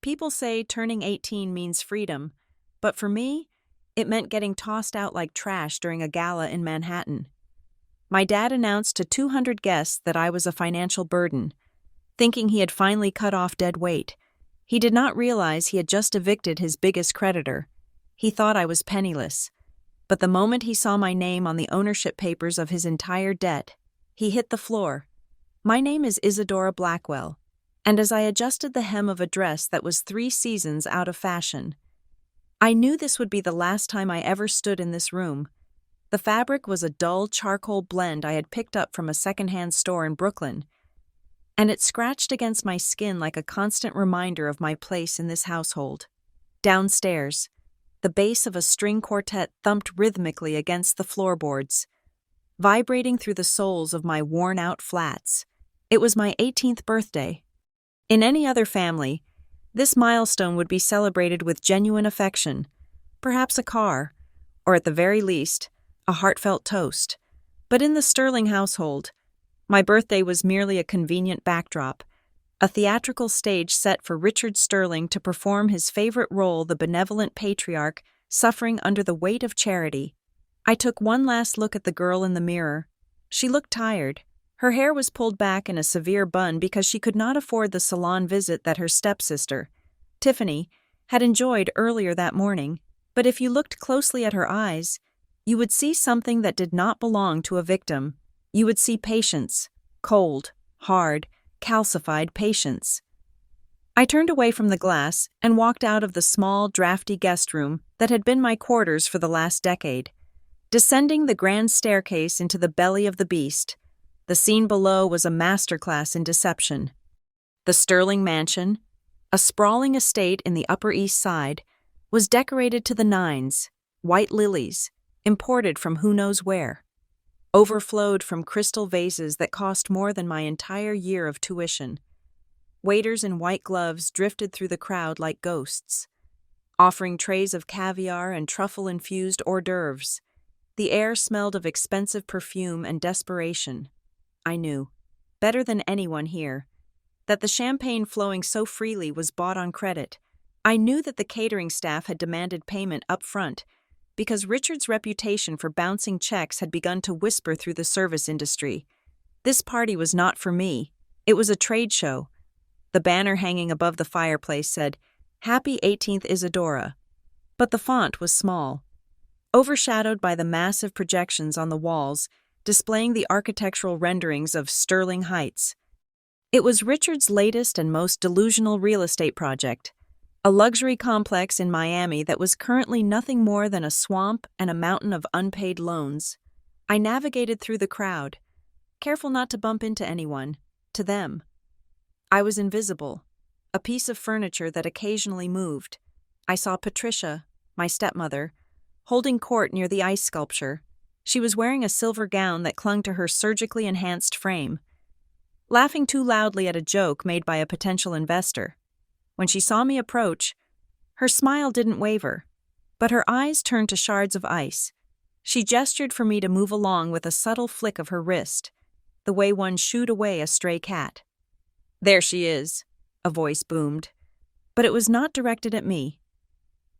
People say turning 18 means freedom, but for me, it meant getting tossed out like trash during a gala in Manhattan. My dad announced to 200 guests that I was a financial burden, thinking he had finally cut off dead weight. He did not realize he had just evicted his biggest creditor. He thought I was penniless. But the moment he saw my name on the ownership papers of his entire debt, he hit the floor. My name is Isadora Blackwell, and as I adjusted the hem of a dress that was 3 seasons out of fashion, I knew this would be the last time I ever stood in this room. The fabric was a dull charcoal blend I had picked up from a secondhand store in Brooklyn, and it scratched against my skin like a constant reminder of my place in this household. Downstairs, the bass of a string quartet thumped rhythmically against the floorboards, vibrating through the soles of my worn-out flats. It was my 18th birthday. In any other family, this milestone would be celebrated with genuine affection, perhaps a car, or at the very least, a heartfelt toast. But in the Sterling household, my birthday was merely a convenient backdrop, a theatrical stage set for Richard Sterling to perform his favorite role, the benevolent patriarch suffering under the weight of charity. I took one last look at the girl in the mirror. She looked tired. Her hair was pulled back in a severe bun because she could not afford the salon visit that her stepsister, Tiffany, had enjoyed earlier that morning. But if you looked closely at her eyes, you would see something that did not belong to a victim. You would see patience, cold, hard, calcified patience. I turned away from the glass and walked out of the small, drafty guest room that had been my quarters for the last decade. Descending the grand staircase into the belly of the beast, the scene below was a masterclass in deception. The Sterling mansion, a sprawling estate in the Upper East Side, was decorated to the nines, white lilies, imported from who knows where, overflowed from crystal vases that cost more than my entire year of tuition. Waiters in white gloves drifted through the crowd like ghosts, offering trays of caviar and truffle-infused hors d'oeuvres. The air smelled of expensive perfume and desperation. I knew, better than anyone here, that the champagne flowing so freely was bought on credit. I knew that the catering staff had demanded payment up front, because Richard's reputation for bouncing checks had begun to whisper through the service industry. This party was not for me. It was a trade show. The banner hanging above the fireplace said, "Happy 18th Isadora," but the font was small, overshadowed by the massive projections on the walls displaying the architectural renderings of Sterling Heights. It was Richard's latest and most delusional real estate project, a luxury complex in Miami that was currently nothing more than a swamp and a mountain of unpaid loans. I navigated through the crowd, careful not to bump into anyone, to them. I was invisible, a piece of furniture that occasionally moved. I saw Patricia, my stepmother, holding court near the ice sculpture. She was wearing a silver gown that clung to her surgically enhanced frame, laughing too loudly at a joke made by a potential investor. When she saw me approach, her smile didn't waver, but her eyes turned to shards of ice. She gestured for me to move along with a subtle flick of her wrist, the way one shooed away a stray cat. "There she is," a voice boomed, but it was not directed at me.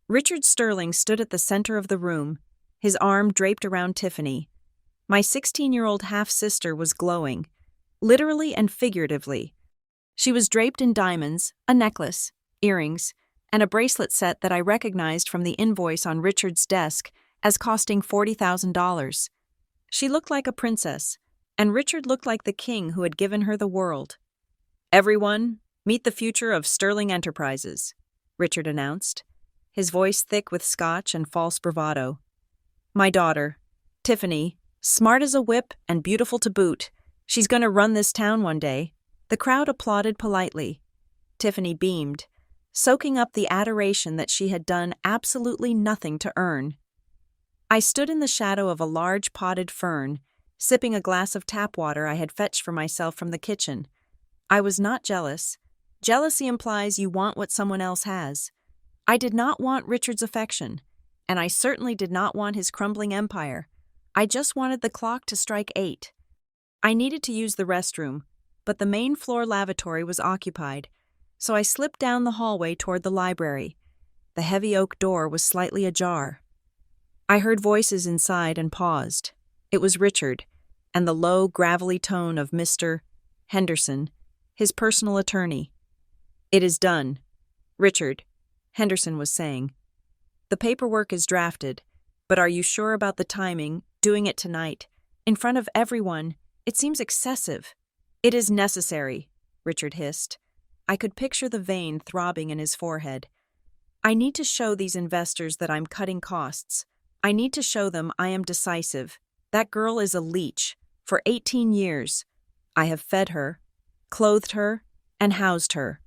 Richard Sterling stood at the center of the room, his arm draped around Tiffany. My 16-year-old half-sister was glowing, literally and figuratively. She was draped in diamonds, a necklace, earrings, and a bracelet set that I recognized from the invoice on Richard's desk as costing $40,000. She looked like a princess, and Richard looked like the king who had given her the world. "Everyone, meet the future of Sterling Enterprises," Richard announced, his voice thick with scotch and false bravado. "My daughter, Tiffany, smart as a whip and beautiful to boot. She's going to run this town one day." The crowd applauded politely. Tiffany beamed, soaking up the adoration that she had done absolutely nothing to earn. I stood in the shadow of a large potted fern, sipping a glass of tap water I had fetched for myself from the kitchen. I was not jealous. Jealousy implies you want what someone else has. I did not want Richard's affection, and I certainly did not want his crumbling empire. I just wanted the clock to strike 8. I needed to use the restroom, but the main floor lavatory was occupied, so I slipped down the hallway toward the library. The heavy oak door was slightly ajar. I heard voices inside and paused. It was Richard, and the low, gravelly tone of Mr. Henderson, his personal attorney. "It is done, Richard," Henderson was saying. "The paperwork is drafted, but are you sure about the timing, doing it tonight? In front of everyone, it seems excessive." "It is necessary," Richard hissed. I could picture the vein throbbing in his forehead. "I need to show these investors that I'm cutting costs. I need to show them I am decisive. That girl is a leech. For 18 years, I have fed her, clothed her, and housed her.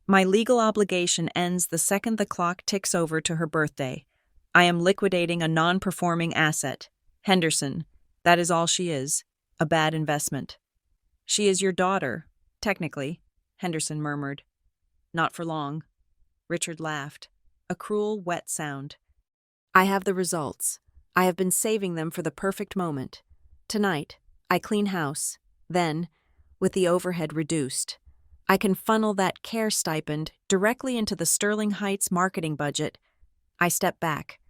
My legal obligation ends the second the clock ticks over to her birthday. I am liquidating a non-performing asset. Henderson, that is all she is, a bad investment." "She is your daughter, technically," Henderson murmured. "Not for long." Richard laughed, a cruel, wet sound. "I have the results. I have been saving them for the perfect moment. Tonight, I clean house. Then, with the overhead reduced, I can funnel that care stipend directly into the Sterling Heights marketing budget." I stepped back,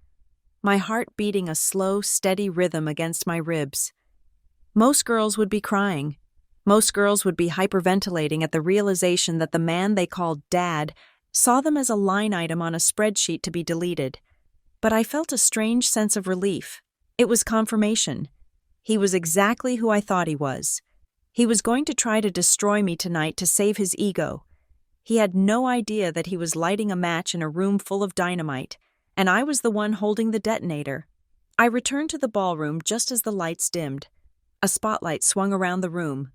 my heart beating a slow, steady rhythm against my ribs. Most girls would be crying. Most girls would be hyperventilating at the realization that the man they called Dad saw them as a line item on a spreadsheet to be deleted. But I felt a strange sense of relief. It was confirmation. He was exactly who I thought he was. He was going to try to destroy me tonight to save his ego. He had no idea that he was lighting a match in a room full of dynamite, and I was the one holding the detonator. I returned to the ballroom just as the lights dimmed. A spotlight swung around the room,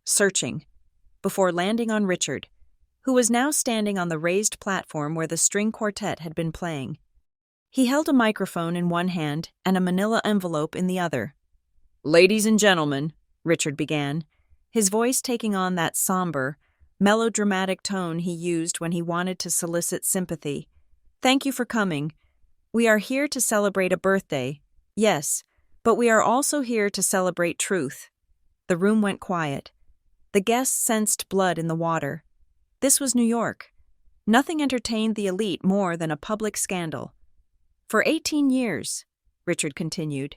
searching, before landing on Richard, who was now standing on the raised platform where the string quartet had been playing. He held a microphone in one hand and a manila envelope in the other. "Ladies and gentlemen," Richard began, his voice taking on that somber, melodramatic tone he used when he wanted to solicit sympathy. "Thank you for coming. We are here to celebrate a birthday, yes, but we are also here to celebrate truth." The room went quiet. The guests sensed blood in the water. This was New York. Nothing entertained the elite more than a public scandal. "For 18 years," Richard continued,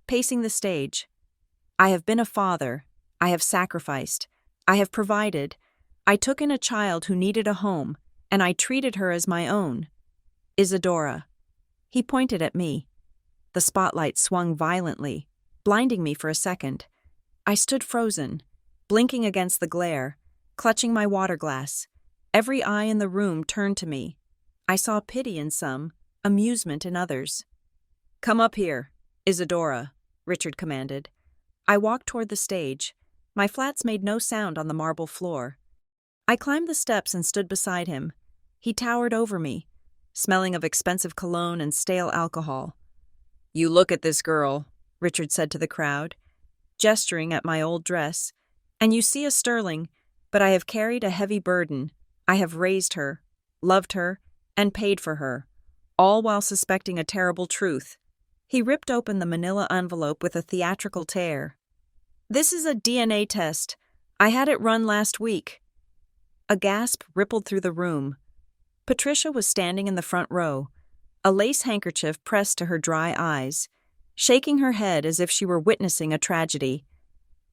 pacing the stage, "I have been a father. I have sacrificed. I have provided. I took in a child who needed a home, and I treated her as my own. Isadora." He pointed at me. The spotlight swung violently, blinding me for a second. I stood frozen, blinking against the glare, clutching my water glass. Every eye in the room turned to me. I saw pity in some, amusement in others. "Come up here, Isadora," Richard commanded. I walked toward the stage. My flats made no sound on the marble floor. I climbed the steps and stood beside him. He towered over me, smelling of expensive cologne and stale alcohol. "You look at this girl," Richard said to the crowd, gesturing at my old dress, "and you see a sterling, but I have carried a heavy burden. I have raised her, loved her, and paid for her, all while suspecting a terrible truth." He ripped open the manila envelope with a theatrical tear. "This is a DNA test. I had it run last week." A gasp rippled through the room. Patricia was standing in the front row, a lace handkerchief pressed to her dry eyes, shaking her head as if she were witnessing a tragedy.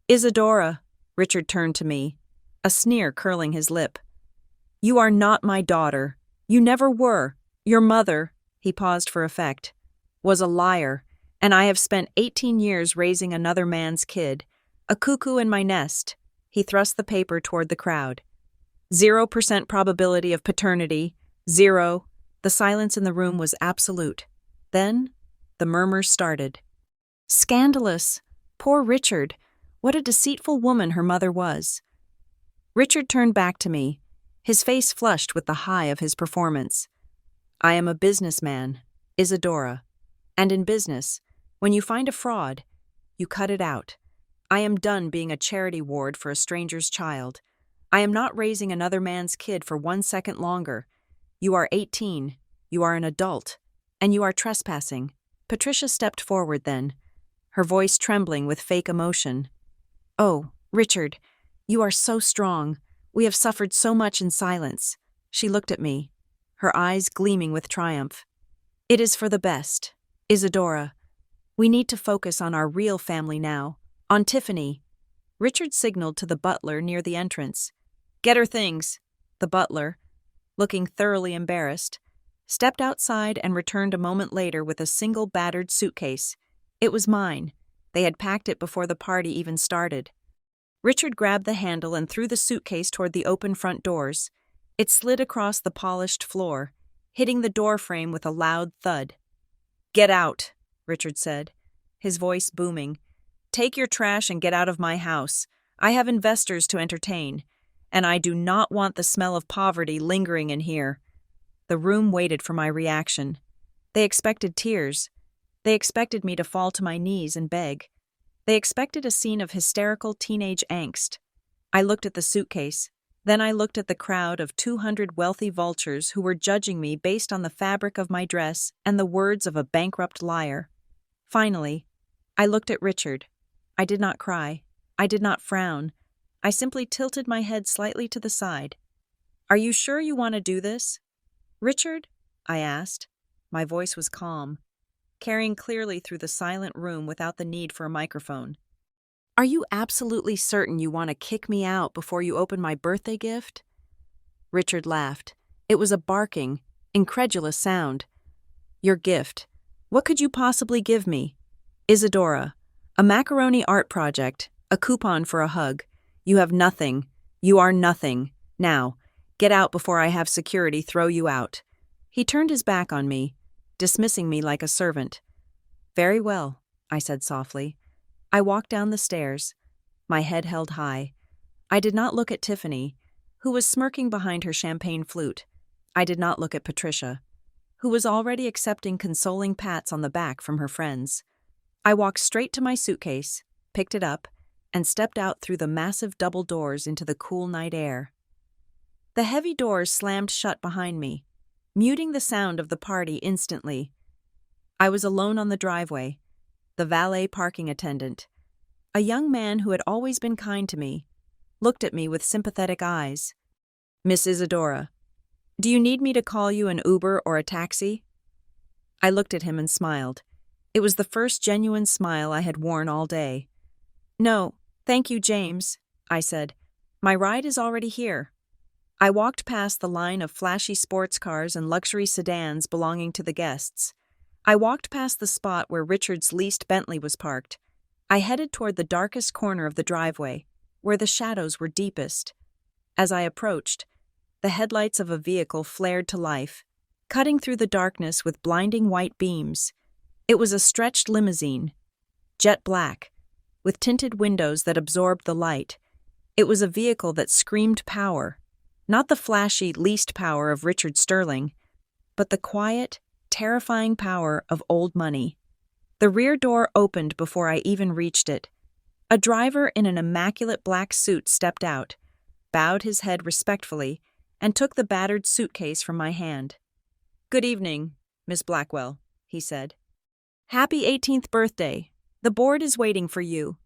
"Isadora," Richard turned to me, a sneer curling his lip. "You are not my daughter. You never were. Your mother," he paused for effect, "was a liar, and I have spent 18 years raising another man's kid, a cuckoo in my nest." He thrust the paper toward the crowd. 0% probability of paternity, 0. The silence in the room was absolute. Then, the murmurs started. Scandalous! Poor Richard! What a deceitful woman her mother was. Richard turned back to me, his face flushed with the high of his performance. "I am a businessman, Isadora. And in business, when you find a fraud, you cut it out. I am done being a charity ward for a stranger's child. I am not raising another man's kid for 1 second longer. You are 18, you are an adult, and you are trespassing." Patricia stepped forward then, her voice trembling with fake emotion. "Oh, Richard, you are so strong. We have suffered so much in silence." She looked at me, her eyes gleaming with triumph. "It is for the best, Isadora. We need to focus on our real family now, on Tiffany." Richard signaled to the butler near the entrance. "Get her things." The butler, looking thoroughly embarrassed, stepped outside and returned a moment later with a single battered suitcase. It was mine. They had packed it before the party even started. Richard grabbed the handle and threw the suitcase toward the open front doors. It slid across the polished floor, hitting the door frame with a loud thud. "Get out," Richard said, his voice booming. "Take your trash and get out of my house. I have investors to entertain, and I do not want the smell of poverty lingering in here." The room waited for my reaction. They expected tears. They expected me to fall to my knees and beg. They expected a scene of hysterical teenage angst. I looked at the suitcase. Then I looked at the crowd of 200 wealthy vultures who were judging me based on the fabric of my dress and the words of a bankrupt liar. Finally, I looked at Richard. I did not cry. I did not frown. I simply tilted my head slightly to the side. "Are you sure you want to do this?" "Richard?" I asked. My voice was calm, carrying clearly through the silent room without the need for a microphone. "Are you absolutely certain you want to kick me out before you open my birthday gift?" Richard laughed. It was a barking, incredulous sound. "Your gift. What could you possibly give me?" "Isadora. A macaroni art project, a coupon for a hug. You have nothing. You are nothing. Now, get out before I have security throw you out." He turned his back on me, dismissing me like a servant. "Very well," I said softly. I walked down the stairs, my head held high. I did not look at Tiffany, who was smirking behind her champagne flute. I did not look at Patricia, who was already accepting consoling pats on the back from her friends. I walked straight to my suitcase, picked it up, and stepped out through the massive double doors into the cool night air. The heavy doors slammed shut behind me, muting the sound of the party instantly. I was alone on the driveway. The valet parking attendant, a young man who had always been kind to me, looked at me with sympathetic eyes. "Miss Isadora, do you need me to call you an Uber or a taxi?" I looked at him and smiled. It was the first genuine smile I had worn all day. "No, thank you, James," I said. "My ride is already here." I walked past the line of flashy sports cars and luxury sedans belonging to the guests. I walked past the spot where Richard's leased Bentley was parked. I headed toward the darkest corner of the driveway, where the shadows were deepest. As I approached, the headlights of a vehicle flared to life, cutting through the darkness with blinding white beams. It was a stretched limousine, jet black, with tinted windows that absorbed the light. It was a vehicle that screamed power, not the flashy, leased power of Richard Sterling, but the quiet, terrifying power of old money. The rear door opened before I even reached it. A driver in an immaculate black suit stepped out, bowed his head respectfully, and took the battered suitcase from my hand. "Good evening, Miss Blackwell," he said. "Happy 18th birthday. The board is waiting for you."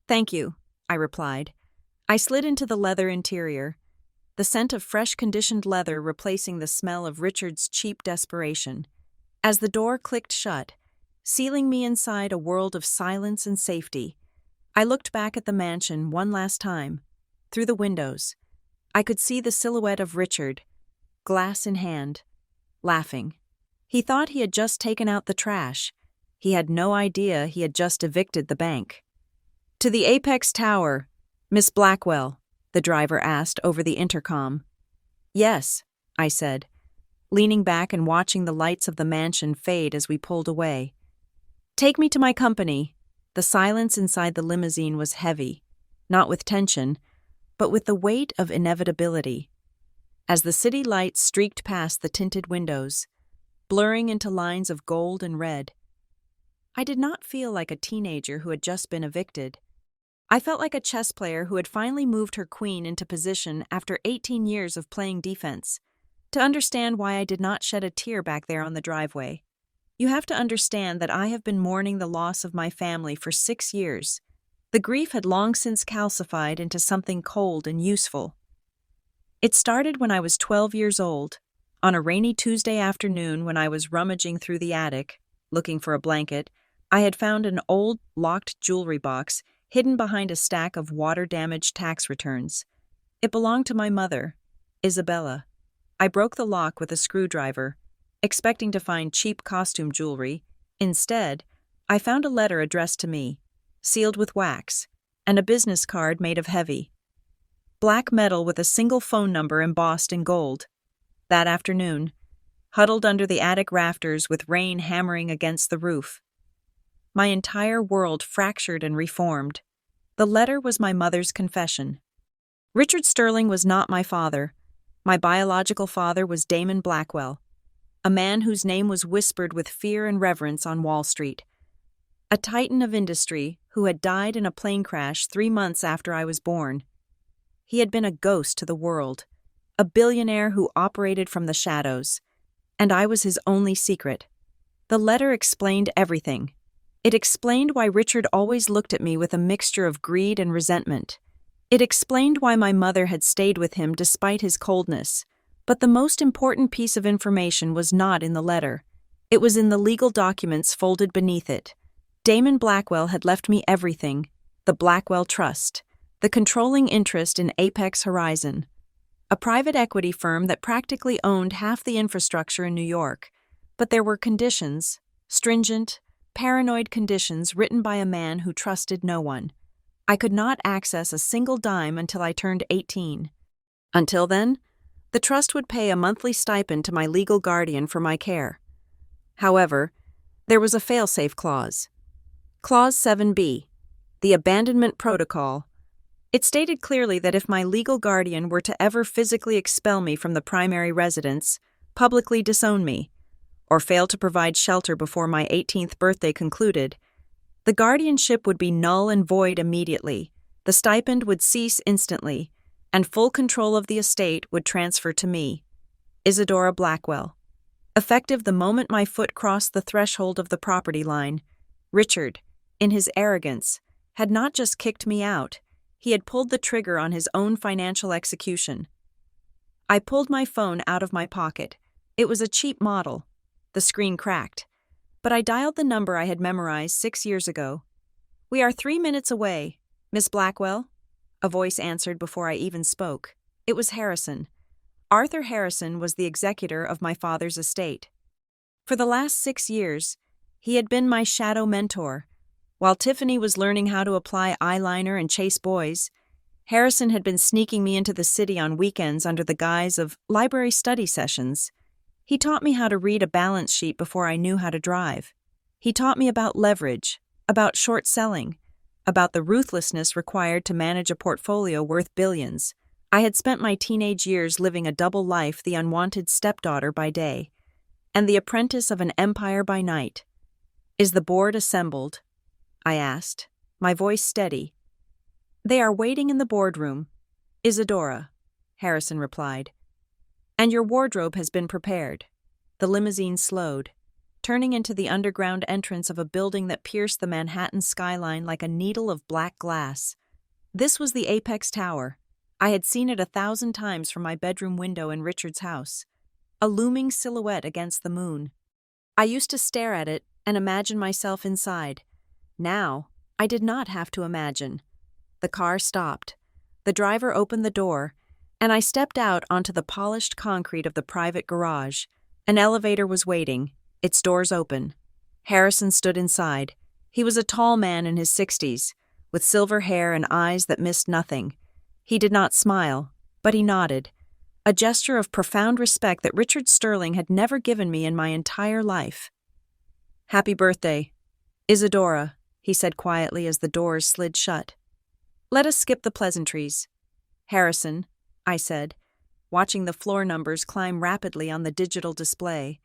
"Thank you," I replied. I slid into the leather interior, the scent of fresh conditioned leather replacing the smell of Richard's cheap desperation. As the door clicked shut, sealing me inside a world of silence and safety, I looked back at the mansion one last time. Through the windows, I could see the silhouette of Richard, glass in hand, laughing. He thought he had just taken out the trash. He had no idea he had just evicted the bank. "To the Apex Tower, Miss Blackwell," the driver asked over the intercom. "Yes," I said, leaning back and watching the lights of the mansion fade as we pulled away. "Take me to my company." The silence inside the limousine was heavy, not with tension, but with the weight of inevitability. As the city lights streaked past the tinted windows, blurring into lines of gold and red, I did not feel like a teenager who had just been evicted. I felt like a chess player who had finally moved her queen into position after 18 years of playing defense. To understand why I did not shed a tear back there on the driveway, you have to understand that I have been mourning the loss of my family for 6 years. The grief had long since calcified into something cold and useful. It started when I was 12 years old. On a rainy Tuesday afternoon when I was rummaging through the attic, looking for a blanket, I had found an old, locked jewelry box hidden behind a stack of water-damaged tax returns. It belonged to my mother, Isabella. I broke the lock with a screwdriver, expecting to find cheap costume jewelry. Instead, I found a letter addressed to me, sealed with wax, and a business card made of heavy black metal with a single phone number embossed in gold. That afternoon, huddled under the attic rafters with rain hammering against the roof, my entire world fractured and reformed. The letter was my mother's confession. Richard Sterling was not my father. My biological father was Damon Blackwell, a man whose name was whispered with fear and reverence on Wall Street. A titan of industry who had died in a plane crash 3 months after I was born. He had been a ghost to the world, a billionaire who operated from the shadows, and I was his only secret. The letter explained everything. It explained why Richard always looked at me with a mixture of greed and resentment. It explained why my mother had stayed with him despite his coldness. But the most important piece of information was not in the letter. It was in the legal documents folded beneath it. Damon Blackwell had left me everything: the Blackwell Trust, the controlling interest in Apex Horizon, a private equity firm that practically owned half the infrastructure in New York. But there were conditions, stringent, paranoid conditions written by a man who trusted no one. I could not access a single dime until I turned 18. Until then, the trust would pay a monthly stipend to my legal guardian for my care. However, there was a fail-safe clause. Clause 7B, the abandonment protocol. It stated clearly that if my legal guardian were to ever physically expel me from the primary residence, publicly disown me, or fail to provide shelter before my 18th birthday concluded, the guardianship would be null and void immediately, the stipend would cease instantly, and full control of the estate would transfer to me, Isadora Blackwell. Effective the moment my foot crossed the threshold of the property line, Richard, in his arrogance, had not just kicked me out, he had pulled the trigger on his own financial execution. I pulled my phone out of my pocket. It was a cheap model. The screen cracked. But I dialed the number I had memorized 6 years ago. "We are 3 minutes away, Miss Blackwell," a voice answered before I even spoke. It was Harrison. Arthur Harrison was the executor of my father's estate. For the last 6 years, he had been my shadow mentor. While Tiffany was learning how to apply eyeliner and chase boys, Harrison had been sneaking me into the city on weekends under the guise of library study sessions. He taught me how to read a balance sheet before I knew how to drive. He taught me about leverage, about short selling, about the ruthlessness required to manage a portfolio worth billions. I had spent my teenage years living a double life, the unwanted stepdaughter by day, and the apprentice of an empire by night. "Is the board assembled?" I asked, my voice steady. "They are waiting in the boardroom, Isadora," Harrison replied. "And your wardrobe has been prepared." The limousine slowed, turning into the underground entrance of a building that pierced the Manhattan skyline like a needle of black glass. This was the Apex Tower. I had seen it 1,000 times from my bedroom window in Richard's house, a looming silhouette against the moon. I used to stare at it and imagine myself inside. Now, I did not have to imagine. The car stopped. The driver opened the door, and I stepped out onto the polished concrete of the private garage. An elevator was waiting, its doors open. Harrison stood inside. He was a tall man in his 60s, with silver hair and eyes that missed nothing. He did not smile, but he nodded, a gesture of profound respect that Richard Sterling had never given me in my entire life. "Happy birthday, Isadora," he said quietly as the doors slid shut. "Let us skip the pleasantries." "Harrison," I said, watching the floor numbers climb rapidly on the digital display.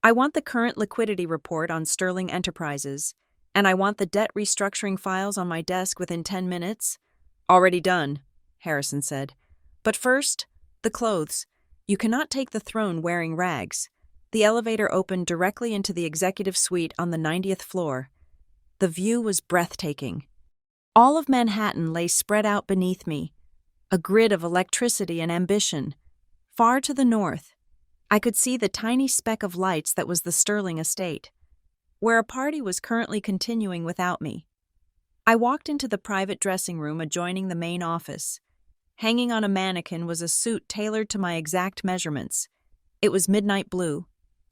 "I want the current liquidity report on Sterling Enterprises, and I want the debt restructuring files on my desk within 10 minutes. "Already done," Harrison said. "But first, the clothes. You cannot take the throne wearing rags." The elevator opened directly into the executive suite on the 90th floor. The view was breathtaking. All of Manhattan lay spread out beneath me. a grid of electricity and ambition. Far to the north, I could see the tiny speck of lights that was the Sterling estate, where a party was currently continuing without me. I walked into the private dressing room adjoining the main office. Hanging on a mannequin was a suit tailored to my exact measurements. It was midnight blue,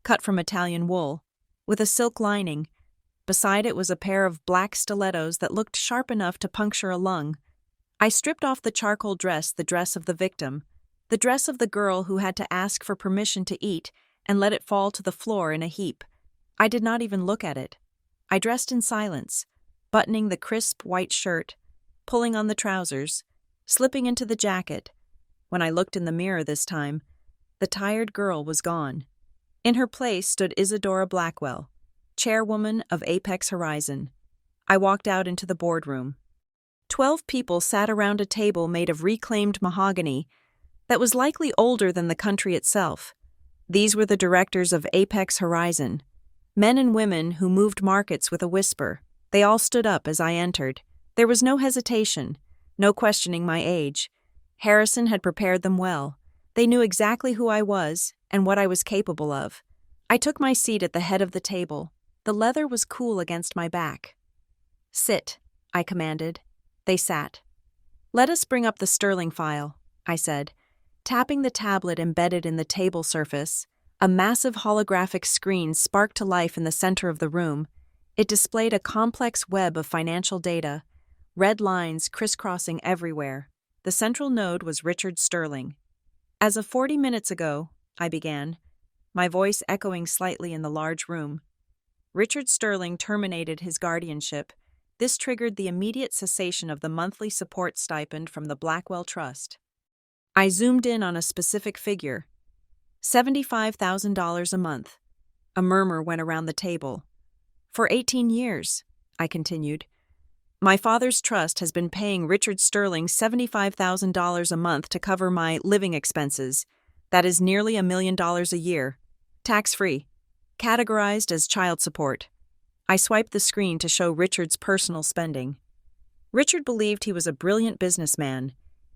cut from Italian wool, with a silk lining. Beside it was a pair of black stilettos that looked sharp enough to puncture a lung. I stripped off the charcoal dress, the dress of the victim, the dress of the girl who had to ask for permission to eat and let it fall to the floor in a heap. I did not even look at it. I dressed in silence, buttoning the crisp white shirt, pulling on the trousers, slipping into the jacket. When I looked in the mirror this time, the tired girl was gone. In her place stood Isadora Blackwell, chairwoman of Apex Horizon. I walked out into the boardroom. 12 people sat around a table made of reclaimed mahogany that was likely older than the country itself. These were the directors of Apex Horizon, men and women who moved markets with a whisper. They all stood up as I entered. There was no hesitation, no questioning my age. Harrison had prepared them well. They knew exactly who I was and what I was capable of. I took my seat at the head of the table. The leather was cool against my back. "Sit," I commanded. They sat. "Let us bring up the Sterling file," I said, tapping the tablet embedded in the table surface. A massive holographic screen sparked to life in the center of the room. It displayed a complex web of financial data, red lines crisscrossing everywhere. The central node was Richard Sterling. "As of 40 minutes ago," I began, my voice echoing slightly in the large room, "Richard Sterling terminated his guardianship. This triggered the immediate cessation of the monthly support stipend from the Blackwell Trust." I zoomed in on a specific figure. $75,000 a month. A murmur went around the table. "For 18 years, I continued, "my father's trust has been paying Richard Sterling $75,000 a month to cover my living expenses. That is nearly $1 million a year. Tax-free. Categorized as child support." I swiped the screen to show Richard's personal spending. Richard believed he was a brilliant businessman.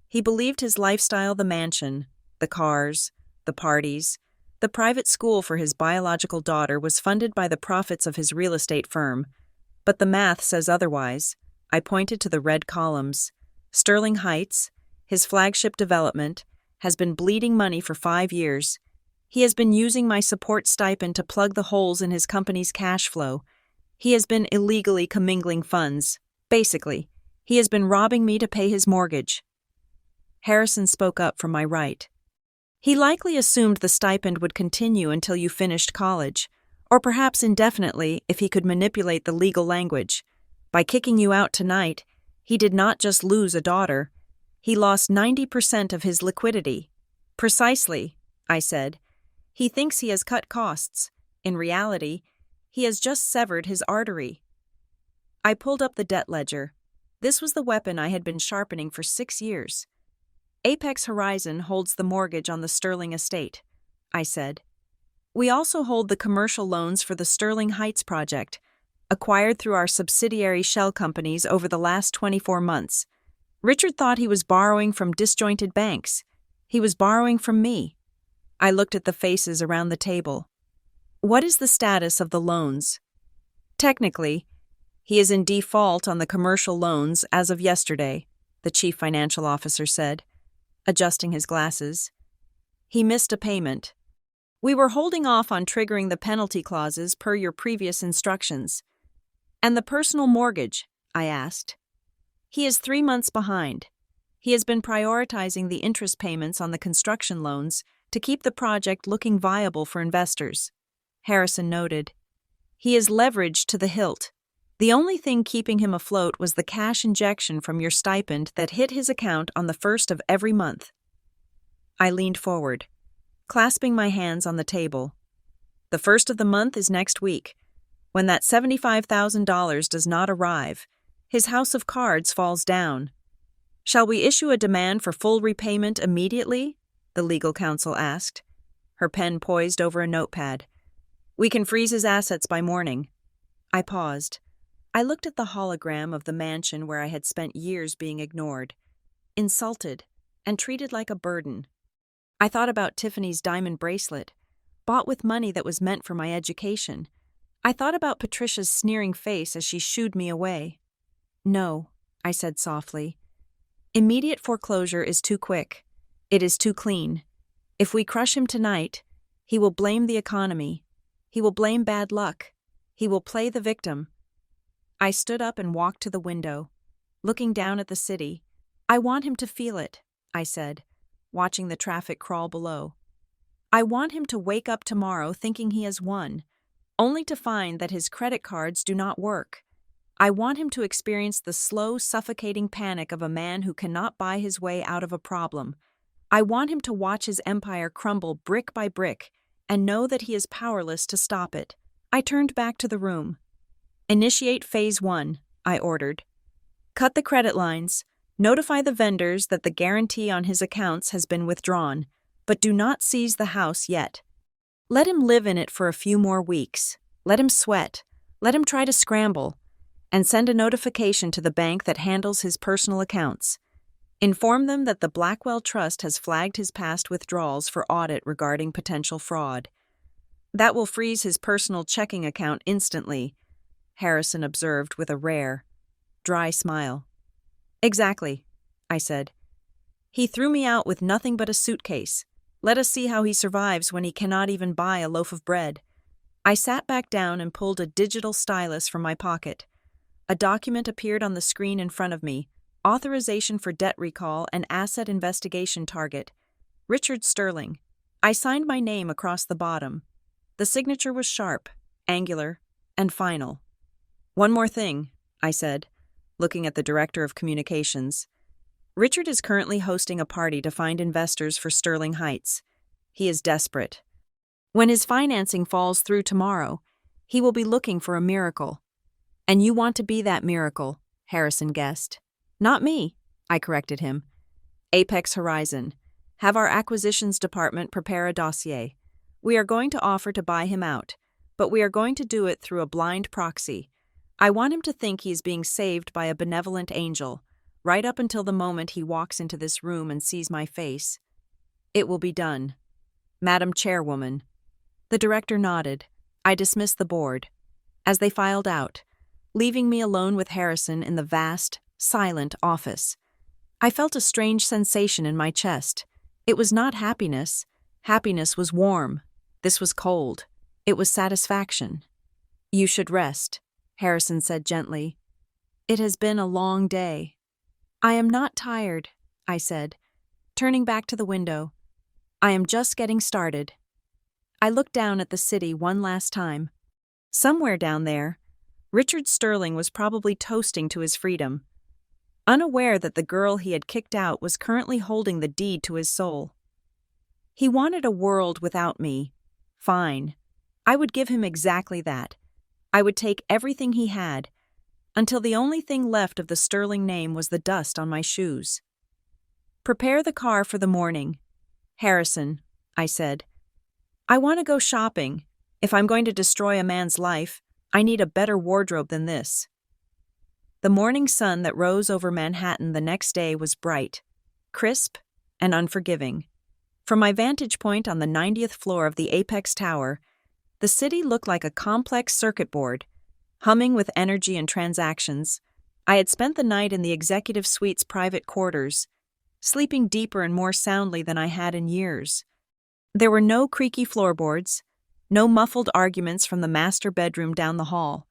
He believed his lifestyle, the mansion, the cars, the parties, the private school for his biological daughter was funded by the profits of his real estate firm. But the math says otherwise. I pointed to the red columns. Sterling Heights, his flagship development, has been bleeding money for 5 years. He has been using my support stipend to plug the holes in his company's cash flow. He has been illegally commingling funds. Basically, he has been robbing me to pay his mortgage. Harrison spoke up from my right. "He likely assumed the stipend would continue until you finished college, or perhaps indefinitely if he could manipulate the legal language. By kicking you out tonight, he did not just lose a daughter. He lost 90% of his liquidity." "Precisely," I said. "He thinks he has cut costs. In reality, he has just severed his artery." I pulled up the debt ledger. This was the weapon I had been sharpening for 6 years. "Apex Horizon holds the mortgage on the Sterling estate," I said. "We also hold the commercial loans for the Sterling Heights project, acquired through our subsidiary shell companies over the last 24 months. Richard thought he was borrowing from disjointed banks. He was borrowing from me." I looked at the faces around the table. "What is the status of the loans?" "Technically, he is in default on the commercial loans as of yesterday," the chief financial officer said, adjusting his glasses. "He missed a payment. We were holding off on triggering the penalty clauses per your previous instructions." "And the personal mortgage?" I asked. "He is 3 months behind. He has been prioritizing the interest payments on the construction loans to keep the project looking viable for investors." Harrison noted. "He is leveraged to the hilt. The only thing keeping him afloat was the cash injection from your stipend that hit his account on the 1st of every month." I leaned forward, clasping my hands on the table. "The 1st of the month is next week. When that $75,000 does not arrive, his house of cards falls down." "Shall we issue a demand for full repayment immediately?" the legal counsel asked, her pen poised over a notepad. "We can freeze his assets by morning." I paused. I looked at the hologram of the mansion where I had spent years being ignored, insulted, and treated like a burden. I thought about Tiffany's diamond bracelet, bought with money that was meant for my education. I thought about Patricia's sneering face as she shooed me away. "No," I said softly. "Immediate foreclosure is too quick. It is too clean. If we crush him tonight, he will blame the economy. He will blame bad luck. He will play the victim." I stood up and walked to the window, looking down at the city. "I want him to feel it," I said, watching the traffic crawl below. "I want him to wake up tomorrow thinking he has won, only to find that his credit cards do not work. I want him to experience the slow, suffocating panic of a man who cannot buy his way out of a problem. I want him to watch his empire crumble brick by brick and know that he is powerless to stop it." I turned back to the room. "Initiate Phase 1, I ordered. "Cut the credit lines, notify the vendors that the guarantee on his accounts has been withdrawn, but do not seize the house yet. Let him live in it for a few more weeks. Let him sweat. Let him try to scramble. And send a notification to the bank that handles his personal accounts. Inform them that the Blackwell Trust has flagged his past withdrawals for audit regarding potential fraud. That will freeze his personal checking account instantly," Harrison observed with a rare, dry smile. "Exactly," I said. "He threw me out with nothing but a suitcase. Let us see how he survives when he cannot even buy a loaf of bread." I sat back down and pulled a digital stylus from my pocket. A document appeared on the screen in front of me: authorization for debt recall and asset investigation target. Richard Sterling. I signed my name across the bottom. The signature was sharp, angular, and final. "One more thing," I said, looking at the director of communications. "Richard is currently hosting a party to find investors for Sterling Heights. He is desperate. When his financing falls through tomorrow, he will be looking for a miracle. And you want to be that miracle," Harrison guessed. "Not me," I corrected him. "Apex Horizon. Have our acquisitions department prepare a dossier. We are going to offer to buy him out, but we are going to do it through a blind proxy. I want him to think he is being saved by a benevolent angel, right up until the moment he walks into this room and sees my face. It will be done. Madam Chairwoman." The director nodded. I dismissed the board. As they filed out, leaving me alone with Harrison in the vast, silent office, I felt a strange sensation in my chest. It was not happiness. Happiness was warm. This was cold. It was satisfaction. "You should rest," Harrison said gently. "It has been a long day." "I am not tired," I said, turning back to the window. "I am just getting started." I looked down at the city one last time. Somewhere down there, Richard Sterling was probably toasting to his freedom, unaware that the girl he had kicked out was currently holding the deed to his soul. He wanted a world without me. Fine. I would give him exactly that. I would take everything he had, until the only thing left of the Sterling name was the dust on my shoes. "Prepare the car for the morning." "Harrison," I said, "I want to go shopping. If I'm going to destroy a man's life, I need a better wardrobe than this." The morning sun that rose over Manhattan the next day was bright, crisp, and unforgiving. From my vantage point on the 90th floor of the Apex Tower, the city looked like a complex circuit board, humming with energy and transactions. I had spent the night in the executive suite's private quarters, sleeping deeper and more soundly than I had in years. There were no creaky floorboards, no muffled arguments from the master bedroom down the hall,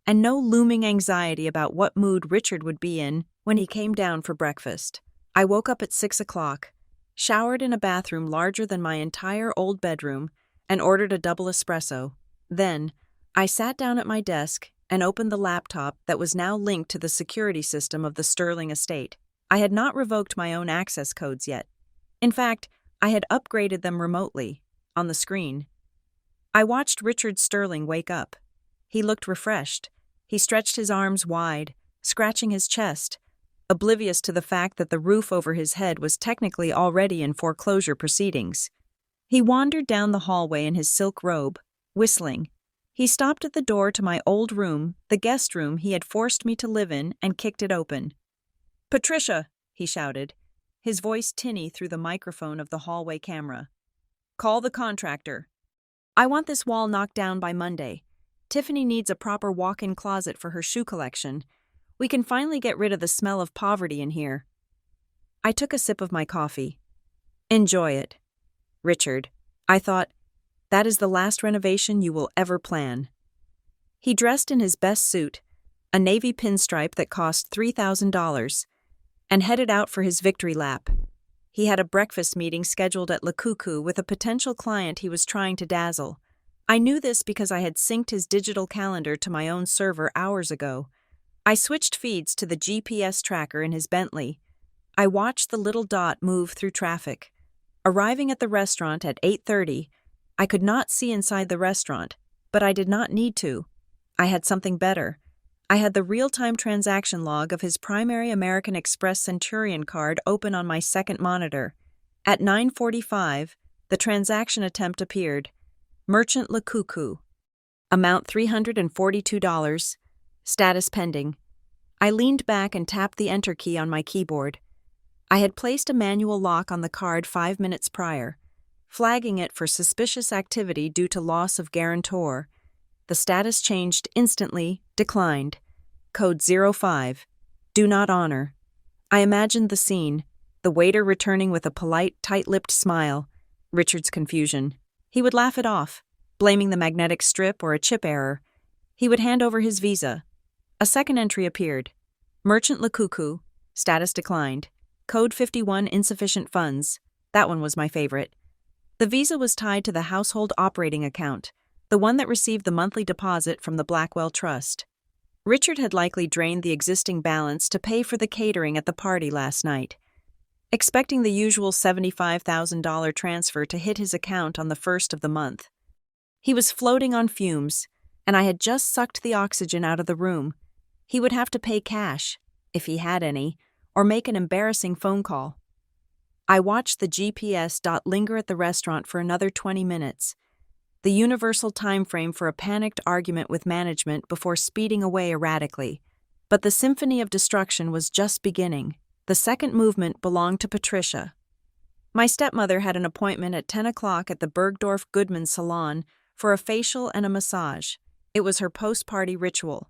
and no looming anxiety about what mood Richard would be in when he came down for breakfast. I woke up at 6 o'clock, showered in a bathroom larger than my entire old bedroom, and ordered a double espresso. Then, I sat down at my desk and opened the laptop that was now linked to the security system of the Sterling estate. I had not revoked my own access codes yet. In fact, I had upgraded them remotely, on the screen. I watched Richard Sterling wake up. He looked refreshed. He stretched his arms wide, scratching his chest, oblivious to the fact that the roof over his head was technically already in foreclosure proceedings. He wandered down the hallway in his silk robe, whistling. He stopped at the door to my old room, the guest room he had forced me to live in, and kicked it open. "Patricia," he shouted. his voice tinny through the microphone of the hallway camera. "Call the contractor. I want this wall knocked down by Monday. Tiffany needs a proper walk-in closet for her shoe collection. We can finally get rid of the smell of poverty in here." I took a sip of my coffee. "Enjoy it. Richard," I thought, "that is the last renovation you will ever plan." He dressed in his best suit, a navy pinstripe that cost $3,000, and headed out for his victory lap. He had a breakfast meeting scheduled at Le Cuckoo with a potential client he was trying to dazzle. I knew this because I had synced his digital calendar to my own server hours ago. I switched feeds to the GPS tracker in his Bentley. I watched the little dot move through traffic. Arriving at the restaurant at 8:30, I could not see inside the restaurant, but I did not need to. I had something better. I had the real-time transaction log of his primary American Express Centurion card open on my second monitor. At 9:45, the transaction attempt appeared. Merchant Le Cuckoo. Amount $342. Status pending. I leaned back and tapped the enter key on my keyboard. I had placed a manual lock on the card 5 minutes prior, flagging it for suspicious activity due to loss of guarantor. The status changed instantly, declined. Code 05. Do not honor. I imagined the scene, the waiter returning with a polite, tight-lipped smile. Richard's confusion. He would laugh it off, blaming the magnetic strip or a chip error. He would hand over his visa. A second entry appeared. Merchant Le Cuckoo. Status declined. Code 51 insufficient funds. That one was my favorite. The visa was tied to the household operating account, the one that received the monthly deposit from the Blackwell Trust. Richard had likely drained the existing balance to pay for the catering at the party last night, expecting the usual $75,000 transfer to hit his account on the first of the month. He was floating on fumes, and I had just sucked the oxygen out of the room. He would have to pay cash, if he had any, or make an embarrassing phone call. I watched the GPS dot linger at the restaurant for another 20 minutes, the universal time frame for a panicked argument with management before speeding away erratically. But the symphony of destruction was just beginning. The second movement belonged to Patricia. My stepmother had an appointment at 10 o'clock at the Bergdorf Goodman Salon for a facial and a massage. It was her post-party ritual.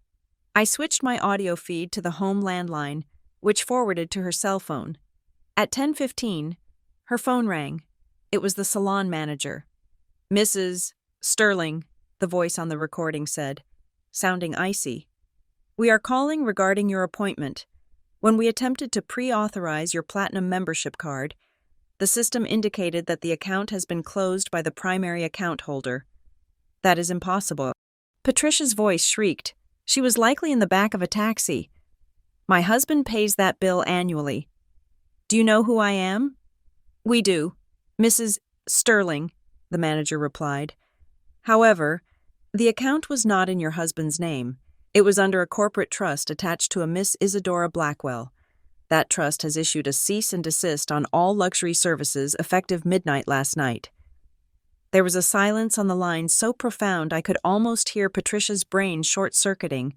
I switched my audio feed to the home landline, which forwarded to her cell phone. At 10:15, her phone rang. It was the salon manager. "Mrs. Sterling," the voice on the recording said, sounding icy. "We are calling regarding your appointment. When we attempted to pre-authorize your platinum membership card, the system indicated that the account has been closed by the primary account holder. That is impossible." Patricia's voice shrieked. She was likely in the back of a taxi. "My husband pays that bill annually. Do you know who I am?" "We do. Mrs. Sterling," the manager replied. "However, the account was not in your husband's name. It was under a corporate trust attached to a Miss Isadora Blackwell. That trust has issued a cease and desist on all luxury services effective midnight last night." There was a silence on the line so profound I could almost hear Patricia's brain short-circuiting.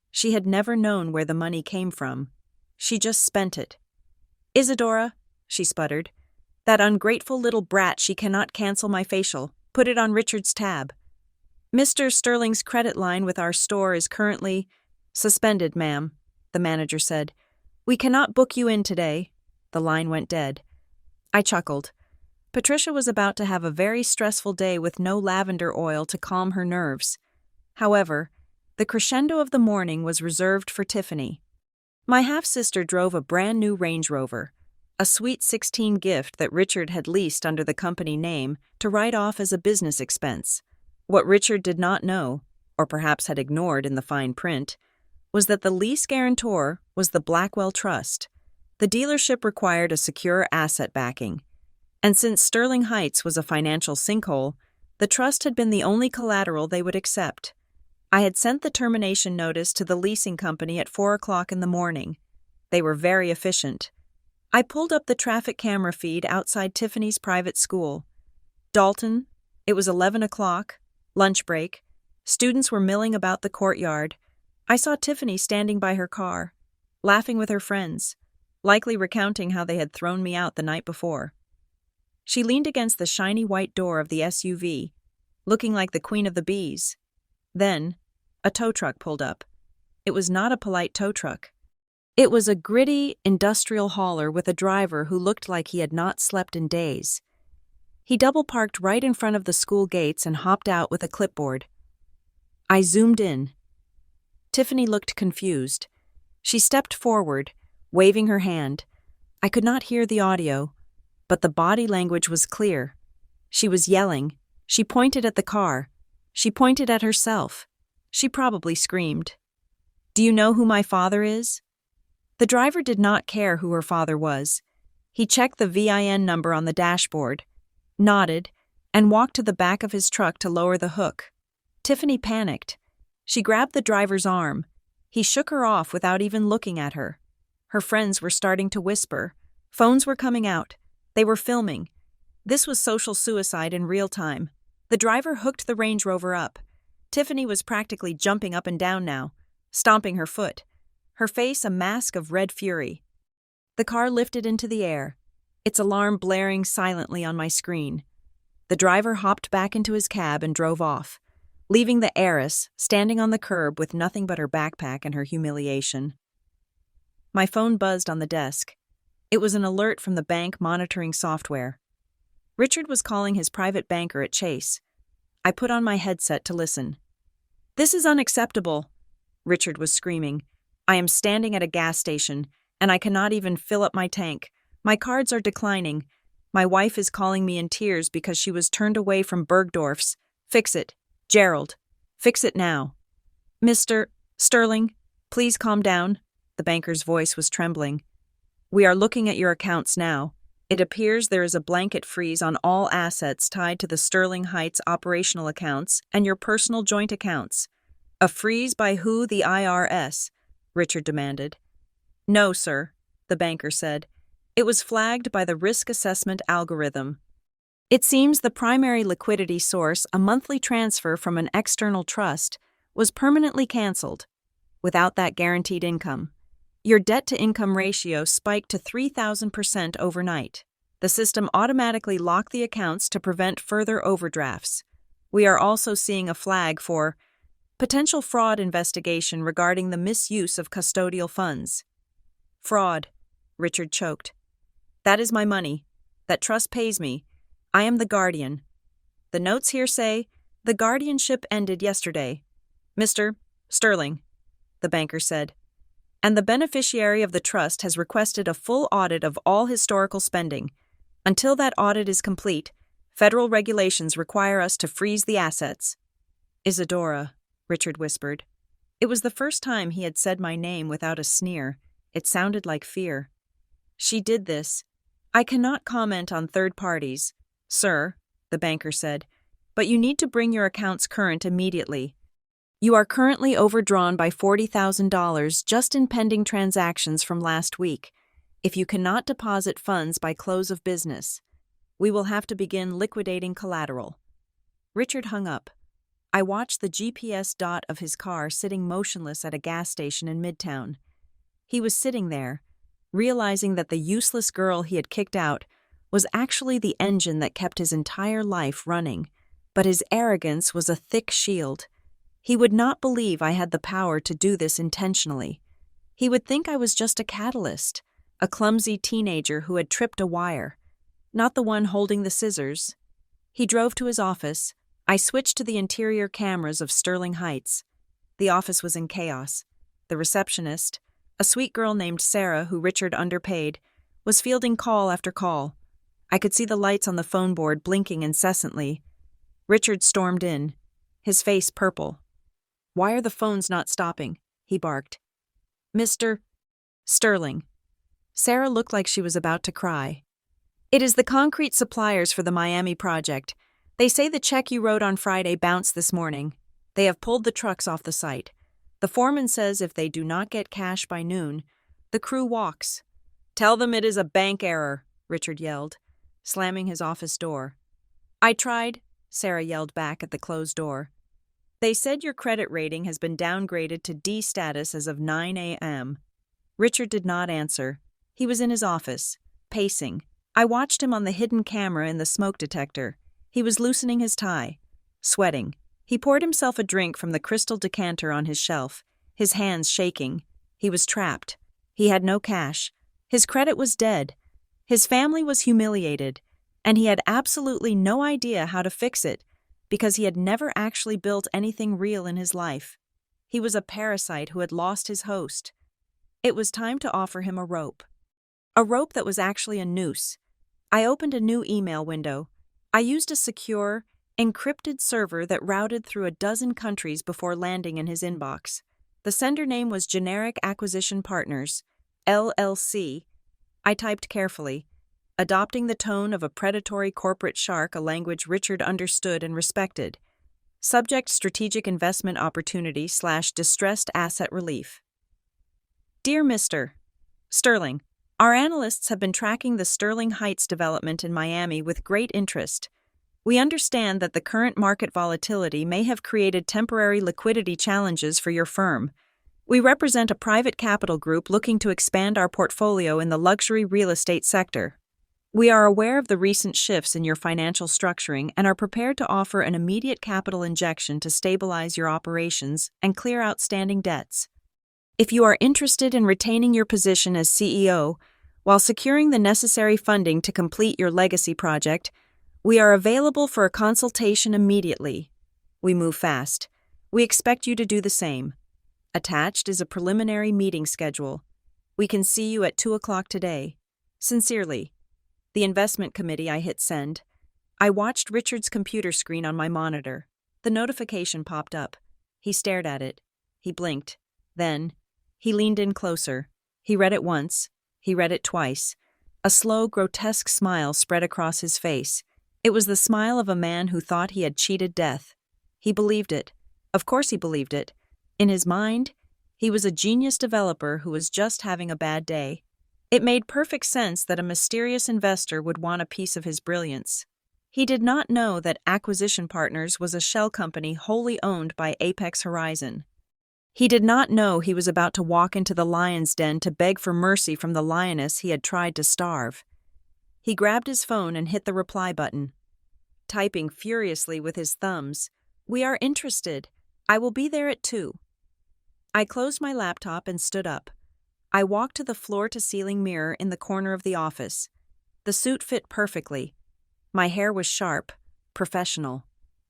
She had never known where the money came from. She just spent it. "Isadora," she sputtered, "that ungrateful little brat, she cannot cancel my facial. Put it on Richard's tab. Mr. Sterling's credit line with our store is currently suspended, ma'am," the manager said. "We cannot book you in today." The line went dead. I chuckled. Patricia was about to have a very stressful day with no lavender oil to calm her nerves. However, the crescendo of the morning was reserved for Tiffany. My half-sister drove a brand-new Range Rover, a Sweet 16 gift that Richard had leased under the company name to write off as a business expense. What Richard did not know, or perhaps had ignored in the fine print, was that the lease guarantor was the Blackwell Trust. The dealership required a secure asset backing, and since Sterling Heights was a financial sinkhole, the trust had been the only collateral they would accept. I had sent the termination notice to the leasing company at 4 o'clock in the morning. They were very efficient. I pulled up the traffic camera feed outside Tiffany's private school. Dalton, it was 11 o'clock, lunch break. Students were milling about the courtyard. I saw Tiffany standing by her car, laughing with her friends, likely recounting how they had thrown me out the night before. She leaned against the shiny white door of the SUV, looking like the queen of the bees. Then, a tow truck pulled up. It was not a polite tow truck. It was a gritty, industrial hauler with a driver who looked like he had not slept in days. He double-parked right in front of the school gates and hopped out with a clipboard. I zoomed in. Tiffany looked confused. She stepped forward, waving her hand. I could not hear the audio, but the body language was clear. She was yelling. She pointed at the car. She pointed at herself. She probably screamed. "Do you know who my father is?" The driver did not care who her father was. He checked the VIN number on the dashboard, nodded, and walked to the back of his truck to lower the hook. Tiffany panicked. She grabbed the driver's arm. He shook her off without even looking at her. Her friends were starting to whisper. Phones were coming out. They were filming. This was social suicide in real time. The driver hooked the Range Rover up. Tiffany was practically jumping up and down now, stomping her foot, her face a mask of red fury. The car lifted into the air, its alarm blaring silently on my screen. The driver hopped back into his cab and drove off, leaving the heiress standing on the curb with nothing but her backpack and her humiliation. My phone buzzed on the desk. It was an alert from the bank monitoring software. Richard was calling his private banker at Chase. I put on my headset to listen. "This is unacceptable," Richard was screaming. "I am standing at a gas station, and I cannot even fill up my tank. My cards are declining. My wife is calling me in tears because she was turned away from Bergdorf's. Fix it. Gerald. Fix it now." "Mr. Sterling, please calm down." The banker's voice was trembling. "We are looking at your accounts now. It appears there is a blanket freeze on all assets tied to the Sterling Heights operational accounts and your personal joint accounts." "A freeze by who? The IRS?" Richard demanded. "No, sir," the banker said. "It was flagged by the risk assessment algorithm. It seems the primary liquidity source, a monthly transfer from an external trust, was permanently canceled. Without that guaranteed income, your debt-to-income ratio spiked to 3,000% overnight. The system automatically locked the accounts to prevent further overdrafts. We are also seeing a flag for potential fraud investigation regarding the misuse of custodial funds." "Fraud," Richard choked. "That is my money. That trust pays me. I am the guardian. The notes here say the guardianship ended yesterday. Mr. Sterling," the banker said. "And the beneficiary of the trust has requested a full audit of all historical spending. Until that audit is complete, federal regulations require us to freeze the assets." "Isadora," Richard whispered. It was the first time he had said my name without a sneer. It sounded like fear. "She did this. I cannot comment on third parties, sir," the banker said, "but you need to bring your accounts current immediately. You are currently overdrawn by $40,000 just in pending transactions from last week. If you cannot deposit funds by close of business, we will have to begin liquidating collateral." Richard hung up. I watched the GPS dot of his car sitting motionless at a gas station in Midtown. He was sitting there, realizing that the useless girl he had kicked out was actually the engine that kept his entire life running, but his arrogance was a thick shield. He would not believe I had the power to do this intentionally. He would think I was just a catalyst, a clumsy teenager who had tripped a wire, not the one holding the scissors. He drove to his office. I switched to the interior cameras of Sterling Heights. The office was in chaos. The receptionist, a sweet girl named Sarah who Richard underpaid, was fielding call after call. I could see the lights on the phone board blinking incessantly. Richard stormed in, his face purple. "Why are the phones not stopping?" he barked. "Mr. Sterling." Sarah looked like she was about to cry. "It is the concrete suppliers for the Miami project. They say the check you wrote on Friday bounced this morning. They have pulled the trucks off the site. The foreman says if they do not get cash by noon, the crew walks." "Tell them it is a bank error," Richard yelled, slamming his office door. "I tried," Sarah yelled back at the closed door. "They said your credit rating has been downgraded to D status as of 9 a.m. Richard did not answer. He was in his office, pacing. I watched him on the hidden camera in the smoke detector. He was loosening his tie, sweating. He poured himself a drink from the crystal decanter on his shelf, his hands shaking. He was trapped. He had no cash. His credit was dead. His family was humiliated, and he had absolutely no idea how to fix it because he had never actually built anything real in his life. He was a parasite who had lost his host. It was time to offer him a rope. A rope that was actually a noose. I opened a new email window. I used a secure, encrypted server that routed through a dozen countries before landing in his inbox. The sender name was Generic Acquisition Partners, LLC. I typed carefully, adopting the tone of a predatory corporate shark, a language Richard understood and respected. Subject: strategic investment opportunity / distressed asset relief. Dear Mr. Sterling, our analysts have been tracking the Sterling Heights development in Miami with great interest. We understand that the current market volatility may have created temporary liquidity challenges for your firm. We represent a private capital group looking to expand our portfolio in the luxury real estate sector. We are aware of the recent shifts in your financial structuring and are prepared to offer an immediate capital injection to stabilize your operations and clear outstanding debts. If you are interested in retaining your position as CEO while securing the necessary funding to complete your legacy project, we are available for a consultation immediately. We move fast. We expect you to do the same. Attached is a preliminary meeting schedule. We can see you at 2 o'clock today. Sincerely. The investment committee. I hit send. I watched Richard's computer screen on my monitor. The notification popped up. He stared at it. He blinked. Then, he leaned in closer. He read it once. He read it twice. A slow, grotesque smile spread across his face. It was the smile of a man who thought he had cheated death. He believed it. Of course he believed it. In his mind, he was a genius developer who was just having a bad day. It made perfect sense that a mysterious investor would want a piece of his brilliance. He did not know that Acquisition Partners was a shell company wholly owned by Apex Horizon. He did not know he was about to walk into the lion's den to beg for mercy from the lioness he had tried to starve. He grabbed his phone and hit the reply button, typing furiously with his thumbs, "We are interested. I will be there at 2. I closed my laptop and stood up. I walked to the floor-to-ceiling mirror in the corner of the office. The suit fit perfectly. My hair was sharp, professional.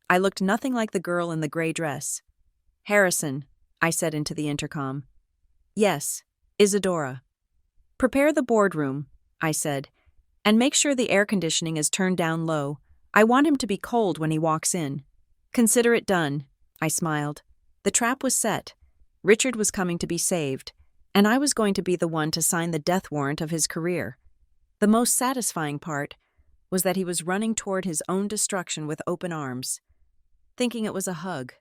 I looked nothing like the girl in the gray dress. "Harrison," I said into the intercom. "Yes, Isadora." "Prepare the boardroom," I said, "and make sure the air conditioning is turned down low. I want him to be cold when he walks in." "Consider it done," I smiled. The trap was set. Richard was coming to be saved, and I was going to be the one to sign the death warrant of his career. The most satisfying part was that he was running toward his own destruction with open arms, thinking it was a hug.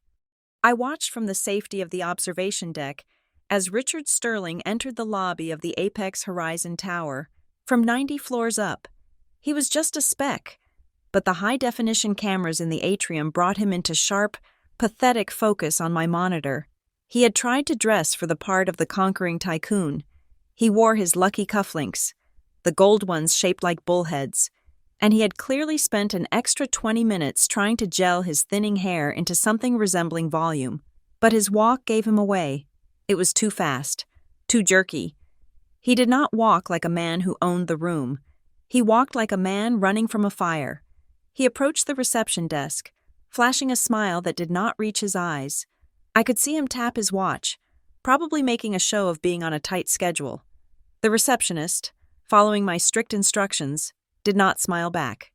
I watched from the safety of the observation deck as Richard Sterling entered the lobby of the Apex Horizon Tower from 90 floors up. He was just a speck, but the high-definition cameras in the atrium brought him into sharp, pathetic focus on my monitor. He had tried to dress for the part of the conquering tycoon. He wore his lucky cufflinks, the gold ones shaped like bullheads, and he had clearly spent an extra 20 minutes trying to gel his thinning hair into something resembling volume. But his walk gave him away. It was too fast, too jerky. He did not walk like a man who owned the room. He walked like a man running from a fire. He approached the reception desk, flashing a smile that did not reach his eyes. I could see him tap his watch, probably making a show of being on a tight schedule. The receptionist, following my strict instructions, did not smile back.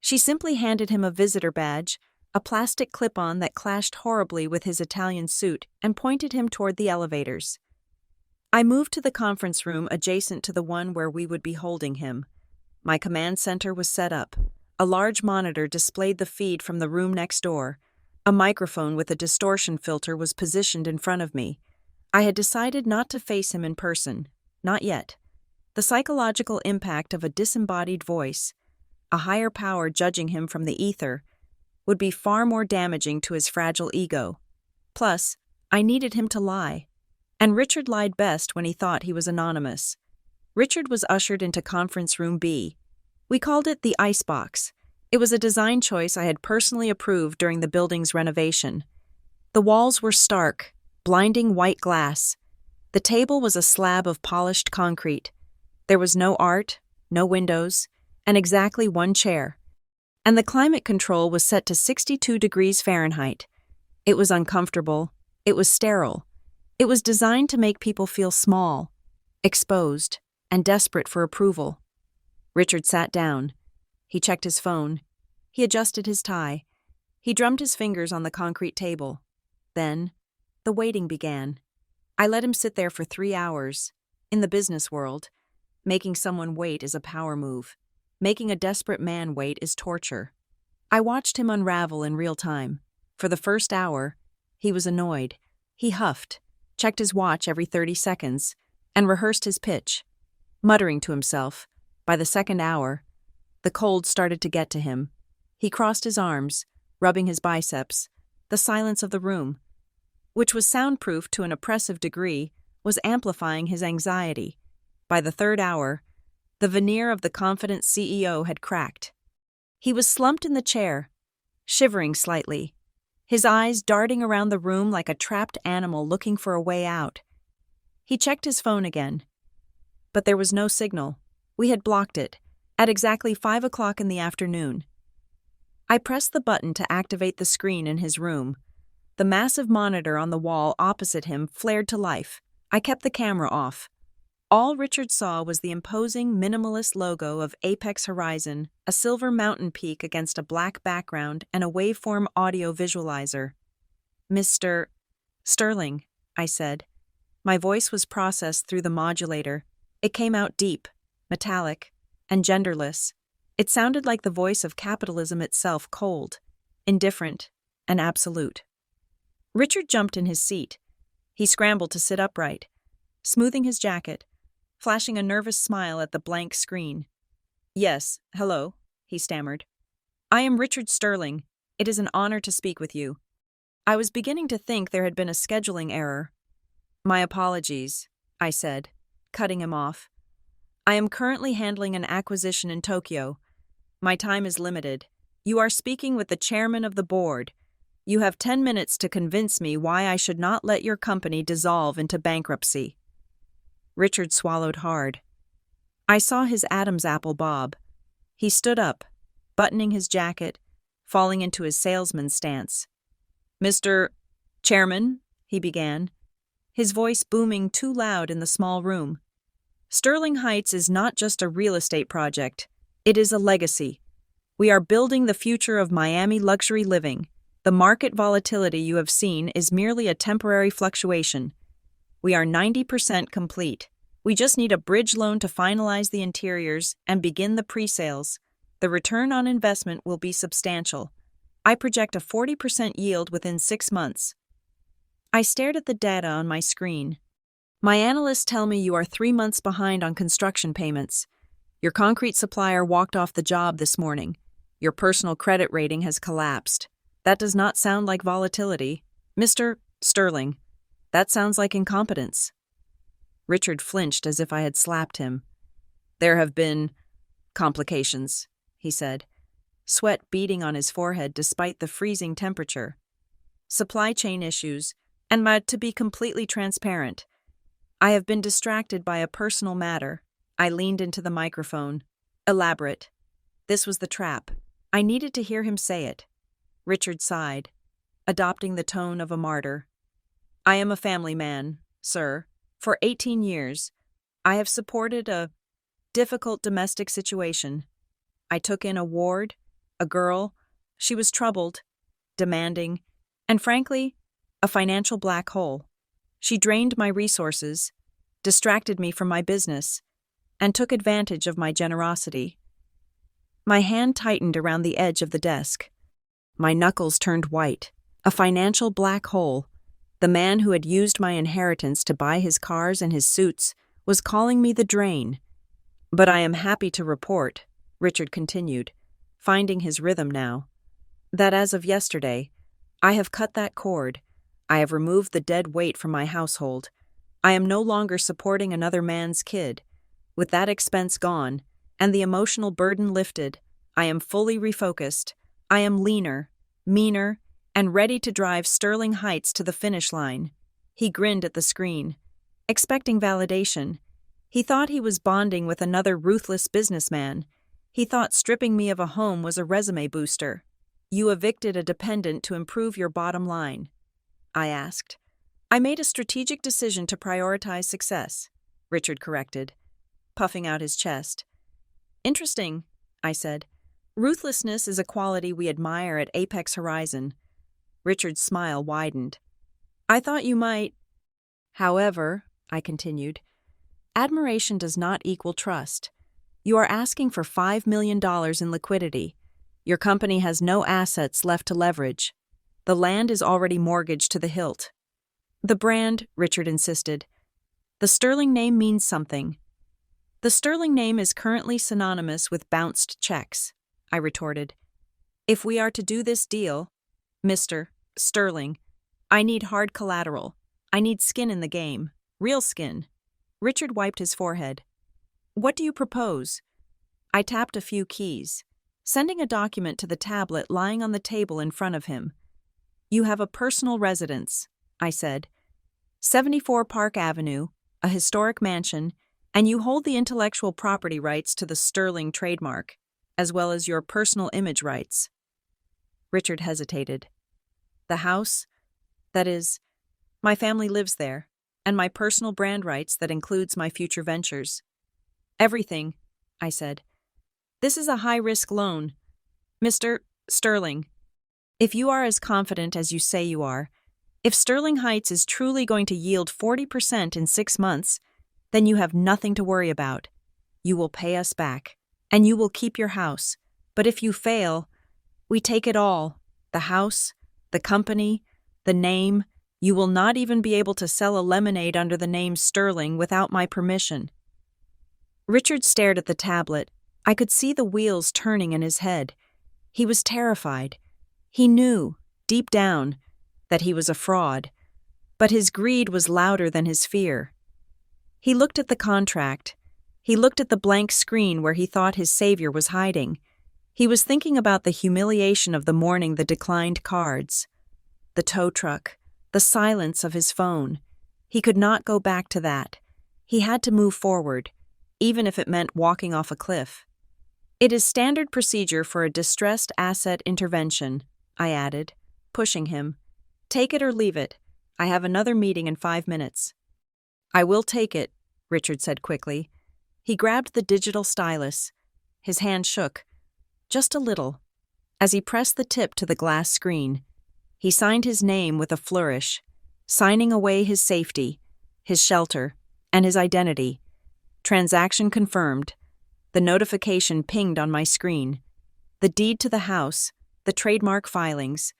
She simply handed him a visitor badge, a plastic clip-on that clashed horribly with his Italian suit, and pointed him toward the elevators. I moved to the conference room adjacent to the one where we would be holding him. My command center was set up. A large monitor displayed the feed from the room next door. A microphone with a distortion filter was positioned in front of me. I had decided not to face him in person. Not yet. The psychological impact of a disembodied voice, a higher power judging him from the ether, would be far more damaging to his fragile ego. Plus, I needed him to lie. And Richard lied best when he thought he was anonymous. Richard was ushered into conference room B. We called it the Icebox. It was a design choice I had personally approved during the building's renovation. The walls were stark, blinding white glass. The table was a slab of polished concrete. There was no art, no windows, and exactly one chair. And the climate control was set to 62 degrees Fahrenheit. It was uncomfortable. It was sterile. It was designed to make people feel small, exposed, and desperate for approval. Richard sat down. He checked his phone. He adjusted his tie. He drummed his fingers on the concrete table. Then, the waiting began. I let him sit there for 3 hours. In the business world, making someone wait is a power move. Making a desperate man wait is torture. I watched him unravel in real time. For the first hour, he was annoyed. He huffed, checked his watch every 30 seconds, and rehearsed his pitch, muttering to himself. By the second hour, the cold started to get to him. He crossed his arms, rubbing his biceps. The silence of the room, which was soundproof to an oppressive degree, was amplifying his anxiety. By the third hour, the veneer of the confident CEO had cracked. He was slumped in the chair, shivering slightly, his eyes darting around the room like a trapped animal looking for a way out. He checked his phone again, but there was no signal. We had blocked it, at exactly 5 o'clock in the afternoon. I pressed the button to activate the screen in his room. The massive monitor on the wall opposite him flared to life. I kept the camera off. All Richard saw was the imposing minimalist logo of Apex Horizon, a silver mountain peak against a black background, and a waveform audio visualizer. "Mr. Sterling," I said. My voice was processed through the modulator. It came out deep, metallic, and genderless. It sounded like the voice of capitalism itself, cold, indifferent, and absolute. Richard jumped in his seat. He scrambled to sit upright, smoothing his jacket, flashing a nervous smile at the blank screen. "Yes, hello," he stammered. "I am Richard Sterling. It is an honor to speak with you." I was beginning to think there had been a scheduling error. "My apologies," I said, cutting him off. "I am currently handling an acquisition in Tokyo. My time is limited. You are speaking with the chairman of the board. You have 10 minutes to convince me why I should not let your company dissolve into bankruptcy." Richard swallowed hard. I saw his Adam's apple bob. He stood up, buttoning his jacket, falling into his salesman stance. "Mr. Chairman," he began, his voice booming too loud in the small room. "Sterling Heights is not just a real estate project. It is a legacy. We are building the future of Miami luxury living. The market volatility you have seen is merely a temporary fluctuation. We are 90% complete. We just need a bridge loan to finalize the interiors and begin the pre-sales. The return on investment will be substantial. I project a 40% yield within 6 months." I stared at the data on my screen. "My analysts tell me you are 3 months behind on construction payments. Your concrete supplier walked off the job this morning. Your personal credit rating has collapsed. That does not sound like volatility. Mr. Sterling, that sounds like incompetence." Richard flinched as if I had slapped him. "There have been complications," he said, sweat beading on his forehead despite the freezing temperature. "Supply chain issues, and to be completely transparent, I have been distracted by a personal matter." I leaned into the microphone. Elaborate. This was the trap. I needed to hear him say it. Richard sighed, adopting the tone of a martyr. "I am a family man, sir. For 18 years, I have supported a difficult domestic situation. I took in a ward, a girl. She was troubled, demanding, and frankly, a financial black hole. She drained my resources, distracted me from my business, and took advantage of my generosity." My hand tightened around the edge of the desk. My knuckles turned white. A financial black hole. The man who had used my inheritance to buy his cars and his suits was calling me the drain. "But I am happy to report," Richard continued, finding his rhythm now, "that as of yesterday, I have cut that cord. I have removed the dead weight from my household. I am no longer supporting another man's kid. With that expense gone, and the emotional burden lifted, I am fully refocused. I am leaner, meaner, and ready to drive Sterling Heights to the finish line. He grinned at the screen, expecting validation. He thought he was bonding with another ruthless businessman. He thought stripping me of a home was a resume booster. You evicted a dependent to improve your bottom line, I asked. I made a strategic decision to prioritize success, Richard corrected, puffing out his chest. Interesting, I said. Ruthlessness is a quality we admire at Apex Horizon. Richard's smile widened. I thought you might. However, I continued, admiration does not equal trust. You are asking for $5 million in liquidity. Your company has no assets left to leverage. The land is already mortgaged to the hilt. The brand, Richard insisted. The Sterling name means something. The Sterling name is currently synonymous with bounced checks, I retorted. If we are to do this deal, Mr. Sterling, I need hard collateral. I need skin in the game. Real skin. Richard wiped his forehead. What do you propose? I tapped a few keys, sending a document to the tablet lying on the table in front of him. You have a personal residence, I said. 74 Park Avenue, a historic mansion, and you hold the intellectual property rights to the Sterling trademark, as well as your personal image rights. Richard hesitated. The house? That is, my family lives there, and my personal brand rights that includes my future ventures. Everything, I said. This is a high-risk loan. Mr. Sterling, if you are as confident as you say you are, if Sterling Heights is truly going to yield 40% in 6 months, then you have nothing to worry about. You will pay us back, and you will keep your house. But if you fail, we take it all. The house, the company, the name. You will not even be able to sell a lemonade under the name Sterling without my permission. Richard stared at the tablet. I could see the wheels turning in his head. He was terrified. He knew, deep down, that he was a fraud, but his greed was louder than his fear. He looked at the contract. He looked at the blank screen where he thought his savior was hiding. He was thinking about the humiliation of the morning the declined cards, the tow truck, the silence of his phone. He could not go back to that. He had to move forward, even if it meant walking off a cliff. It is standard procedure for a distressed asset intervention, I added, pushing him. Take it or leave it. I have another meeting in 5 minutes. I will take it, Richard said quickly. He grabbed the digital stylus. His hand shook, just a little, as he pressed the tip to the glass screen. He signed his name with a flourish, signing away his safety, his shelter, and his identity. Transaction confirmed. The notification pinged on my screen. The deed to the house, the trademark filings,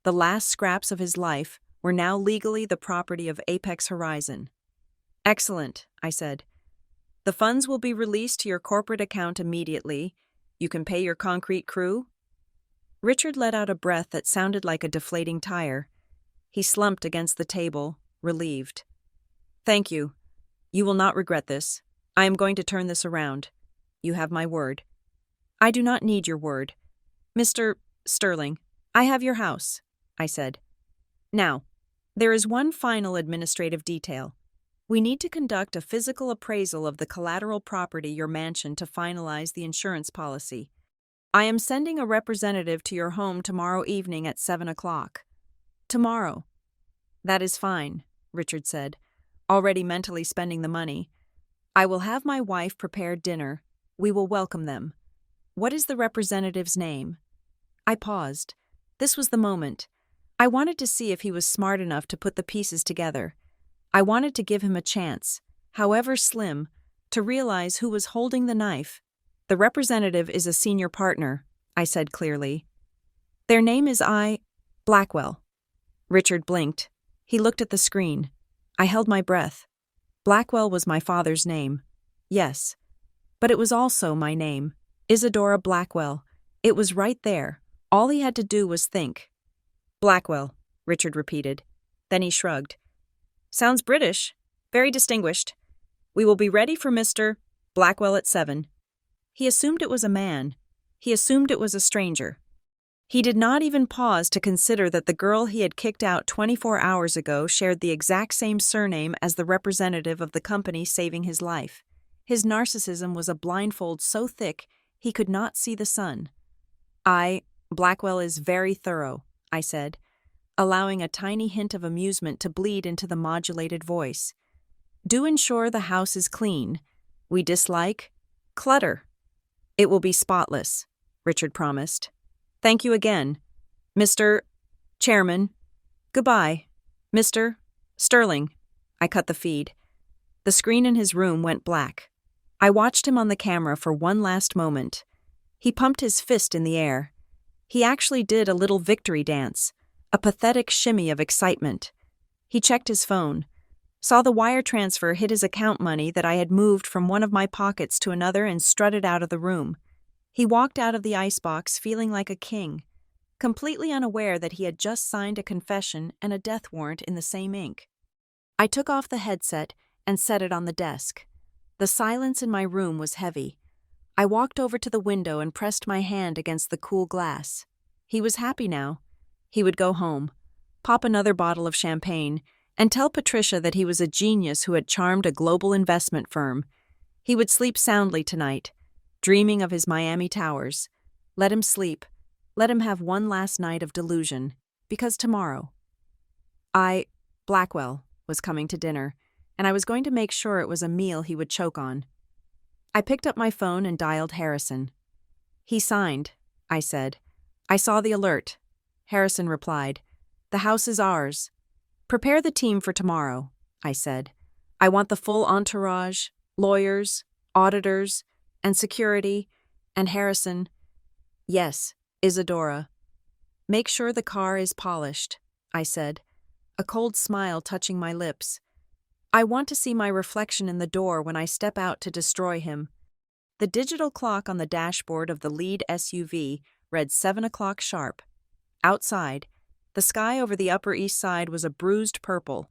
the last scraps of his life were now legally the property of Apex Horizon. Excellent, I said. The funds will be released to your corporate account immediately. You can pay your concrete crew. Richard let out a breath that sounded like a deflating tire. He slumped against the table, relieved. Thank you. You will not regret this. I am going to turn this around. You have my word. I do not need your word. Mr. Sterling, I have your house, I said. Now, there is one final administrative detail. We need to conduct a physical appraisal of the collateral property, your mansion, to finalize the insurance policy. I am sending a representative to your home tomorrow evening at 7 o'clock. Tomorrow. That is fine, Richard said, already mentally spending the money. I will have my wife prepare dinner. We will welcome them. What is the representative's name? I paused. This was the moment. I wanted to see if he was smart enough to put the pieces together. I wanted to give him a chance, however slim, to realize who was holding the knife. The representative is a senior partner, I said clearly. Their name is Blackwell. Richard blinked. He looked at the screen. I held my breath. Blackwell was my father's name. Yes. But it was also my name, Isadora Blackwell. It was right there. All he had to do was think. Blackwell, Richard repeated. Then he shrugged. Sounds British. Very distinguished. We will be ready for Mr. Blackwell at 7. He assumed it was a man. He assumed it was a stranger. He did not even pause to consider that the girl he had kicked out 24 hours ago shared the exact same surname as the representative of the company saving his life. His narcissism was a blindfold so thick he could not see the sun. Blackwell is very thorough, I said, allowing a tiny hint of amusement to bleed into the modulated voice. Do ensure the house is clean. We dislike clutter. It will be spotless, Richard promised. Thank you again, Mr. Chairman. Goodbye, Mr. Sterling. I cut the feed. The screen in his room went black. I watched him on the camera for one last moment. He pumped his fist in the air. He actually did a little victory dance, a pathetic shimmy of excitement. He checked his phone, saw the wire transfer hit his account money that I had moved from one of my pockets to another and strutted out of the room. He walked out of the icebox feeling like a king, completely unaware that he had just signed a confession and a death warrant in the same ink. I took off the headset and set it on the desk. The silence in my room was heavy. I walked over to the window and pressed my hand against the cool glass. He was happy now. He would go home, pop another bottle of champagne, and tell Patricia that he was a genius who had charmed a global investment firm. He would sleep soundly tonight, dreaming of his Miami towers. Let him sleep. Let him have one last night of delusion, because tomorrow. Blackwell, was coming to dinner, and I was going to make sure it was a meal he would choke on. I picked up my phone and dialed Harrison. He signed, I said. I saw the alert. Harrison replied, The house is ours. Prepare the team for tomorrow, I said. I want the full entourage, lawyers, auditors, and security, and Harrison. Yes, Isadora. Make sure the car is polished, I said, a cold smile touching my lips. I want to see my reflection in the door when I step out to destroy him. The digital clock on the dashboard of the lead SUV read 7 o'clock sharp. Outside, the sky over the Upper East Side was a bruised purple.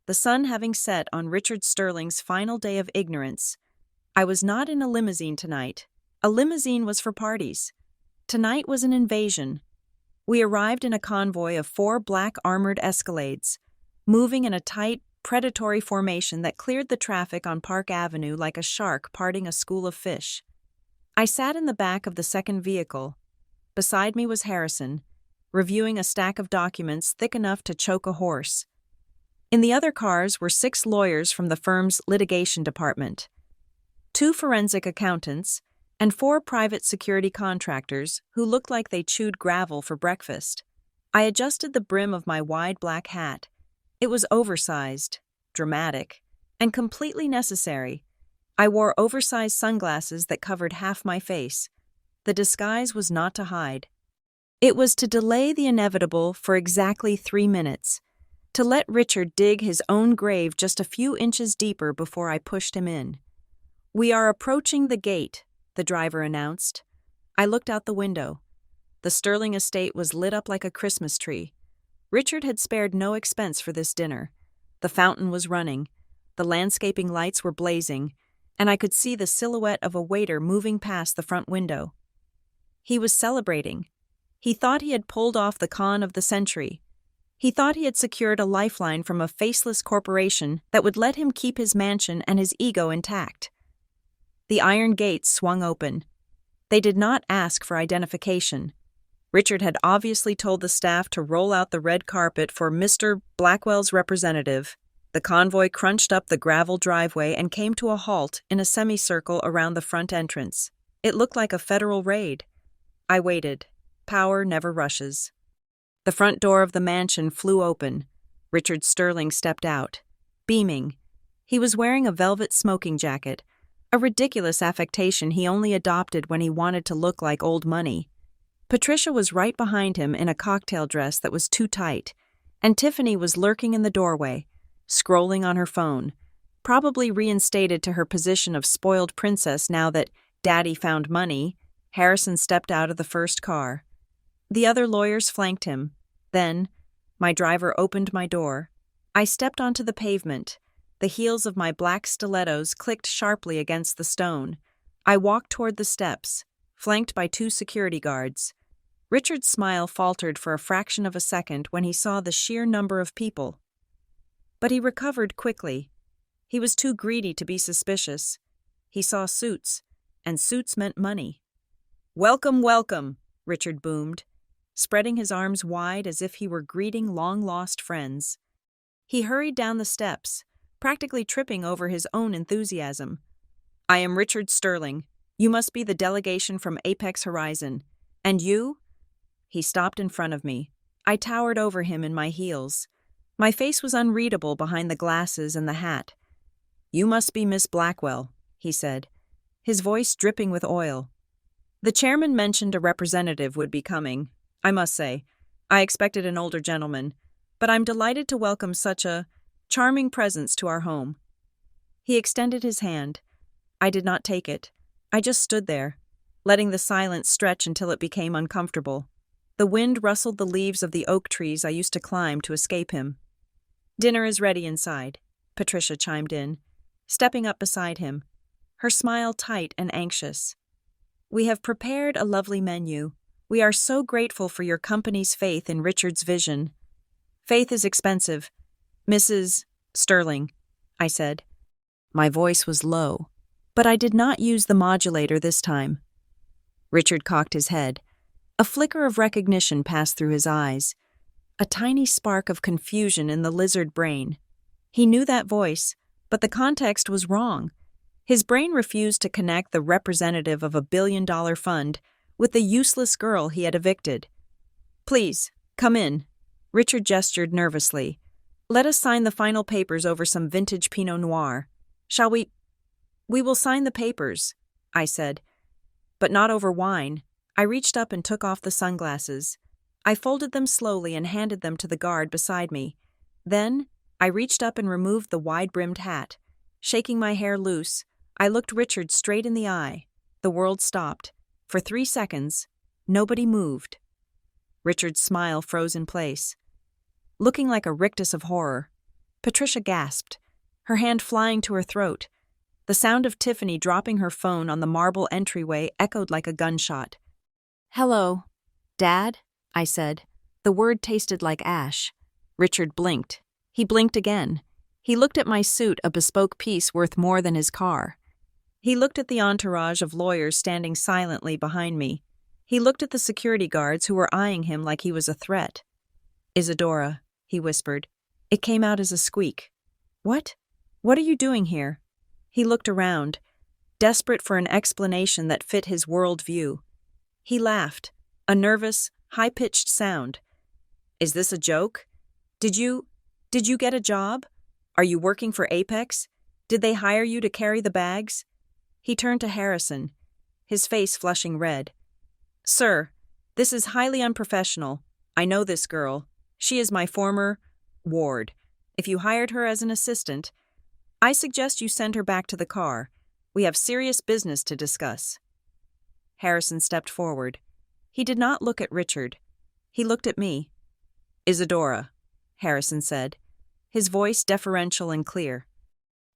The sun having set on Richard Sterling's final day of ignorance, I was not in a limousine tonight. A limousine was for parties. Tonight was an invasion. We arrived in a convoy of 4 black armored Escalades, moving in a tight, predatory formation that cleared the traffic on Park Avenue like a shark parting a school of fish. I sat in the back of the second vehicle. Beside me was Harrison, reviewing a stack of documents thick enough to choke a horse. In the other cars were 6 lawyers from the firm's litigation department, 2 forensic accountants, and 4 private security contractors who looked like they chewed gravel for breakfast. I adjusted the brim of my wide black hat. It was oversized, dramatic, and completely necessary. I wore oversized sunglasses that covered half my face. The disguise was not to hide. It was to delay the inevitable for exactly 3 minutes, to let Richard dig his own grave just a few inches deeper before I pushed him in. We are approaching the gate, the driver announced. I looked out the window. The Sterling estate was lit up like a Christmas tree. Richard had spared no expense for this dinner. The fountain was running, the landscaping lights were blazing, and I could see the silhouette of a waiter moving past the front window. He was celebrating. He thought he had pulled off the con of the century. He thought he had secured a lifeline from a faceless corporation that would let him keep his mansion and his ego intact. The iron gates swung open. They did not ask for identification. Richard had obviously told the staff to roll out the red carpet for Mr. Blackwell's representative. The convoy crunched up the gravel driveway and came to a halt in a semicircle around the front entrance. It looked like a federal raid. I waited. Power never rushes. The front door of the mansion flew open. Richard Sterling stepped out, beaming. He was wearing a velvet smoking jacket, a ridiculous affectation he only adopted when he wanted to look like old money. Patricia was right behind him in a cocktail dress that was too tight, and Tiffany was lurking in the doorway, scrolling on her phone, probably reinstated to her position of spoiled princess now that Daddy found money. Harrison stepped out of the first car. The other lawyers flanked him. Then, my driver opened my door. I stepped onto the pavement. The heels of my black stilettos clicked sharply against the stone. I walked toward the steps, flanked by 2 security guards. Richard's smile faltered for a fraction of a second when he saw the sheer number of people. But he recovered quickly. He was too greedy to be suspicious. He saw suits, and suits meant money. "Welcome, welcome," Richard boomed, spreading his arms wide as if he were greeting long-lost friends. He hurried down the steps, practically tripping over his own enthusiasm. "I am Richard Sterling. You must be the delegation from Apex Horizon. And you?" He stopped in front of me. I towered over him in my heels. My face was unreadable behind the glasses and the hat. "You must be Miss Blackwell," he said, his voice dripping with oil. "The chairman mentioned a representative would be coming. I must say, I expected an older gentleman, but I'm delighted to welcome such a charming presence to our home." He extended his hand. I did not take it. I just stood there, letting the silence stretch until it became uncomfortable. The wind rustled the leaves of the oak trees I used to climb to escape him. "Dinner is ready inside," Patricia chimed in, stepping up beside him, her smile tight and anxious. "We have prepared a lovely menu. We are so grateful for your company's faith in Richard's vision." "Faith is expensive, Mrs. Sterling," I said. My voice was low, but I did not use the modulator this time. Richard cocked his head. A flicker of recognition passed through his eyes, a tiny spark of confusion in the lizard brain. He knew that voice, but the context was wrong. His brain refused to connect the representative of a billion-dollar fund with the useless girl he had evicted. "Please, come in." Richard gestured nervously. "Let us sign the final papers over some vintage Pinot Noir. Shall we?" "We will sign the papers," I said, "but not over wine." I reached up and took off the sunglasses. I folded them slowly and handed them to the guard beside me. Then, I reached up and removed the wide-brimmed hat. Shaking my hair loose, I looked Richard straight in the eye. The world stopped. For 3 seconds, nobody moved. Richard's smile froze in place, looking like a rictus of horror. Patricia gasped, her hand flying to her throat. The sound of Tiffany dropping her phone on the marble entryway echoed like a gunshot. "Hello, Dad?" I said. The word tasted like ash. Richard blinked. He blinked again. He looked at my suit, a bespoke piece worth more than his car. He looked at the entourage of lawyers standing silently behind me. He looked at the security guards who were eyeing him like he was a threat. "Isadora," he whispered. It came out as a squeak. "What? What are you doing here?" He looked around, desperate for an explanation that fit his worldview. He laughed, a nervous, high-pitched sound. "Is this a joke? Did you get a job? Are you working for Apex? Did they hire you to carry the bags?" He turned to Harrison, his face flushing red. "Sir, this is highly unprofessional. I know this girl. She is my former ward. If you hired her as an assistant, I suggest you send her back to the car. We have serious business to discuss." Harrison stepped forward. He did not look at Richard. He looked at me. "Isadora," Harrison said, his voice deferential and clear.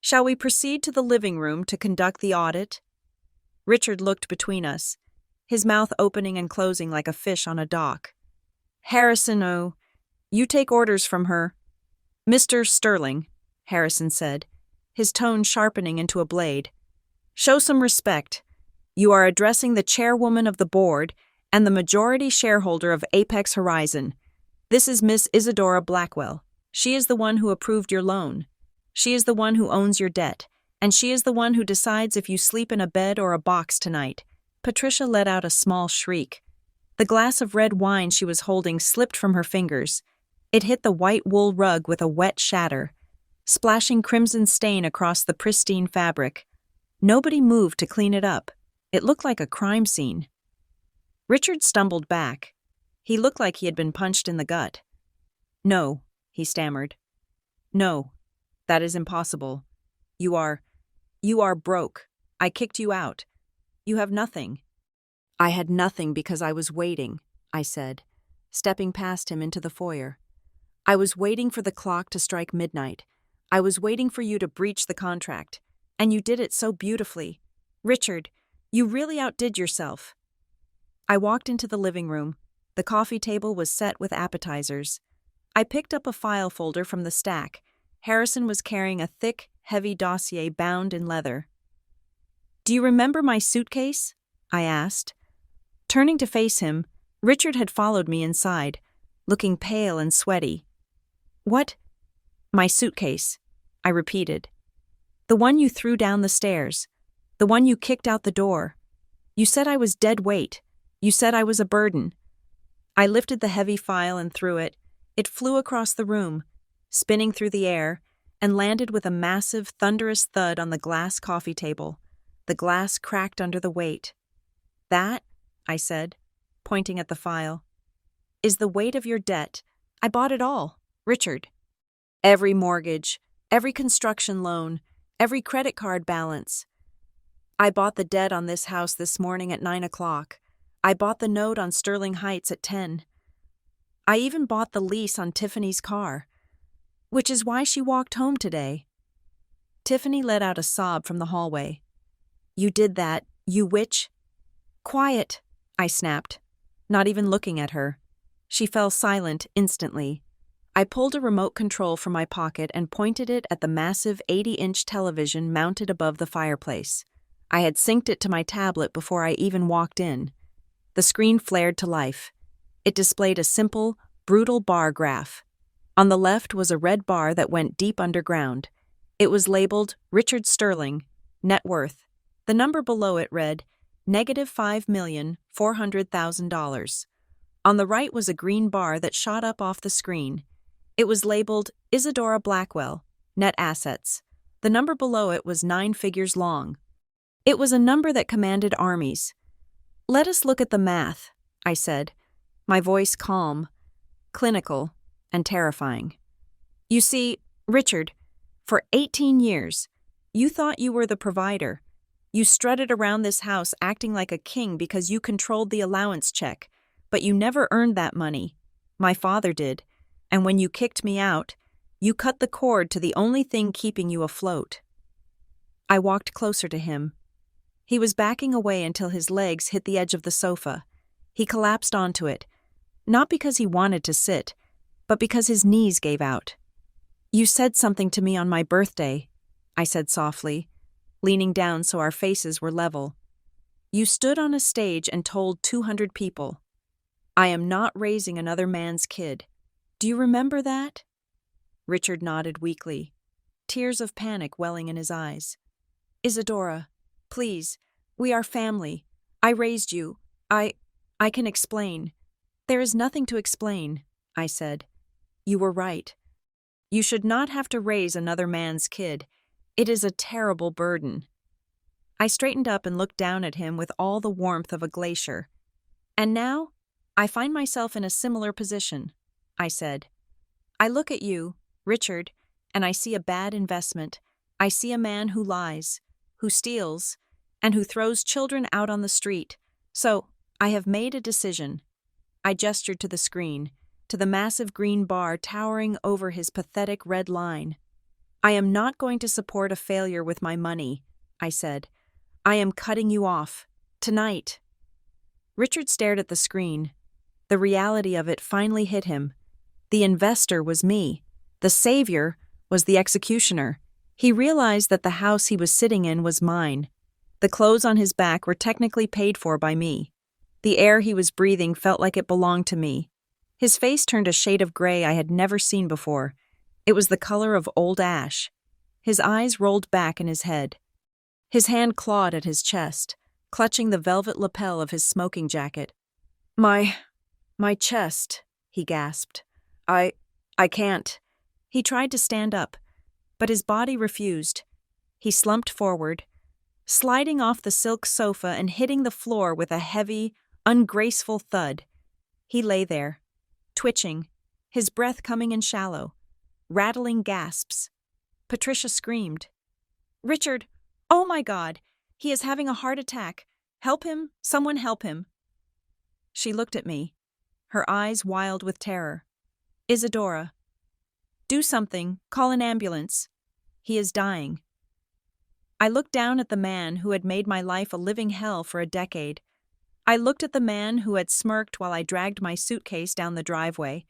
"Shall we proceed to the living room to conduct the audit?" Richard looked between us, his mouth opening and closing like a fish on a dock. "Harrison, oh, you take orders from her." "Mr. Sterling," Harrison said, his tone sharpening into a blade. "Show some respect. You are addressing the chairwoman of the board and the majority shareholder of Apex Horizon. This is Miss Isadora Blackwell. She is the one who approved your loan. She is the one who owns your debt, and she is the one who decides if you sleep in a bed or a box tonight." Patricia let out a small shriek. The glass of red wine she was holding slipped from her fingers. It hit the white wool rug with a wet shatter, splashing crimson stain across the pristine fabric. Nobody moved to clean it up. It looked like a crime scene. Richard stumbled back. He looked like he had been punched in the gut. "No," he stammered. "No, that is impossible. You are broke. I kicked you out. You have nothing." "I had nothing because I was waiting," I said, stepping past him into the foyer. "I was waiting for the clock to strike midnight. I was waiting for you to breach the contract, and you did it so beautifully. Richard, you really outdid yourself. I walked into the living room. The coffee table was set with appetizers. I picked up a file folder from the stack. Harrison was carrying a thick, heavy dossier bound in leather. "Do you remember my suitcase?" I asked. Turning to face him, Richard had followed me inside, looking pale and sweaty. "What?" "My suitcase," I repeated. "The one you threw down the stairs. The one you kicked out the door. You said I was dead weight. You said I was a burden." I lifted the heavy file and threw it. It flew across the room, spinning through the air, and landed with a massive, thunderous thud on the glass coffee table. The glass cracked under the weight. "That," I said, pointing at the file, "is the weight of your debt. I bought it all, Richard. Every mortgage, every construction loan, every credit card balance. I bought the debt on this house this morning at 9 o'clock. I bought the note on Sterling Heights at 10. I even bought the lease on Tiffany's car, which is why she walked home today." Tiffany let out a sob from the hallway. "You did that, you witch." "Quiet," I snapped, not even looking at her. She fell silent instantly. I pulled a remote control from my pocket and pointed it at the massive 80-inch television mounted above the fireplace. I had synced it to my tablet before I even walked in. The screen flared to life. It displayed a simple, brutal bar graph. On the left was a red bar that went deep underground. It was labeled Richard Sterling, net worth. The number below it read, -$5,400,000. On the right was a green bar that shot up off the screen. It was labeled Isadora Blackwell, net assets. The number below it was 9 figures long. It was a number that commanded armies. "Let us look at the math," I said, my voice calm, clinical, and terrifying. "You see, Richard, for 18 years, you thought you were the provider. You strutted around this house acting like a king because you controlled the allowance check, but you never earned that money. My father did, and when you kicked me out, you cut the cord to the only thing keeping you afloat." I walked closer to him. He was backing away until his legs hit the edge of the sofa. He collapsed onto it, not because he wanted to sit, but because his knees gave out. "You said something to me on my birthday," I said softly, leaning down so our faces were level. "You stood on a stage and told 200 people, 'I am not raising another man's kid.' Do you remember that?" Richard nodded weakly, tears of panic welling in his eyes. "Isadora, please, we are family. I raised you. I can explain." "There is nothing to explain," I said. "You were right. You should not have to raise another man's kid. It is a terrible burden." I straightened up and looked down at him with all the warmth of a glacier. "And now, I find myself in a similar position," I said. "I look at you, Richard, and I see a bad investment. I see a man who lies, who steals, and who throws children out on the street. So, I have made a decision." I gestured to the screen, to the massive green bar towering over his pathetic red line. "I am not going to support a failure with my money," I said. "I am cutting you off. Tonight." Richard stared at the screen. The reality of it finally hit him. The investor was me. The savior was the executioner. He realized that the house he was sitting in was mine. The clothes on his back were technically paid for by me. The air he was breathing felt like it belonged to me. His face turned a shade of gray I had never seen before. It was the color of old ash. His eyes rolled back in his head. His hand clawed at his chest, clutching the velvet lapel of his smoking jacket. My chest," he gasped. I can't." He tried to stand up, but his body refused. He slumped forward, sliding off the silk sofa and hitting the floor with a heavy, ungraceful thud. He lay there, twitching, his breath coming in shallow, rattling gasps. Patricia screamed. "Richard, oh my God, he is having a heart attack. Help him, someone help him." She looked at me, her eyes wild with terror. "Isadora, do something, call an ambulance." He is dying. I looked down at the man who had made my life a living hell for a decade. I looked at the man who had smirked while I dragged my suitcase down the driveway.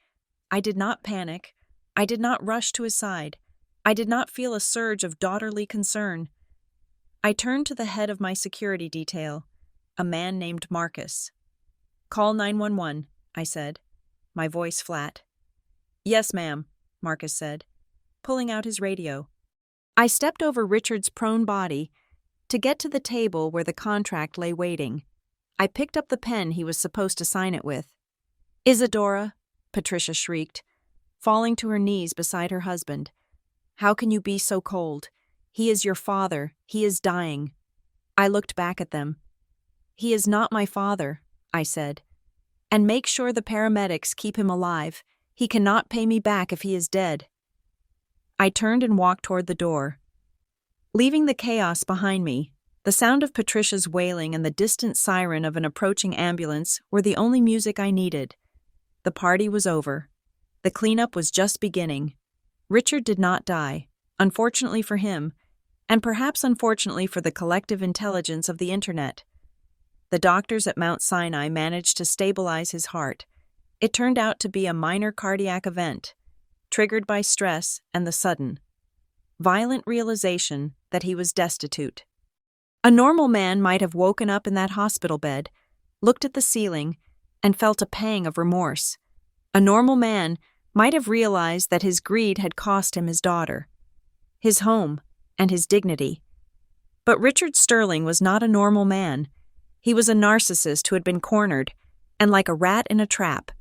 I did not panic. I did not rush to his side. I did not feel a surge of daughterly concern. I turned to the head of my security detail, a man named Marcus. "Call 911, I said, my voice flat. "Yes, ma'am," Marcus said, pulling out his radio. I stepped over Richard's prone body to get to the table where the contract lay waiting. I picked up the pen he was supposed to sign it with. "Isadora," Patricia shrieked, falling to her knees beside her husband. "How can you be so cold? He is your father. He is dying." I looked back at them. "He is not my father," I said. "And make sure the paramedics keep him alive. He cannot pay me back if he is dead." I turned and walked toward the door. Leaving the chaos behind me, the sound of Patricia's wailing and the distant siren of an approaching ambulance were the only music I needed. The party was over. The cleanup was just beginning. Richard did not die, unfortunately for him, and perhaps unfortunately for the collective intelligence of the internet. The doctors at Mount Sinai managed to stabilize his heart. It turned out to be a minor cardiac event, triggered by stress and the sudden, violent realization that he was destitute. A normal man might have woken up in that hospital bed, looked at the ceiling, and felt a pang of remorse. A normal man might have realized that his greed had cost him his daughter, his home, and his dignity. But Richard Sterling was not a normal man. He was a narcissist who had been cornered, and like a rat in a trap.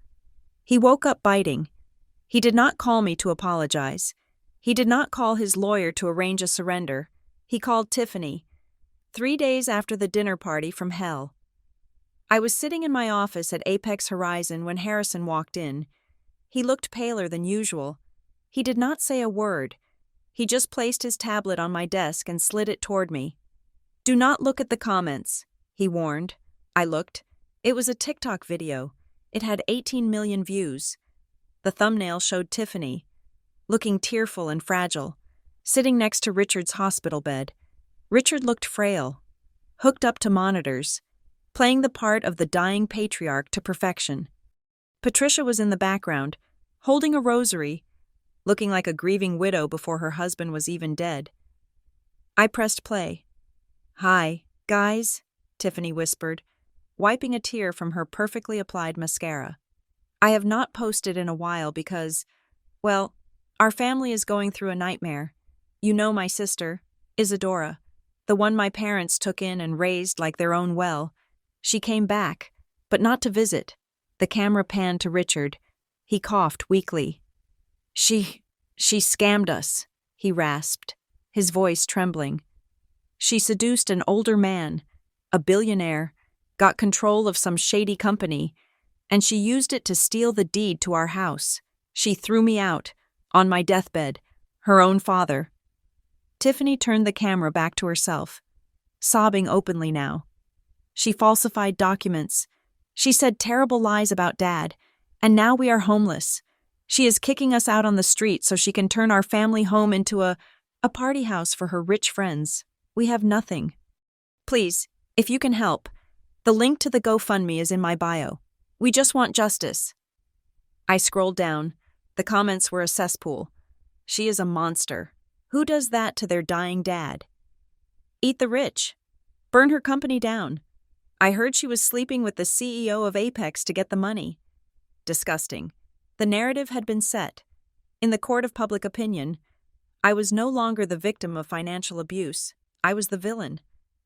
He woke up biting. He did not call me to apologize. He did not call his lawyer to arrange a surrender. He called Tiffany, 3 days after the dinner party from hell. I was sitting in my office at Apex Horizon when Harrison walked in. He looked paler than usual. He did not say a word. He just placed his tablet on my desk and slid it toward me. "Do not look at the comments," he warned. I looked. It was a TikTok video. It had 18 million views. The thumbnail showed Tiffany, looking tearful and fragile, sitting next to Richard's hospital bed. Richard looked frail, hooked up to monitors, playing the part of the dying patriarch to perfection. Patricia was in the background, holding a rosary, looking like a grieving widow before her husband was even dead. I pressed play. "Hi, guys," Tiffany whispered, wiping a tear from her perfectly applied mascara. "I have not posted in a while because, well, our family is going through a nightmare. You know my sister, Isadora, the one my parents took in and raised like their own well. She came back, but not to visit." The camera panned to Richard. He coughed weakly. She scammed us," he rasped, his voice trembling. "She seduced an older man, a billionaire, got control of some shady company, and she used it to steal the deed to our house. She threw me out, on my deathbed, her own father." Tiffany turned the camera back to herself, sobbing openly now. "She falsified documents. She said terrible lies about Dad, and now we are homeless. She is kicking us out on the street so she can turn our family home into a party house for her rich friends. We have nothing. Please, if you can help, the link to the GoFundMe is in my bio. We just want justice." I scrolled down. The comments were a cesspool. "She is a monster. Who does that to their dying dad? Eat the rich. Burn her company down. I heard she was sleeping with the CEO of Apex to get the money. Disgusting." The narrative had been set. In the court of public opinion, I was no longer the victim of financial abuse. I was the villain.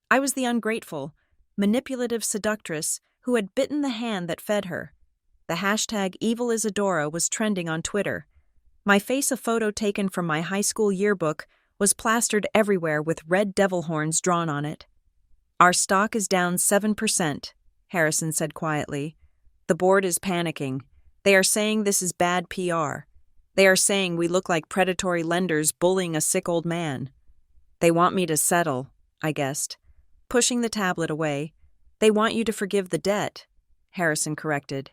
I was the ungrateful, manipulative seductress who had bitten the hand that fed her. The hashtag #EvilIsadora was trending on Twitter. My face, a photo taken from my high school yearbook, was plastered everywhere with red devil horns drawn on it. "Our stock is down 7%, Harrison said quietly. "The board is panicking. They are saying this is bad PR. They are saying we look like predatory lenders bullying a sick old man." "They want me to settle," I guessed, pushing the tablet away. "They want you to forgive the debt," Harrison corrected.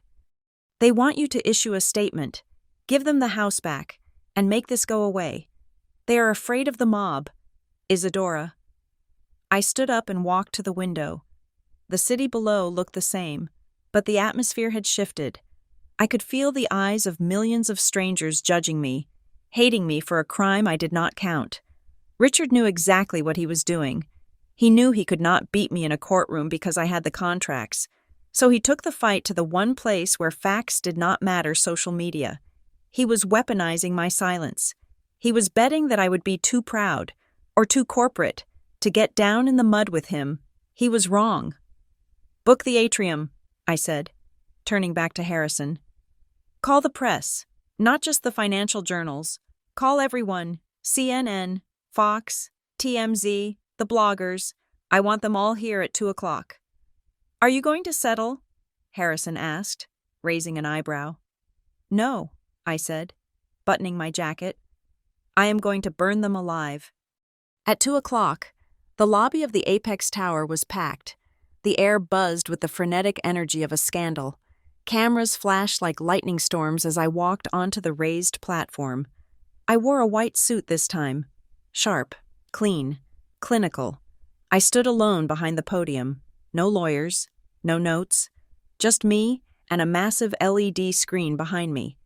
"They want you to issue a statement, give them the house back, and make this go away. They are afraid of the mob. Isadora. I stood up and walked to the window. The city below looked the same, but the atmosphere had shifted. I could feel the eyes of millions of strangers judging me, hating me for a crime I did not count. Richard knew exactly what he was doing. He knew he could not beat me in a courtroom because I had the contracts. So he took the fight to the one place where facts did not matter: social media. He was weaponizing my silence. He was betting that I would be too proud, or too corporate, to get down in the mud with him. He was wrong. "Book the atrium," I said, turning back to Harrison. "Call the press, not just the financial journals. Call everyone: CNN, Fox, TMZ, the bloggers. I want them all here at 2 o'clock. "Are you going to settle?" Harrison asked, raising an eyebrow. "No," I said, buttoning my jacket. "I am going to burn them alive." At 2 o'clock, the lobby of the Apex Tower was packed. The air buzzed with the frenetic energy of a scandal. Cameras flashed like lightning storms as I walked onto the raised platform. I wore a white suit this time. Sharp, clean, clinical. I stood alone behind the podium. No lawyers, no notes. Just me and a massive LED screen behind me.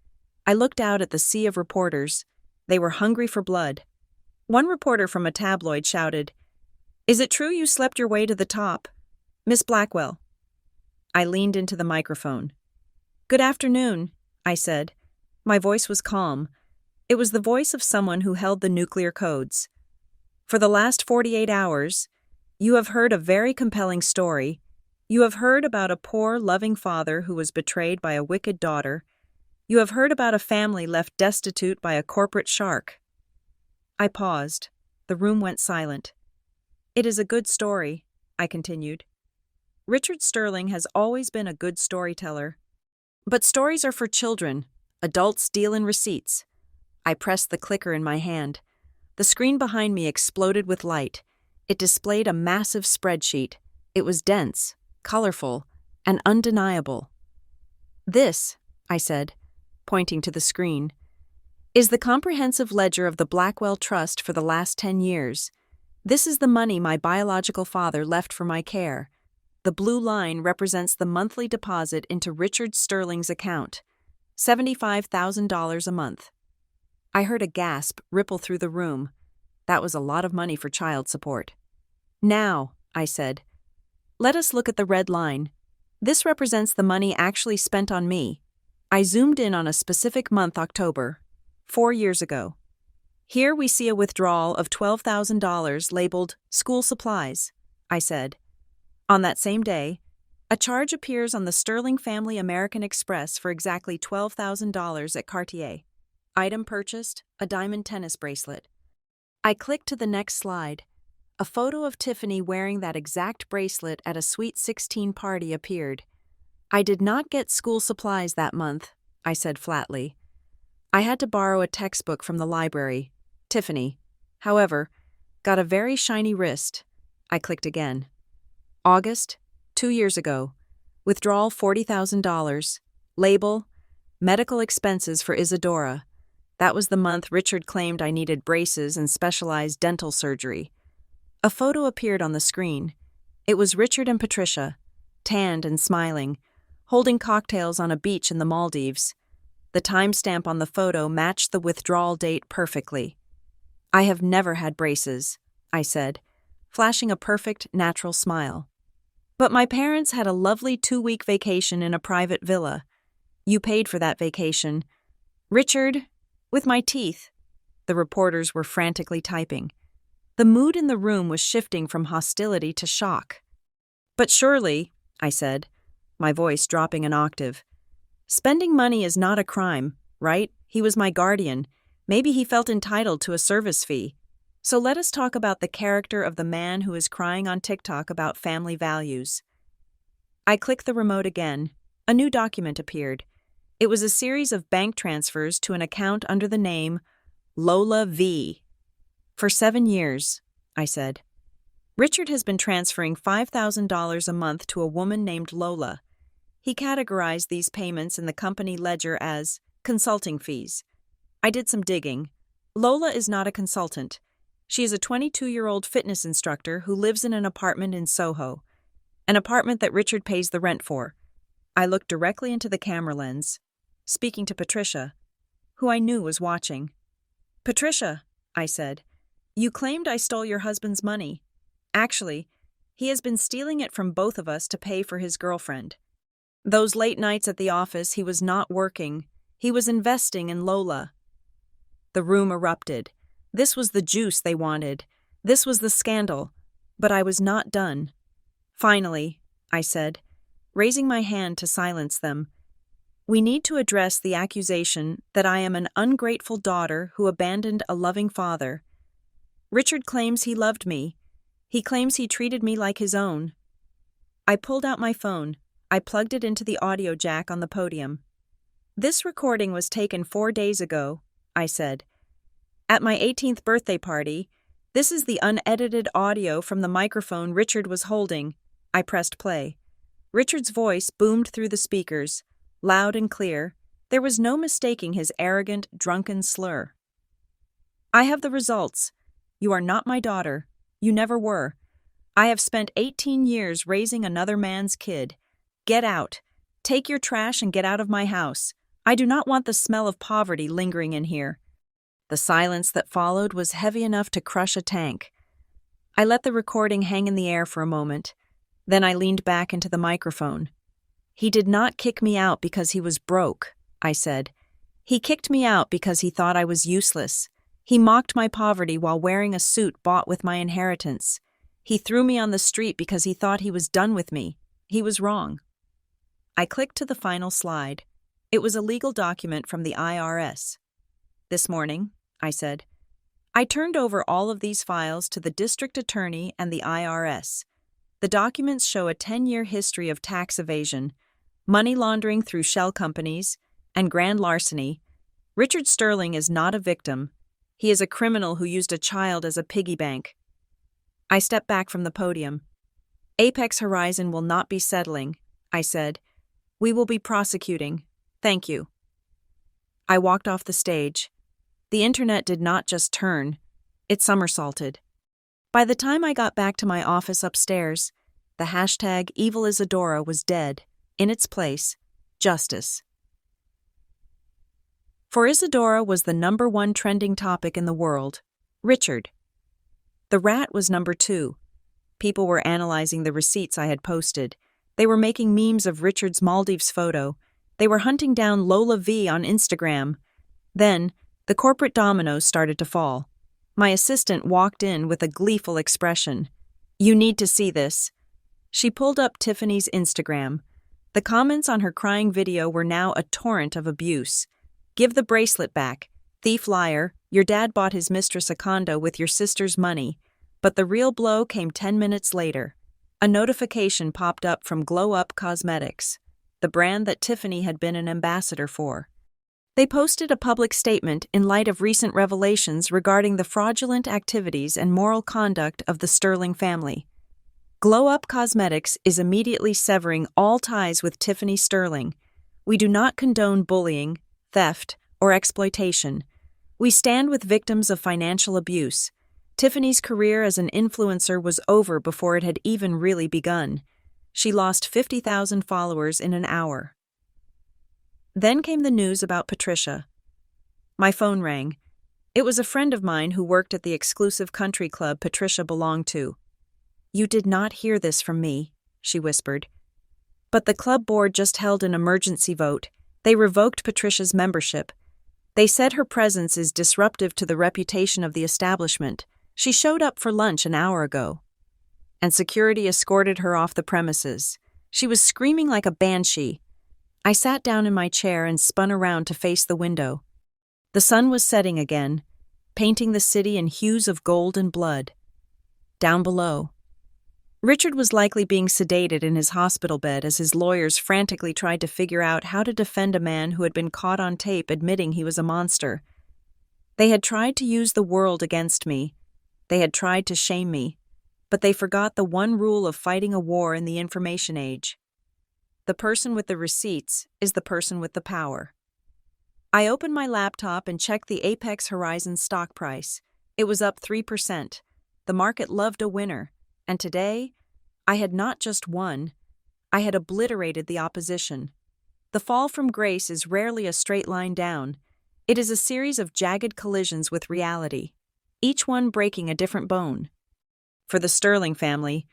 I looked out at the sea of reporters. They were hungry for blood. One reporter from a tabloid shouted, "Is it true you slept your way to the top? Miss Blackwell." I leaned into the microphone. "Good afternoon," I said. My voice was calm. It was the voice of someone who held the nuclear codes. "For the last 48 hours, you have heard a very compelling story. You have heard about a poor, loving father who was betrayed by a wicked daughter. You have heard about a family left destitute by a corporate shark." I paused. The room went silent. "It is a good story," I continued. "Richard Sterling has always been a good storyteller. But stories are for children. Adults deal in receipts." I pressed the clicker in my hand. The screen behind me exploded with light. It displayed a massive spreadsheet. It was dense, colorful, and undeniable. "This," I said, pointing to the screen, "is the comprehensive ledger of the Blackwell Trust for the last 10 years. This is the money my biological father left for my care. The blue line represents the monthly deposit into Richard Sterling's account, $75,000 a month." I heard a gasp ripple through the room. That was a lot of money for child support. "Now," I said, "let us look at the red line. This represents the money actually spent on me." I zoomed in on a specific month, October, 4 years ago. "Here we see a withdrawal of $12,000 labeled school supplies," I said. On that same day, a charge appears on the Sterling Family American Express for exactly $12,000 at Cartier. Item purchased: a diamond tennis bracelet. I clicked to the next slide. A photo of Tiffany wearing that exact bracelet at a Sweet 16 party appeared. "I did not get school supplies that month," I said flatly. "I had to borrow a textbook from the library. Tiffany, however, got a very shiny wrist." I clicked again. August, 2 years ago. Withdrawal $40,000. Label: medical expenses for Isadora. That was the month Richard claimed I needed braces and specialized dental surgery. A photo appeared on the screen. It was Richard and Patricia, tanned and smiling, holding cocktails on a beach in the Maldives. The timestamp on the photo matched the withdrawal date perfectly. "I have never had braces," I said, flashing a perfect, natural smile. "But my parents had a lovely 2-week vacation in a private villa. You paid for that vacation." "Richard, with my teeth." The reporters were frantically typing. The mood in the room was shifting from hostility to shock. "But surely," I said, my voice dropping an octave, "spending money is not a crime, right? He was my guardian. Maybe he felt entitled to a service fee. So let us talk about the character of the man who is crying on TikTok about family values." I clicked the remote again. A new document appeared. It was a series of bank transfers to an account under the name Lola V. "For 7 years," I said. "Richard has been transferring $5,000 a month to a woman named Lola. He categorized these payments in the company ledger as consulting fees. I did some digging. Lola is not a consultant. She is a 22-year-old fitness instructor who lives in an apartment in Soho, an apartment that Richard pays the rent for. I looked directly into the camera lens, speaking to Patricia, who I knew was watching. "Patricia," I said, "you claimed I stole your husband's money. Actually, he has been stealing it from both of us to pay for his girlfriend. Those late nights at the office, he was not working. He was investing in Lola." The room erupted. This was the juice they wanted. This was the scandal. But I was not done. "Finally," I said, raising my hand to silence them, "we need to address the accusation that I am an ungrateful daughter who abandoned a loving father. Richard claims he loved me. He claims he treated me like his own." I pulled out my phone. I plugged it into the audio jack on the podium. "This recording was taken 4 days ago," I said. "At my 18th birthday party. This is the unedited audio from the microphone Richard was holding." I pressed play. Richard's voice boomed through the speakers, loud and clear. There was no mistaking his arrogant, drunken slur. "I have the results. You are not my daughter. You never were. I have spent 18 years raising another man's kid. Get out. Take your trash and get out of my house. I do not want the smell of poverty lingering in here." The silence that followed was heavy enough to crush a tank. I let the recording hang in the air for a moment. Then I leaned back into the microphone. "He did not kick me out because he was broke," I said. "He kicked me out because he thought I was useless. He mocked my poverty while wearing a suit bought with my inheritance. He threw me on the street because he thought he was done with me. He was wrong." I clicked to the final slide. It was a legal document from the IRS. "This morning," I said, "I turned over all of these files to the district attorney and the IRS. The documents show a 10-year history of tax evasion, money laundering through shell companies, and grand larceny. Richard Sterling is not a victim. He is a criminal who used a child as a piggy bank." I stepped back from the podium. "Apex Horizon will not be settling," I said. "We will be prosecuting. Thank you." I walked off the stage. The internet did not just turn, it somersaulted. By the time I got back to my office upstairs, the hashtag #EvilIsadora was dead. In its place, justice. For Isadora was the #1 trending topic in the world. Richard. The rat was #2. People were analyzing the receipts I had posted. They were making memes of Richard's Maldives photo. They were hunting down Lola V on Instagram. Then, the corporate dominoes started to fall. My assistant walked in with a gleeful expression. "You need to see this." She pulled up Tiffany's Instagram. The comments on her crying video were now a torrent of abuse. "Give the bracelet back. Thief liar, your dad bought his mistress a condo with your sister's money." But the real blow came 10 minutes later. A notification popped up from Glow Up Cosmetics, the brand that Tiffany had been an ambassador for. They posted a public statement in light of recent revelations regarding the fraudulent activities and moral conduct of the Sterling family. Glow Up Cosmetics is immediately severing all ties with Tiffany Sterling. "We do not condone bullying, theft, or exploitation. We stand with victims of financial abuse. Tiffany's career as an influencer was over before it had even really begun. She lost 50,000 followers in an hour." Then came the news about Patricia. My phone rang. It was a friend of mine who worked at the exclusive country club Patricia belonged to. "You did not hear this from me," she whispered. "But the club board just held an emergency vote. They revoked Patricia's membership. They said her presence is disruptive to the reputation of the establishment. She showed up for lunch an hour ago." And security escorted her off the premises. She was screaming like a banshee. I sat down in my chair and spun around to face the window. The sun was setting again, painting the city in hues of gold and blood. Down below, Richard was likely being sedated in his hospital bed as his lawyers frantically tried to figure out how to defend a man who had been caught on tape admitting he was a monster. They had tried to use the world against me. They had tried to shame me. But they forgot the one rule of fighting a war in the information age. The person with the receipts is the person with the power. I opened my laptop and checked the Apex Horizon stock price. It was up 3%. The market loved a winner. And today, I had not just won, I had obliterated the opposition. The fall from grace is rarely a straight line down. It is a series of jagged collisions with reality, each one breaking a different bone. For the Sterling family,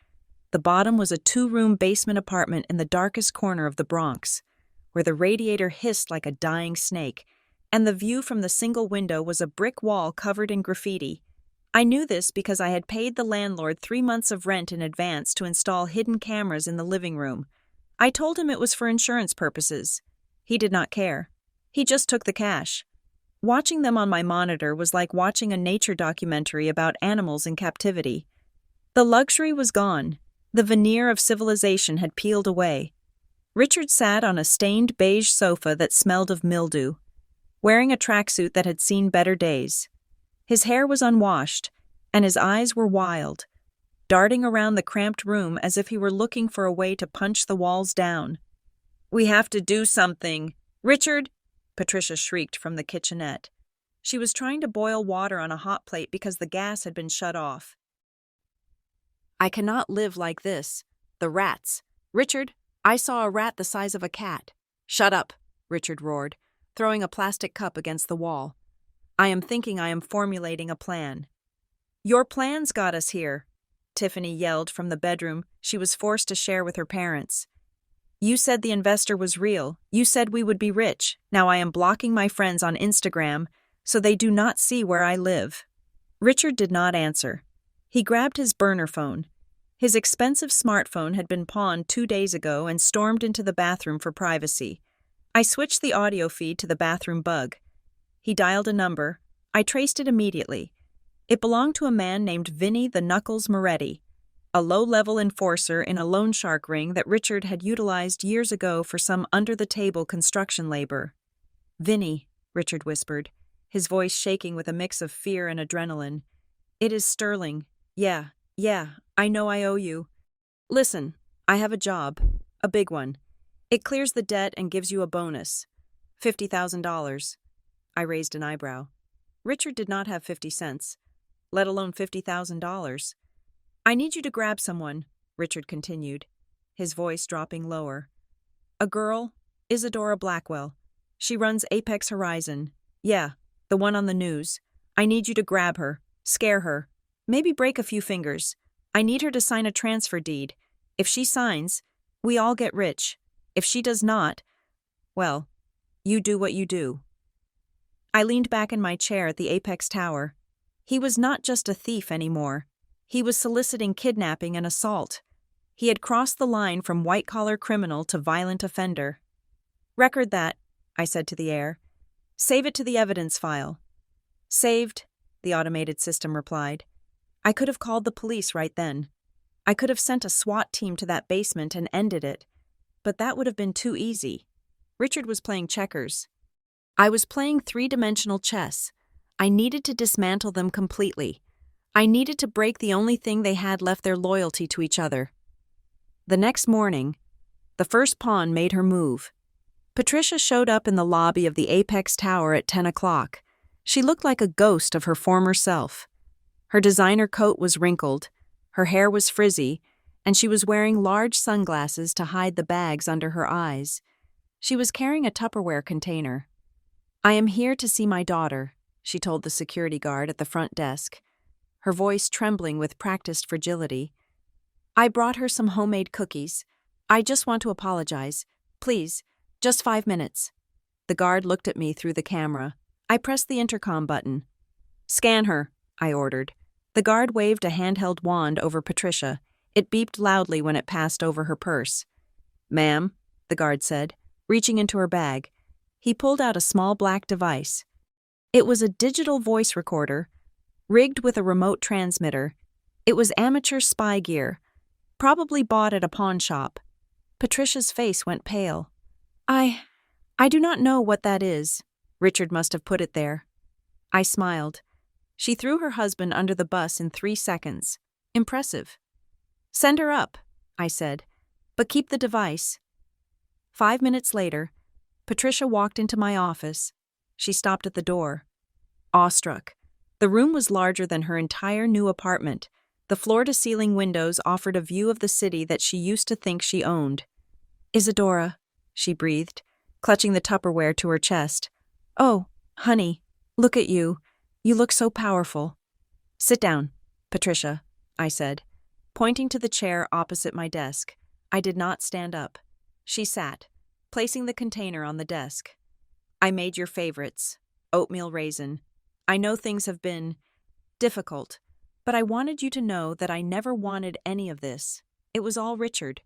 the bottom was a 2-room basement apartment in the darkest corner of the Bronx, where the radiator hissed like a dying snake, and the view from the single window was a brick wall covered in graffiti. I knew this because I had paid the landlord 3 months of rent in advance to install hidden cameras in the living room. I told him it was for insurance purposes. He did not care. He just took the cash. Watching them on my monitor was like watching a nature documentary about animals in captivity. The luxury was gone. The veneer of civilization had peeled away. Richard sat on a stained beige sofa that smelled of mildew, wearing a tracksuit that had seen better days. His hair was unwashed, and his eyes were wild, darting around the cramped room as if he were looking for a way to punch the walls down. "We have to do something. Richard!" Patricia shrieked from the kitchenette. She was trying to boil water on a hot plate because the gas had been shut off. "I cannot live like this. The rats. Richard, I saw a rat the size of a cat." "Shut up," Richard roared, throwing a plastic cup against the wall. "I am formulating a plan." "Your plans got us here," Tiffany yelled from the bedroom she was forced to share with her parents. "You said the investor was real. You said we would be rich. Now I am blocking my friends on Instagram so they do not see where I live." Richard did not answer. He grabbed his burner phone. His expensive smartphone had been pawned 2 days ago and stormed into the bathroom for privacy. I switched the audio feed to the bathroom bug. He dialed a number. I traced it immediately. It belonged to a man named Vinny the Knuckles Moretti, a low-level enforcer in a loan shark ring that Richard had utilized years ago for some under-the-table construction labor. "Vinny," Richard whispered, his voice shaking with a mix of fear and adrenaline. "It is Sterling. Yeah, I know I owe you. Listen, I have a job, a big one. It clears the debt and gives you a bonus. $50,000. I raised an eyebrow. Richard did not have 50 cents, let alone $50,000. "I need you to grab someone," Richard continued, his voice dropping lower. "A girl, Isadora Blackwell. She runs Apex Horizon. Yeah, the one on the news. I need you to grab her, scare her, maybe break a few fingers. I need her to sign a transfer deed. If she signs, we all get rich. If she does not, well, you do what you do." I leaned back in my chair at the Apex Tower. He was not just a thief anymore. He was soliciting kidnapping and assault. He had crossed the line from white-collar criminal to violent offender. "Record that," I said to the air. "Save it to the evidence file." "Saved," the automated system replied. I could have called the police right then. I could have sent a SWAT team to that basement and ended it. But that would have been too easy. Richard was playing checkers. I was playing 3-dimensional chess. I needed to dismantle them completely. I needed to break the only thing they had left, their loyalty to each other. The next morning, the first pawn made her move. Patricia showed up in the lobby of the Apex Tower at 10 o'clock. She looked like a ghost of her former self. Her designer coat was wrinkled, her hair was frizzy, and she was wearing large sunglasses to hide the bags under her eyes. She was carrying a Tupperware container. "I am here to see my daughter," she told the security guard at the front desk, her voice trembling with practiced fragility. "I brought her some homemade cookies. I just want to apologize. Please, just 5 minutes." The guard looked at me through the camera. I pressed the intercom button. "Scan her," I ordered. The guard waved a handheld wand over Patricia. It beeped loudly when it passed over her purse. "Ma'am," the guard said, reaching into her bag. He pulled out a small black device. It was a digital voice recorder, rigged with a remote transmitter. It was amateur spy gear, probably bought at a pawn shop. Patricia's face went pale. I do not know what that is. Richard must have put it there." I smiled. She threw her husband under the bus in 3 seconds. Impressive. "Send her up," I said, "but keep the device." 5 minutes later, Patricia walked into my office. She stopped at the door, awestruck. The room was larger than her entire new apartment. The floor-to-ceiling windows offered a view of the city that she used to think she owned. "Isadora," she breathed, clutching the Tupperware to her chest. "Oh, honey, look at you. You look so powerful." "Sit down, Patricia," I said, pointing to the chair opposite my desk. I did not stand up. She sat, placing the container on the desk. "I made your favorites, oatmeal raisin. I know things have been difficult, but I wanted you to know that I never wanted any of this. It was all Richard.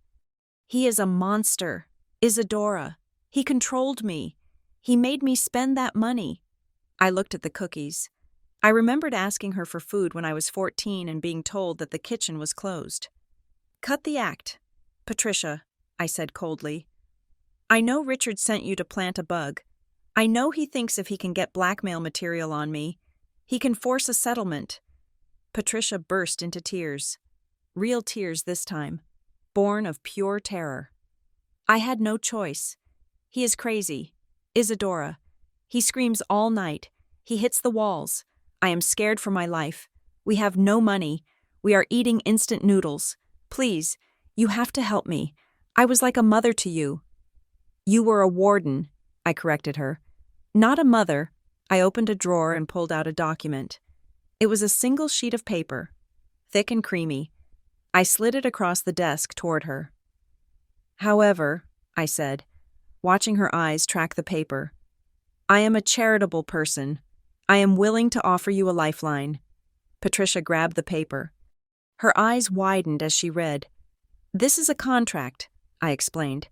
He is a monster, Isadora. He controlled me. He made me spend that money." I looked at the cookies. I remembered asking her for food when I was 14 and being told that the kitchen was closed. "Cut the act, Patricia," I said coldly. "I know Richard sent you to plant a bug. I know he thinks if he can get blackmail material on me, he can force a settlement." Patricia burst into tears. Real tears this time, born of pure terror. "I had no choice. He is crazy. Isadora. He screams all night. He hits the walls. I am scared for my life. We have no money. We are eating instant noodles. Please, you have to help me. I was like a mother to you." "You were a warden," I corrected her. "Not a mother." I opened a drawer and pulled out a document. It was a single sheet of paper, thick and creamy. I slid it across the desk toward her. "However," I said, watching her eyes track the paper, "I am a charitable person. I am willing to offer you a lifeline." Patricia grabbed the paper. Her eyes widened as she read. "This is a contract," I explained.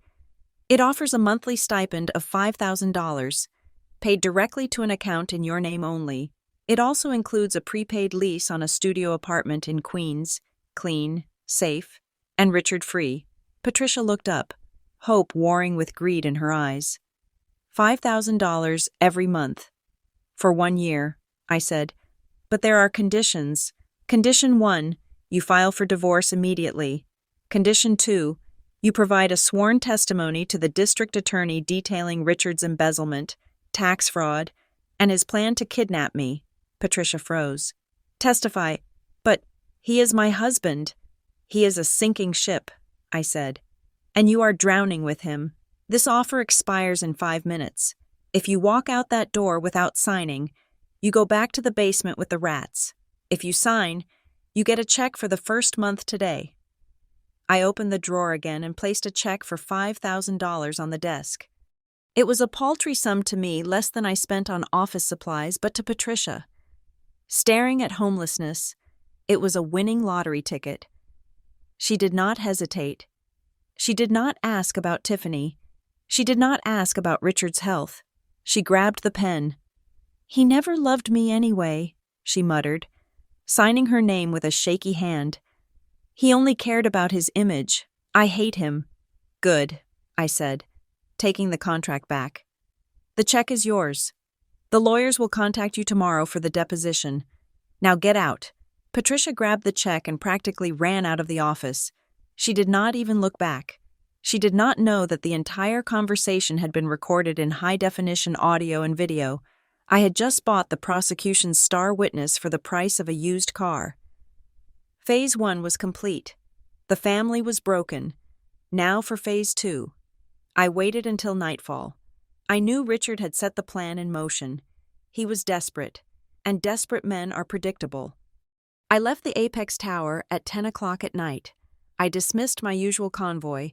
"It offers a monthly stipend of $5,000, paid directly to an account in your name only. It also includes a prepaid lease on a studio apartment in Queens, clean, safe, and Richard free." Patricia looked up, hope warring with greed in her eyes. $5,000 every month. For 1 year, I said. "But there are conditions. Condition 1, you file for divorce immediately. Condition 2, you provide a sworn testimony to the district attorney detailing Richard's embezzlement, tax fraud, and his plan to kidnap me." Patricia froze. "Testify, but he is my husband." "He is a sinking ship," I said, "and you are drowning with him. This offer expires in 5 minutes. If you walk out that door without signing, you go back to the basement with the rats. If you sign, you get a check for the first month today." I opened the drawer again and placed a check for $5,000 on the desk. It was a paltry sum to me, less than I spent on office supplies, but to Patricia, staring at homelessness, it was a winning lottery ticket. She did not hesitate. She did not ask about Tiffany. She did not ask about Richard's health. She grabbed the pen. "He never loved me anyway," she muttered, signing her name with a shaky hand. "He only cared about his image. I hate him." "Good," I said, taking the contract back. "The check is yours. The lawyers will contact you tomorrow for the deposition. Now get out." Patricia grabbed the check and practically ran out of the office. She did not even look back. She did not know that the entire conversation had been recorded in high-definition audio and video. I had just bought the prosecution's star witness for the price of a used car. Phase 1 was complete. The family was broken. Now for Phase 2. I waited until nightfall. I knew Richard had set the plan in motion. He was desperate, and desperate men are predictable. I left the Apex Tower at 10 o'clock at night. I dismissed my usual convoy.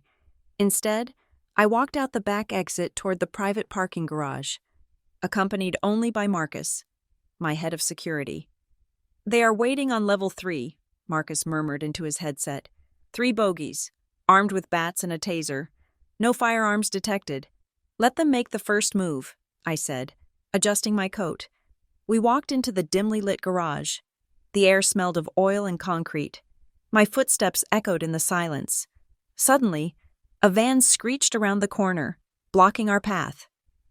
Instead, I walked out the back exit toward the private parking garage, accompanied only by Marcus, my head of security. "They are waiting on level 3, Marcus murmured into his headset. 3 bogies, armed with bats and a taser. No firearms detected. Let them make the first move," I said, adjusting my coat. We walked into the dimly lit garage. The air smelled of oil and concrete. My footsteps echoed in the silence. Suddenly, a van screeched around the corner, blocking our path.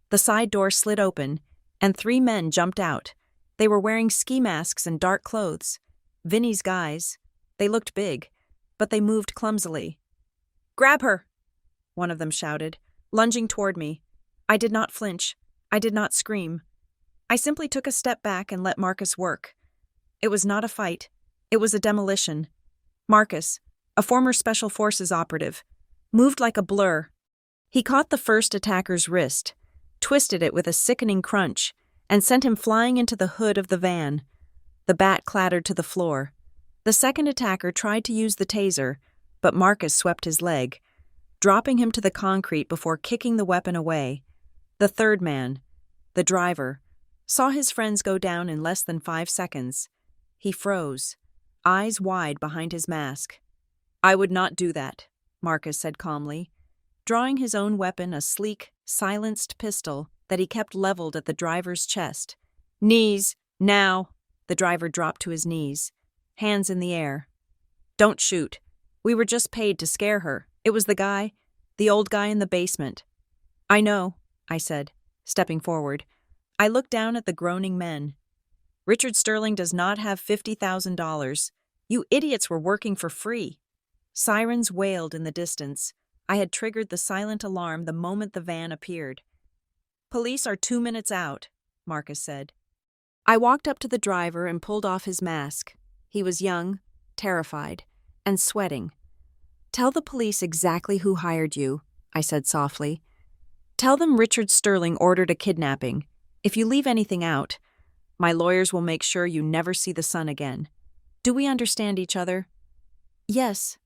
The side door slid open, and 3 men jumped out. They were wearing ski masks and dark clothes. Vinny's guys. They looked big, but they moved clumsily. "Grab her!" one of them shouted, lunging toward me. I did not flinch. I did not scream. I simply took a step back and let Marcus work. It was not a fight. It was a demolition. Marcus, a former Special Forces operative, moved like a blur. He caught the first attacker's wrist, twisted it with a sickening crunch, and sent him flying into the hood of the van. The bat clattered to the floor. The second attacker tried to use the taser, but Marcus swept his leg, dropping him to the concrete before kicking the weapon away. The third man, the driver, saw his friends go down in less than 5 seconds. He froze, eyes wide behind his mask. "I would not do that," Marcus said calmly, drawing his own weapon, a sleek, silenced pistol that he kept leveled at the driver's chest. "Knees, now!" The driver dropped to his knees, hands in the air. "Don't shoot. We were just paid to scare her. It was the old guy in the basement." "I know," I said, stepping forward. I looked down at the groaning men. "Richard Sterling does not have $50,000. You idiots were working for free." Sirens wailed in the distance. I had triggered the silent alarm the moment the van appeared. "Police are 2 minutes out," Marcus said. I walked up to the driver and pulled off his mask. He was young, terrified, and sweating. "Tell the police exactly who hired you," I said softly. "Tell them Richard Sterling ordered a kidnapping. If you leave anything out, my lawyers will make sure you never see the sun again. Do we understand each other?" Yes,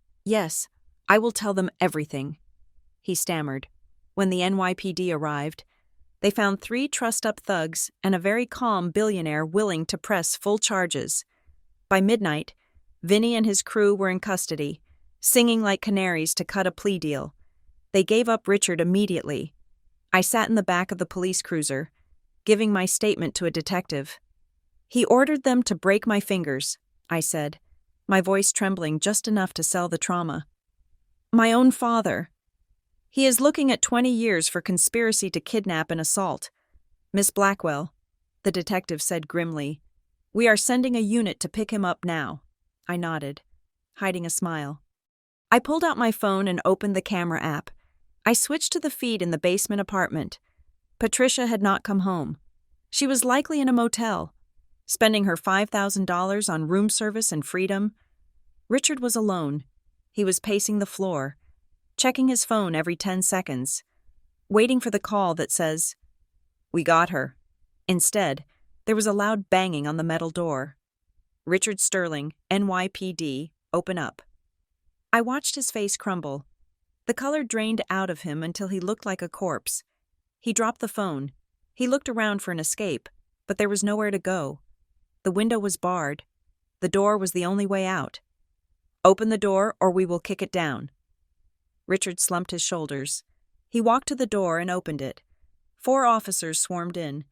I will tell them everything," he stammered. When the NYPD arrived, they found 3 trussed-up thugs and a very calm billionaire willing to press full charges. By midnight, Vinny and his crew were in custody, singing like canaries to cut a plea deal. They gave up Richard immediately. I sat in the back of the police cruiser, giving my statement to a detective. "He ordered them to break my fingers," I said, my voice trembling just enough to sell the trauma. "My own father. He is looking at 20 years for conspiracy to kidnap and assault." "Miss Blackwell," the detective said grimly, "we are sending a unit to pick him up now." I nodded, hiding a smile. I pulled out my phone and opened the camera app. I switched to the feed in the basement apartment. Patricia had not come home. She was likely in a motel, spending her $5,000 on room service and freedom. Richard was alone. He was pacing the floor, checking his phone every 10 seconds, waiting for the call that says, "We got her." Instead, there was a loud banging on the metal door. "Richard Sterling, NYPD, open up." I watched his face crumble. The color drained out of him until he looked like a corpse. He dropped the phone. He looked around for an escape, but there was nowhere to go. The window was barred. The door was the only way out. "Open the door or we will kick it down." Richard slumped his shoulders. He walked to the door and opened it. 4 officers swarmed in.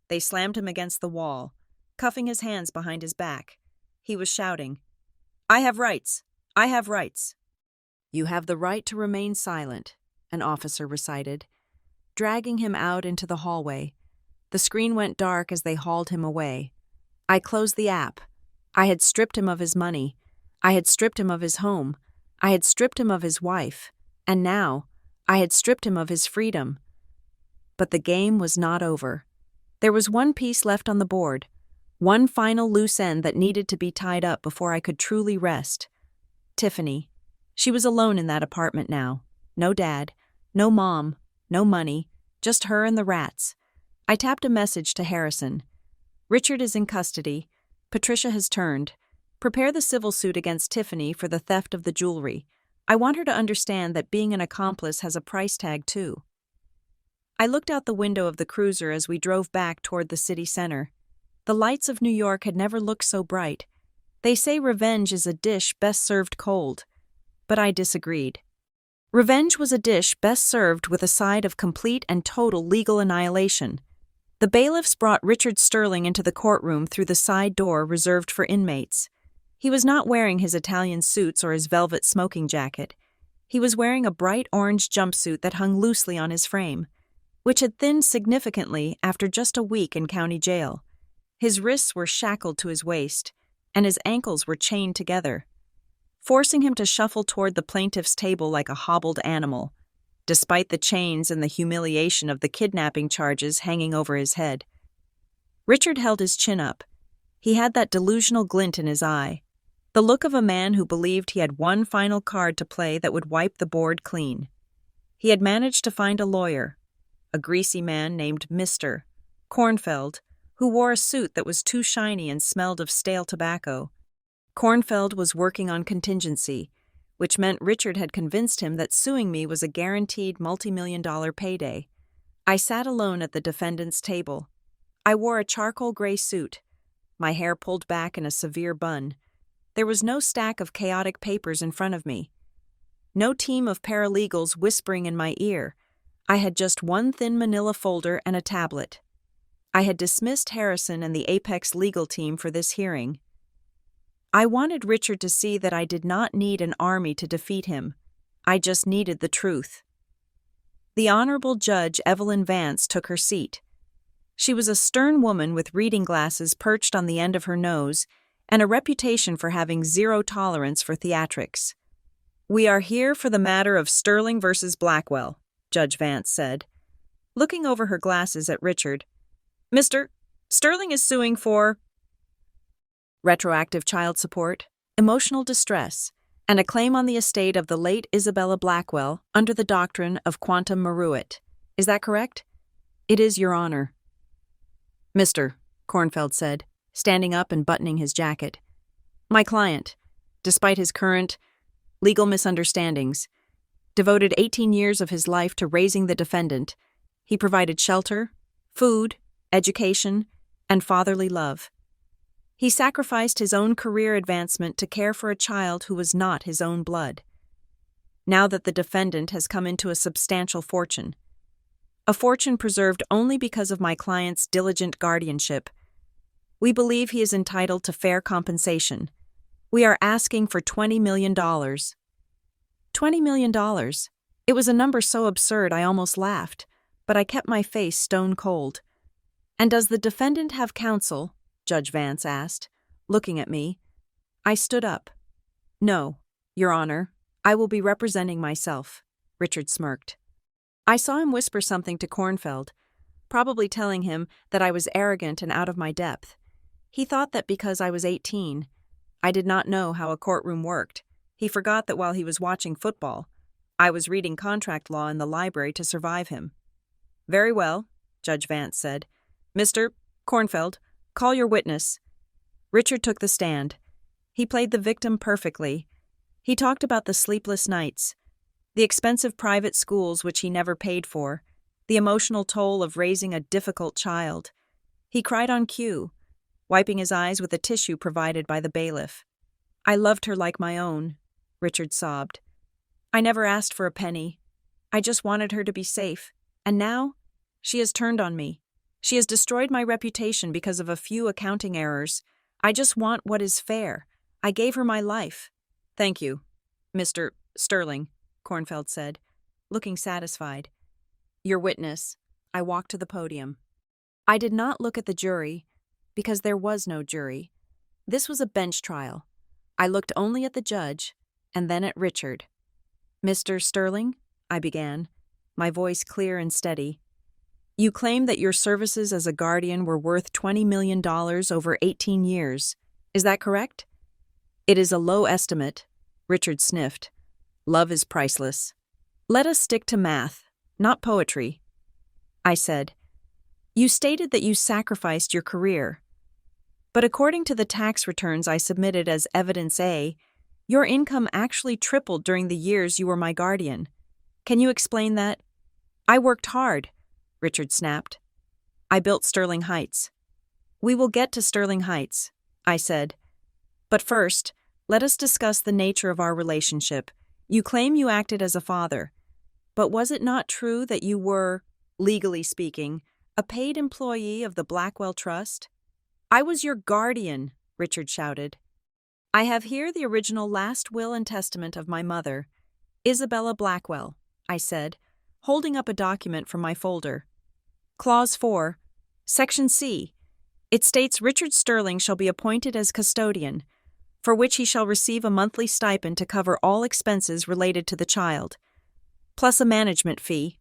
They slammed him against the wall, cuffing his hands behind his back. He was shouting, "I have rights! I have rights!" "You have the right to remain silent," an officer recited, dragging him out into the hallway. The screen went dark as they hauled him away. I closed the app. I had stripped him of his money. I had stripped him of his home. I had stripped him of his wife. And now, I had stripped him of his freedom. But the game was not over. There was one piece left on the board, one final loose end that needed to be tied up before I could truly rest. Tiffany. She was alone in that apartment now. No dad, no mom, no money, just her and the rats. I tapped a message to Harrison. "Richard is in custody. Patricia has turned. Prepare the civil suit against Tiffany for the theft of the jewelry. I want her to understand that being an accomplice has a price tag too." I looked out the window of the cruiser as we drove back toward the city center. The lights of New York had never looked so bright. They say revenge is a dish best served cold. But I disagreed. Revenge was a dish best served with a side of complete and total legal annihilation. The bailiffs brought Richard Sterling into the courtroom through the side door reserved for inmates. He was not wearing his Italian suits or his velvet smoking jacket. He was wearing a bright orange jumpsuit that hung loosely on his frame, which had thinned significantly after just a week in county jail. His wrists were shackled to his waist, and his ankles were chained together, forcing him to shuffle toward the plaintiff's table like a hobbled animal, despite the chains and the humiliation of the kidnapping charges hanging over his head. Richard held his chin up. He had that delusional glint in his eye, the look of a man who believed he had one final card to play that would wipe the board clean. He had managed to find a lawyer, a greasy man named Mr. Kornfeld, who wore a suit that was too shiny and smelled of stale tobacco. Kornfeld was working on contingency, which meant Richard had convinced him that suing me was a guaranteed multi-million-dollar payday. I sat alone at the defendant's table. I wore a charcoal gray suit, my hair pulled back in a severe bun. There was no stack of chaotic papers in front of me. No team of paralegals whispering in my ear. I had just one thin manila folder and a tablet. I had dismissed Harrison and the Apex legal team for this hearing. I wanted Richard to see that I did not need an army to defeat him. I just needed the truth. The Honorable Judge Evelyn Vance took her seat. She was a stern woman with reading glasses perched on the end of her nose and a reputation for having zero tolerance for theatrics. "We are here for the matter of Sterling versus Blackwell," Judge Vance said, looking over her glasses at Richard. "Mr. Sterling is suing for retroactive child support, emotional distress, and a claim on the estate of the late Isabella Blackwell under the doctrine of quantum meruit. Is that correct?" "It is, Your Honor." "Mr." Kornfeld said, standing up and buttoning his jacket. "My client, despite his current legal misunderstandings, devoted 18 years of his life to raising the defendant. He provided shelter, food, education, and fatherly love. He sacrificed his own career advancement to care for a child who was not his own blood. Now that the defendant has come into a substantial fortune, a fortune preserved only because of my client's diligent guardianship, we believe he is entitled to fair compensation. We are asking for $20 million. $20 million. It was a number so absurd I almost laughed, but I kept my face stone cold. "And does the defendant have counsel?" Judge Vance asked, looking at me. I stood up. "No, Your Honor, I will be representing myself," Richard smirked. I saw him whisper something to Kornfeld, probably telling him that I was arrogant and out of my depth. He thought that because I was 18, I did not know how a courtroom worked. He forgot that while he was watching football, I was reading contract law in the library to survive him. "Very well," Judge Vance said. "Mr. Kornfeld, call your witness." Richard took the stand. He played the victim perfectly. He talked about the sleepless nights, the expensive private schools which he never paid for, the emotional toll of raising a difficult child. He cried on cue, wiping his eyes with a tissue provided by the bailiff. "I loved her like my own," Richard sobbed. "I never asked for a penny. I just wanted her to be safe. And now, she has turned on me. She has destroyed my reputation because of a few accounting errors. I just want what is fair. I gave her my life." "Thank you, Mr. Sterling," Kornfeld said, looking satisfied. "Your witness." I walked to the podium. I did not look at the jury, because there was no jury. This was a bench trial. I looked only at the judge, and then at Richard. "Mr. Sterling," I began, my voice clear and steady. "You claim that your services as a guardian were worth $20 million over 18 years. Is that correct?" "It is a low estimate," Richard sniffed. "Love is priceless." "Let us stick to math, not poetry," I said. "You stated that you sacrificed your career. But according to the tax returns I submitted as Evidence A, your income actually tripled during the years you were my guardian. Can you explain that?" "I worked hard," Richard snapped. "I built Sterling Heights." "We will get to Sterling Heights," I said. "But first, let us discuss the nature of our relationship. You claim you acted as a father, but was it not true that you were, legally speaking, a paid employee of the Blackwell Trust?" "I was your guardian," Richard shouted. "I have here the original last will and testament of my mother, Isabella Blackwell," I said, holding up a document from my folder. "Clause 4, Section C. It states Richard Sterling shall be appointed as custodian, for which he shall receive a monthly stipend to cover all expenses related to the child, plus a management fee."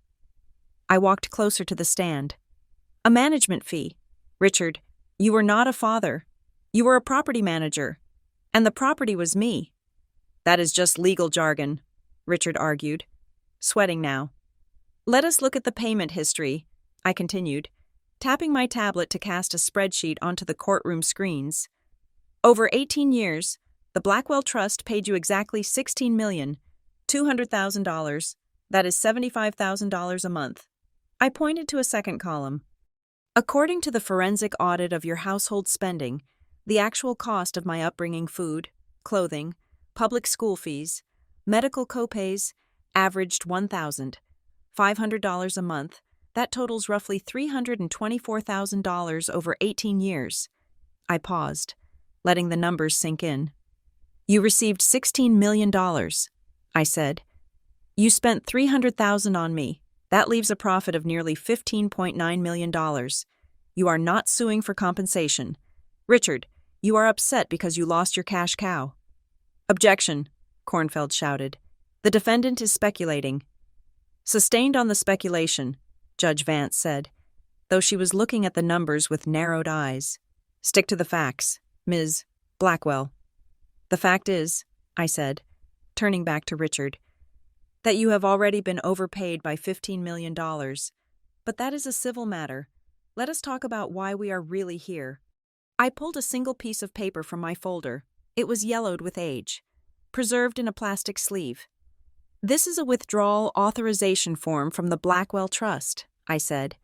I walked closer to the stand. "A management fee," Richard, You were not a father. You were a property manager. And the property was me. That is just legal jargon, Richard argued, sweating now. Let us look at the payment history, I continued, tapping my tablet to cast a spreadsheet onto the courtroom screens. Over 18 years, the Blackwell Trust paid you exactly $16,200,000. That is $75,000 a month. I pointed to a second column. According to the forensic audit of your household spending, the actual cost of my upbringing, food, clothing, public school fees, medical copays, averaged $1,500 a month. That totals roughly $324,000 over 18 years. I paused, letting the numbers sink in. You received $16 million, I said. You spent $300,000 on me. That leaves a profit of nearly $15.9 million. You are not suing for compensation. Richard, you are upset because you lost your cash cow. Objection, Kornfeld shouted. The defendant is speculating. Sustained on the speculation, Judge Vance said, though she was looking at the numbers with narrowed eyes. Stick to the facts, Ms. Blackwell. The fact is, I said, turning back to Richard, that you have already been overpaid by $15 million. But that is a civil matter. Let us talk about why we are really here. I pulled a single piece of paper from my folder. It was yellowed with age, preserved in a plastic sleeve. This is a withdrawal authorization form from the Blackwell Trust, I said.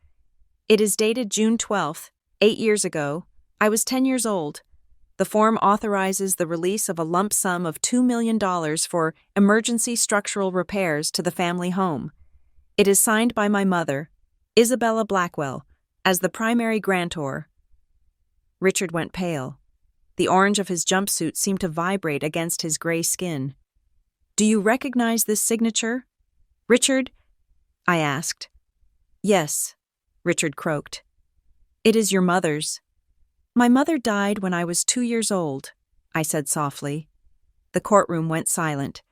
It is dated June 12th, 8 years ago. I was 10 years old. The form authorizes the release of a lump sum of $2 million for emergency structural repairs to the family home. It is signed by my mother, Isabella Blackwell, as the primary grantor. Richard went pale. The orange of his jumpsuit seemed to vibrate against his gray skin. Do you recognize this signature, Richard? I asked. Yes, Richard croaked. It is your mother's. My mother died when I was 2 years old, I said softly. The courtroom went silent.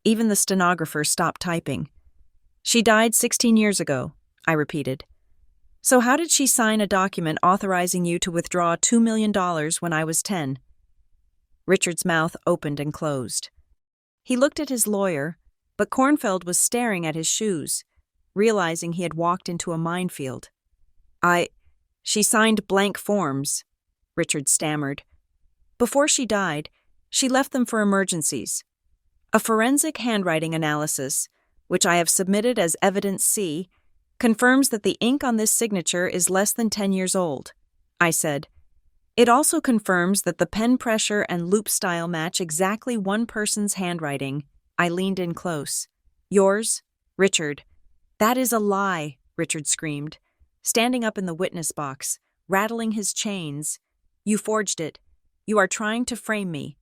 Even the stenographer stopped typing. She died 16 years ago, I repeated. So how did she sign a document authorizing you to withdraw $2 million when I was 10? Richard's mouth opened and closed. He looked at his lawyer, but Kornfeld was staring at his shoes, realizing he had walked into a minefield. She signed blank forms, Richard stammered. Before she died, she left them for emergencies. A forensic handwriting analysis, which I have submitted as Evidence C, confirms that the ink on this signature is less than 10 years old, I said. It also confirms that the pen pressure and loop style match exactly one person's handwriting. I leaned in close. Yours, Richard. That is a lie, Richard screamed, standing up in the witness box, rattling his chains. You forged it. You are trying to frame me.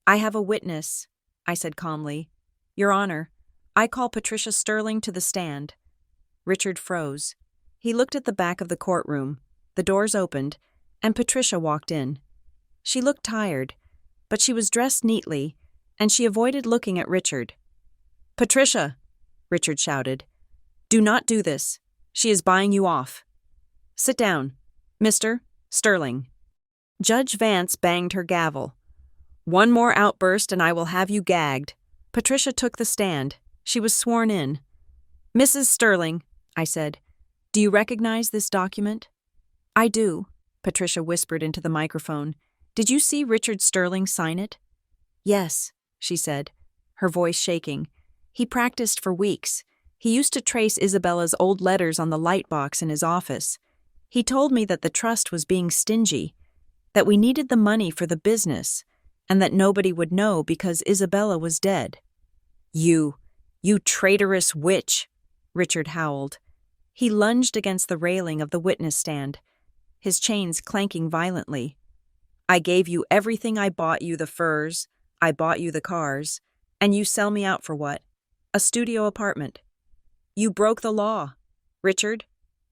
I have a witness, I said calmly. Your Honor, I call Patricia Sterling to the stand. Richard froze. He looked at the back of the courtroom. The doors opened, and Patricia walked in. She looked tired, but she was dressed neatly, and she avoided looking at Richard. Patricia, Richard shouted. Do not do this. She is buying you off. Sit down, Mr. Sterling. Judge Vance banged her gavel. One more outburst and I will have you gagged. Patricia took the stand. She was sworn in. Mrs. Sterling, I said, do you recognize this document? I do, Patricia whispered into the microphone. Did you see Richard Sterling sign it? Yes, she said, her voice shaking. He practiced for weeks. He used to trace Isabella's old letters on the light box in his office. He told me that the trust was being stingy, that we needed the money for the business, and that nobody would know because Isabella was dead. You traitorous witch, Richard howled. He lunged against the railing of the witness stand, his chains clanking violently. I gave you everything. I bought you the furs, I bought you the cars, and you sell me out for what? A studio apartment. You broke the law, Richard,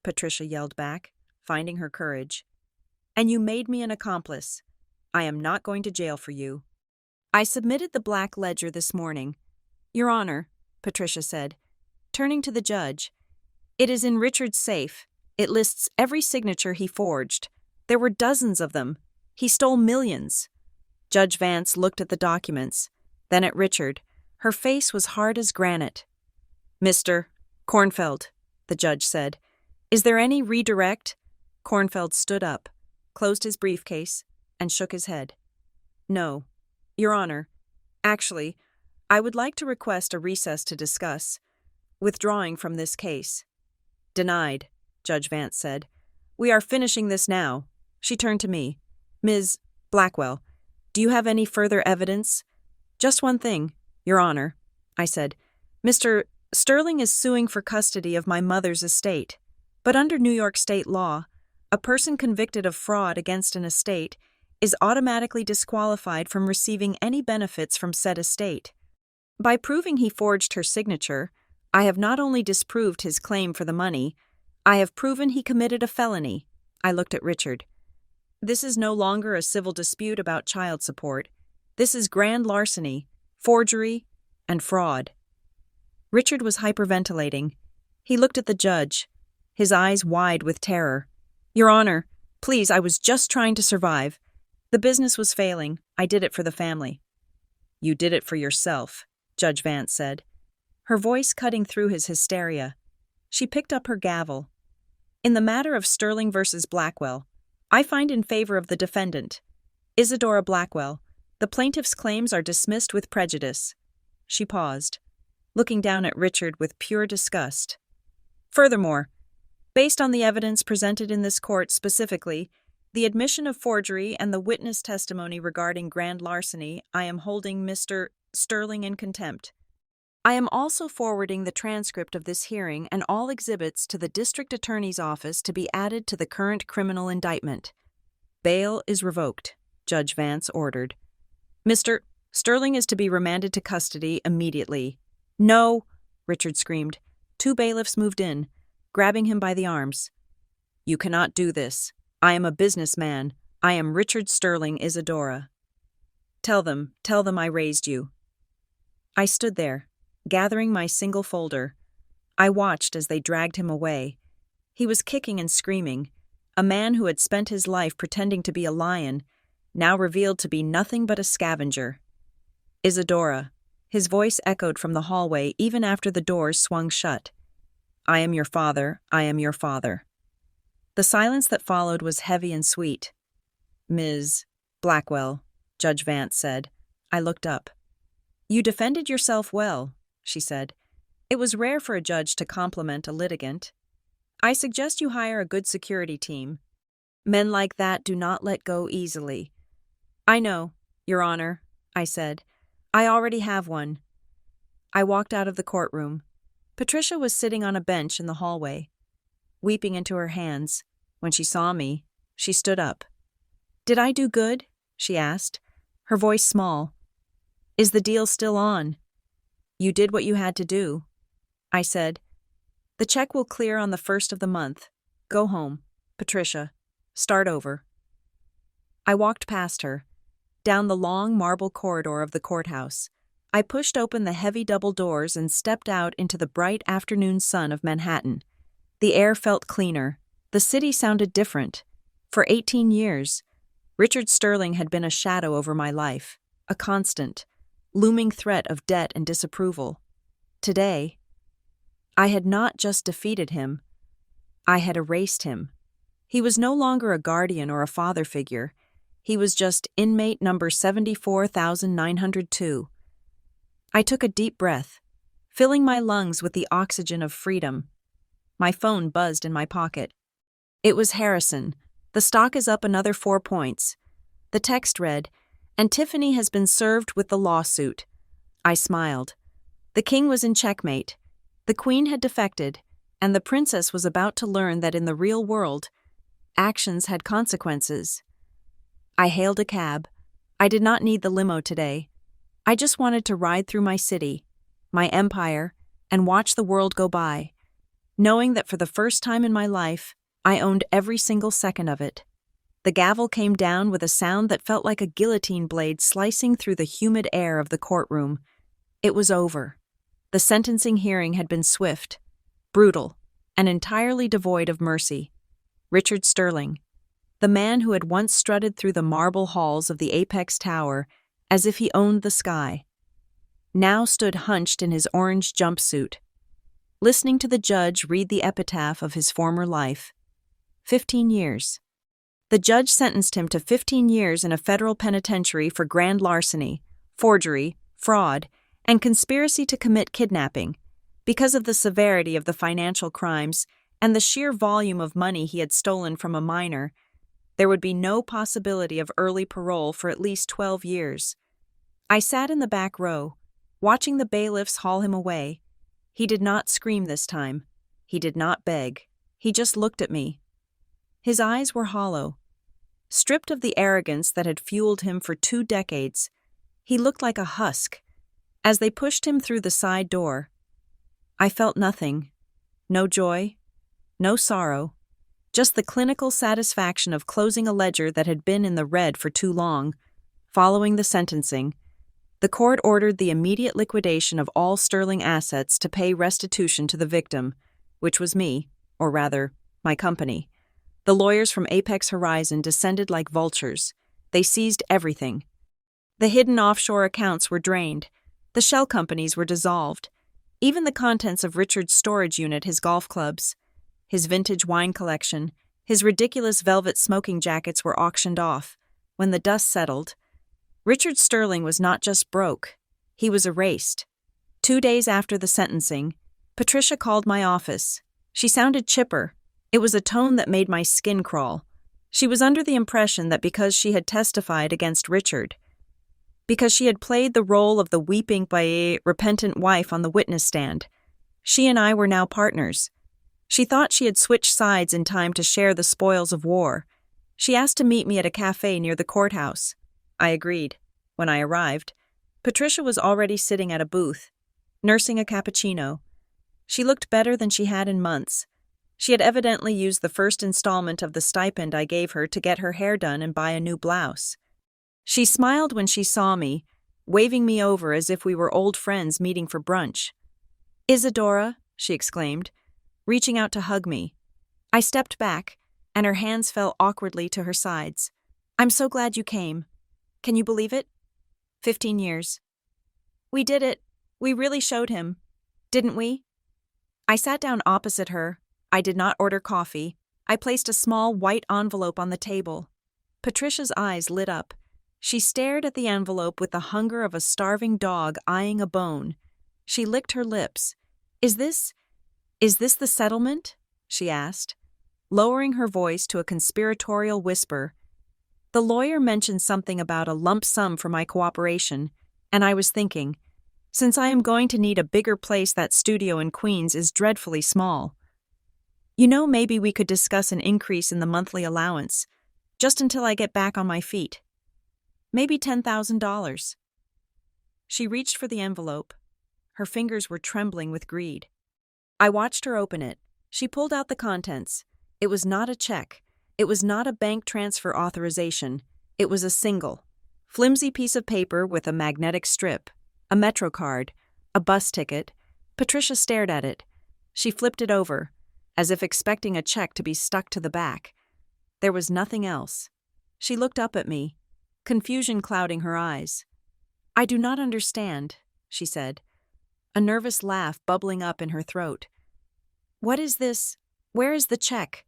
Patricia yelled back, finding her courage. And you made me an accomplice. I am not going to jail for you. I submitted the black ledger this morning. Your Honor, Patricia said, turning to the judge. It is in Richard's safe. It lists every signature he forged. There were dozens of them. He stole millions. Judge Vance looked at the documents, then at Richard. Her face was hard as granite. "Mr. Kornfeld," the judge said, "is there any redirect?" Kornfeld stood up, closed his briefcase, and shook his head. "No, Your Honor. Actually, I would like to request a recess to discuss. Withdrawing from this case." "Denied," Judge Vance said. "We are finishing this now." She turned to me. "Ms. Blackwell, do you have any further evidence?" "Just one thing, Your Honor," I said. "Mr. Sterling is suing for custody of my mother's estate. But under New York state law, a person convicted of fraud against an estate is automatically disqualified from receiving any benefits from said estate. By proving he forged her signature, I have not only disproved his claim for the money, I have proven he committed a felony." I looked at Richard. "This is no longer a civil dispute about child support. This is grand larceny, forgery, and fraud." Richard was hyperventilating. He looked at the judge, his eyes wide with terror. "Your Honor, please, I was just trying to survive. The business was failing. I did it for the family." "You did it for yourself," Judge Vance said, her voice cutting through his hysteria. She picked up her gavel. "In the matter of Sterling versus Blackwell, I find in favor of the defendant, Isadora Blackwell. The plaintiff's claims are dismissed with prejudice." She paused, looking down at Richard with pure disgust. "Furthermore, based on the evidence presented in this court specifically, the admission of forgery and the witness testimony regarding grand larceny, I am holding Mr. Sterling in contempt. I am also forwarding the transcript of this hearing and all exhibits to the District Attorney's Office to be added to the current criminal indictment." "Bail is revoked," Judge Vance ordered. "Mr. Sterling is to be remanded to custody immediately." "No!" Richard screamed. Two bailiffs moved in, grabbing him by the arms. "You cannot do this. I am a businessman. I am Richard Sterling, Isadora. Tell them I raised you." I stood there, gathering my single folder. I watched as they dragged him away. He was kicking and screaming. A man who had spent his life pretending to be a lion, now revealed to be nothing but a scavenger. "Isadora," his voice echoed from the hallway even after the doors swung shut. "I am your father. I am your father." The silence that followed was heavy and sweet. "Ms. Blackwell," Judge Vance said. I looked up. "You defended yourself well," she said. "It was rare for a judge to compliment a litigant. I suggest you hire a good security team. Men like that do not let go easily." "I know, Your Honor," I said. "I already have one." I walked out of the courtroom. Patricia was sitting on a bench in the hallway, weeping into her hands. When she saw me, she stood up. "Did I do good?" she asked, her voice small. "Is the deal still on?" "You did what you had to do," I said. "The check will clear on the 1st of the month. Go home, Patricia. Start over." I walked past her, down the long marble corridor of the courthouse. I pushed open the heavy double doors and stepped out into the bright afternoon sun of Manhattan. The air felt cleaner. The city sounded different. For 18 years, Richard Sterling had been a shadow over my life, a constant, looming threat of debt and disapproval. Today, I had not just defeated him, I had erased him. He was no longer a guardian or a father figure. He was just inmate number 74,902. I took a deep breath, filling my lungs with the oxygen of freedom. My phone buzzed in my pocket. It was Harrison. "The stock is up another 4 points. The text read, "And Tiffany has been served with the lawsuit." I smiled. The king was in checkmate. The queen had defected, and the princess was about to learn that in the real world, actions had consequences. I hailed a cab. I did not need the limo today. I just wanted to ride through my city, my empire, and watch the world go by, knowing that for the first time in my life, I owned every single second of it. The gavel came down with a sound that felt like a guillotine blade slicing through the humid air of the courtroom. It was over. The sentencing hearing had been swift, brutal, and entirely devoid of mercy. Richard Sterling, The man who had once strutted through the marble halls of the Apex Tower as if he owned the sky, now stood hunched in his orange jumpsuit, listening to the judge read the epitaph of his former life. 15 years. The judge sentenced him to 15 years in a federal penitentiary for grand larceny, forgery, fraud, and conspiracy to commit kidnapping, because of the severity of the financial crimes and the sheer volume of money he had stolen from a minor. There would be no possibility of early parole for at least 12 years. I sat in the back row, watching the bailiffs haul him away. He did not scream this time. He did not beg. He just looked at me. His eyes were hollow. Stripped of the arrogance that had fueled him for 2 decades, he looked like a husk. As they pushed him through the side door, I felt nothing. No joy, no sorrow, just the clinical satisfaction of closing a ledger that had been in the red for too long. Following the sentencing, the court ordered the immediate liquidation of all sterling assets to pay restitution to the victim, which was me, or rather, my company. The lawyers from Apex Horizon descended like vultures. They seized everything. The hidden offshore accounts were drained. The shell companies were dissolved. Even the contents of Richard's storage unit, his golf clubs, his vintage wine collection, his ridiculous velvet smoking jackets were auctioned off. When the dust settled, Richard Sterling was not just broke, he was erased. 2 days after the sentencing, Patricia called my office. She sounded chipper. It was a tone that made my skin crawl. She was under the impression that because she had testified against Richard, because she had played the role of the weeping, repentant wife on the witness stand, she and I were now partners. She thought she had switched sides in time to share the spoils of war. She asked to meet me at a cafe near the courthouse. I agreed. When I arrived, Patricia was already sitting at a booth, nursing a cappuccino. She looked better than she had in months. She had evidently used the first installment of the stipend I gave her to get her hair done and buy a new blouse. She smiled when she saw me, waving me over as if we were old friends meeting for brunch. "Isadora," she exclaimed, reaching out to hug me. I stepped back, and her hands fell awkwardly to her sides. "I'm so glad you came. Can you believe it? 15 years. We did it. We really showed him. Didn't we?" I sat down opposite her. I did not order coffee. I placed a small white envelope on the table. Patricia's eyes lit up. She stared at the envelope with the hunger of a starving dog eyeing a bone. She licked her lips. Is this the settlement?" she asked, lowering her voice to a conspiratorial whisper. The lawyer mentioned something about a lump sum for my cooperation, and I was thinking, since I am going to need a bigger place, that studio in Queens is dreadfully small. Maybe we could discuss an increase in the monthly allowance, just until I get back on my feet. Maybe $10,000. She reached for the envelope. Her fingers were trembling with greed. I watched her open it. She pulled out the contents. It was not a check. It was not a bank transfer authorization. It was a single, flimsy piece of paper with a magnetic strip, a Metro card, a bus ticket. Patricia stared at it. She flipped it over, as if expecting a check to be stuck to the back. There was nothing else. She looked up at me, confusion clouding her eyes. "I do not understand," she said, a nervous laugh bubbling up in her throat. "What is this? Where is the check?"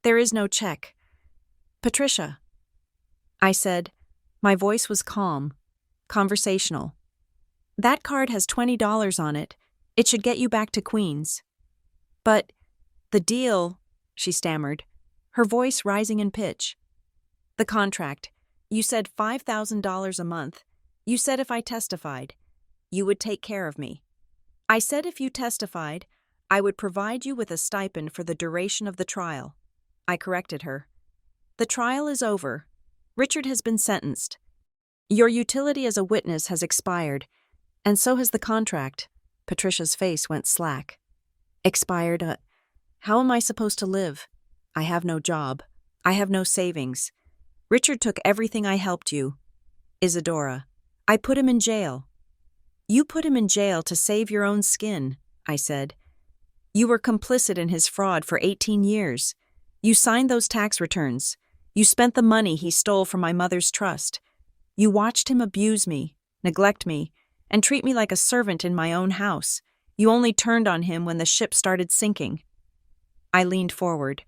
"There is no check." "Patricia," I said. My voice was calm, conversational. "That card has $20 on it. It should get you back to Queens." "But the deal," she stammered, her voice rising in pitch. "The contract. You said $5,000 a month. You said if I testified, you would take care of me. I said if you testified, I would provide you with a stipend for the duration of the trial." I corrected her. "The trial is over. Richard has been sentenced. Your utility as a witness has expired, and so has the contract." Patricia's face went slack. "Expired? How am I supposed to live? I have no job. I have no savings. Richard took everything I helped you. Isadora, I put him in jail." "You put him in jail to save your own skin," I said. "You were complicit in his fraud for 18 years. You signed those tax returns. You spent the money he stole from my mother's trust. You watched him abuse me, neglect me, and treat me like a servant in my own house. You only turned on him when the ship started sinking." I leaned forward.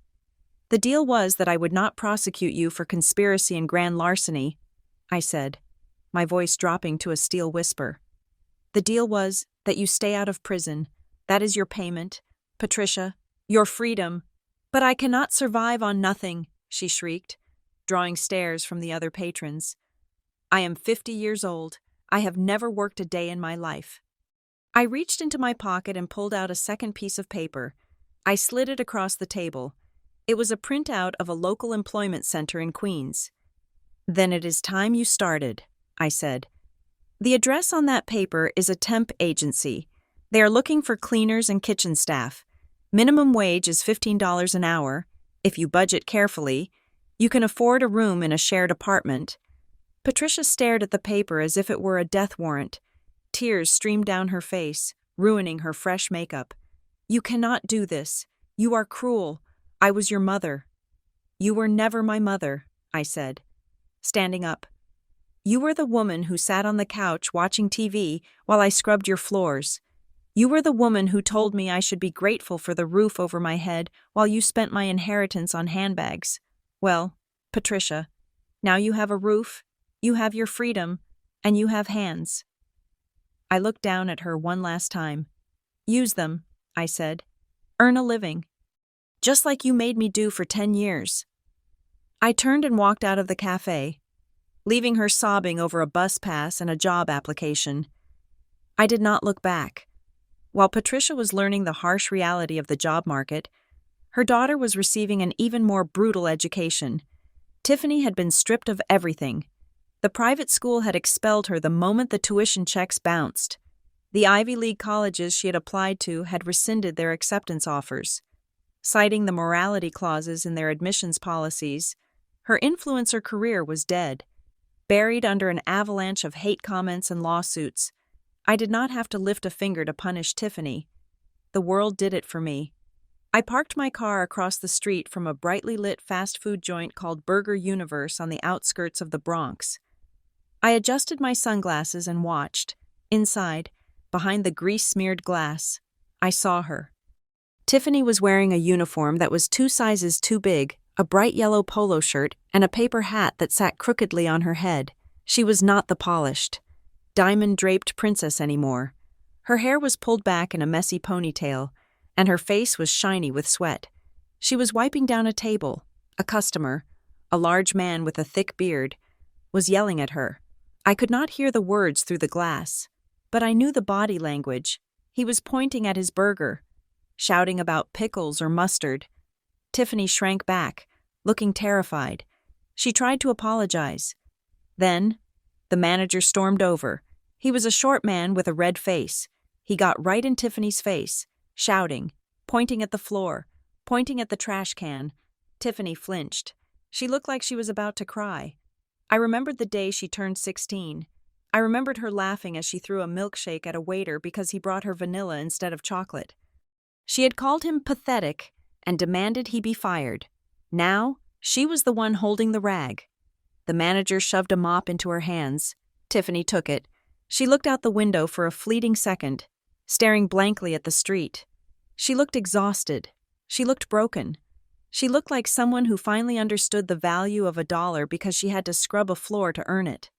"The deal was that I would not prosecute you for conspiracy and grand larceny," I said, my voice dropping to a steel whisper. "The deal was that you stay out of prison. That is your payment, Patricia, your freedom." "But I cannot survive on nothing," she shrieked, drawing stares from the other patrons. "I am 50 years old. I have never worked a day in my life." I reached into my pocket and pulled out a second piece of paper. I slid it across the table. It was a printout of a local employment center in Queens. "Then it is time you started," I said. "The address on that paper is a temp agency. They are looking for cleaners and kitchen staff. Minimum wage is $15 an hour. If you budget carefully, you can afford a room in a shared apartment." Patricia stared at the paper as if it were a death warrant. Tears streamed down her face, ruining her fresh makeup. "You cannot do this. You are cruel. I was your mother." "You were never my mother," I said, standing up. "You were the woman who sat on the couch watching TV while I scrubbed your floors. You were the woman who told me I should be grateful for the roof over my head while you spent my inheritance on handbags. Well, Patricia, now you have a roof, you have your freedom, and you have hands." I looked down at her one last time. "Use them," I said. "Earn a living. Just like you made me do for 10 years. I turned and walked out of the cafe, leaving her sobbing over a bus pass and a job application. I did not look back. While Patricia was learning the harsh reality of the job market, her daughter was receiving an even more brutal education. Tiffany had been stripped of everything. The private school had expelled her the moment the tuition checks bounced. The Ivy League colleges she had applied to had rescinded their acceptance offers. Citing the morality clauses in their admissions policies, her influencer career was dead, buried under an avalanche of hate comments and lawsuits. I did not have to lift a finger to punish Tiffany. The world did it for me. I parked my car across the street from a brightly lit fast food joint called Burger Universe on the outskirts of the Bronx. I adjusted my sunglasses and watched. Inside, behind the grease-smeared glass, I saw her. Tiffany was wearing a uniform that was 2 sizes too big, a bright yellow polo shirt, and a paper hat that sat crookedly on her head. She was not the polished, diamond-draped princess anymore. Her hair was pulled back in a messy ponytail, and her face was shiny with sweat. She was wiping down a table. A customer, a large man with a thick beard, was yelling at her. I could not hear the words through the glass, but I knew the body language. He was pointing at his burger, shouting about pickles or mustard. Tiffany shrank back, looking terrified. She tried to apologize. Then, the manager stormed over. He was a short man with a red face. He got right in Tiffany's face, shouting, pointing at the floor, pointing at the trash can. Tiffany flinched. She looked like she was about to cry. I remembered the day she turned 16. I remembered her laughing as she threw a milkshake at a waiter because he brought her vanilla instead of chocolate. She had called him pathetic and demanded he be fired. Now, she was the one holding the rag. The manager shoved a mop into her hands. Tiffany took it. She looked out the window for a fleeting second, staring blankly at the street. She looked exhausted. She looked broken. She looked like someone who finally understood the value of $1 because she had to scrub a floor to earn it.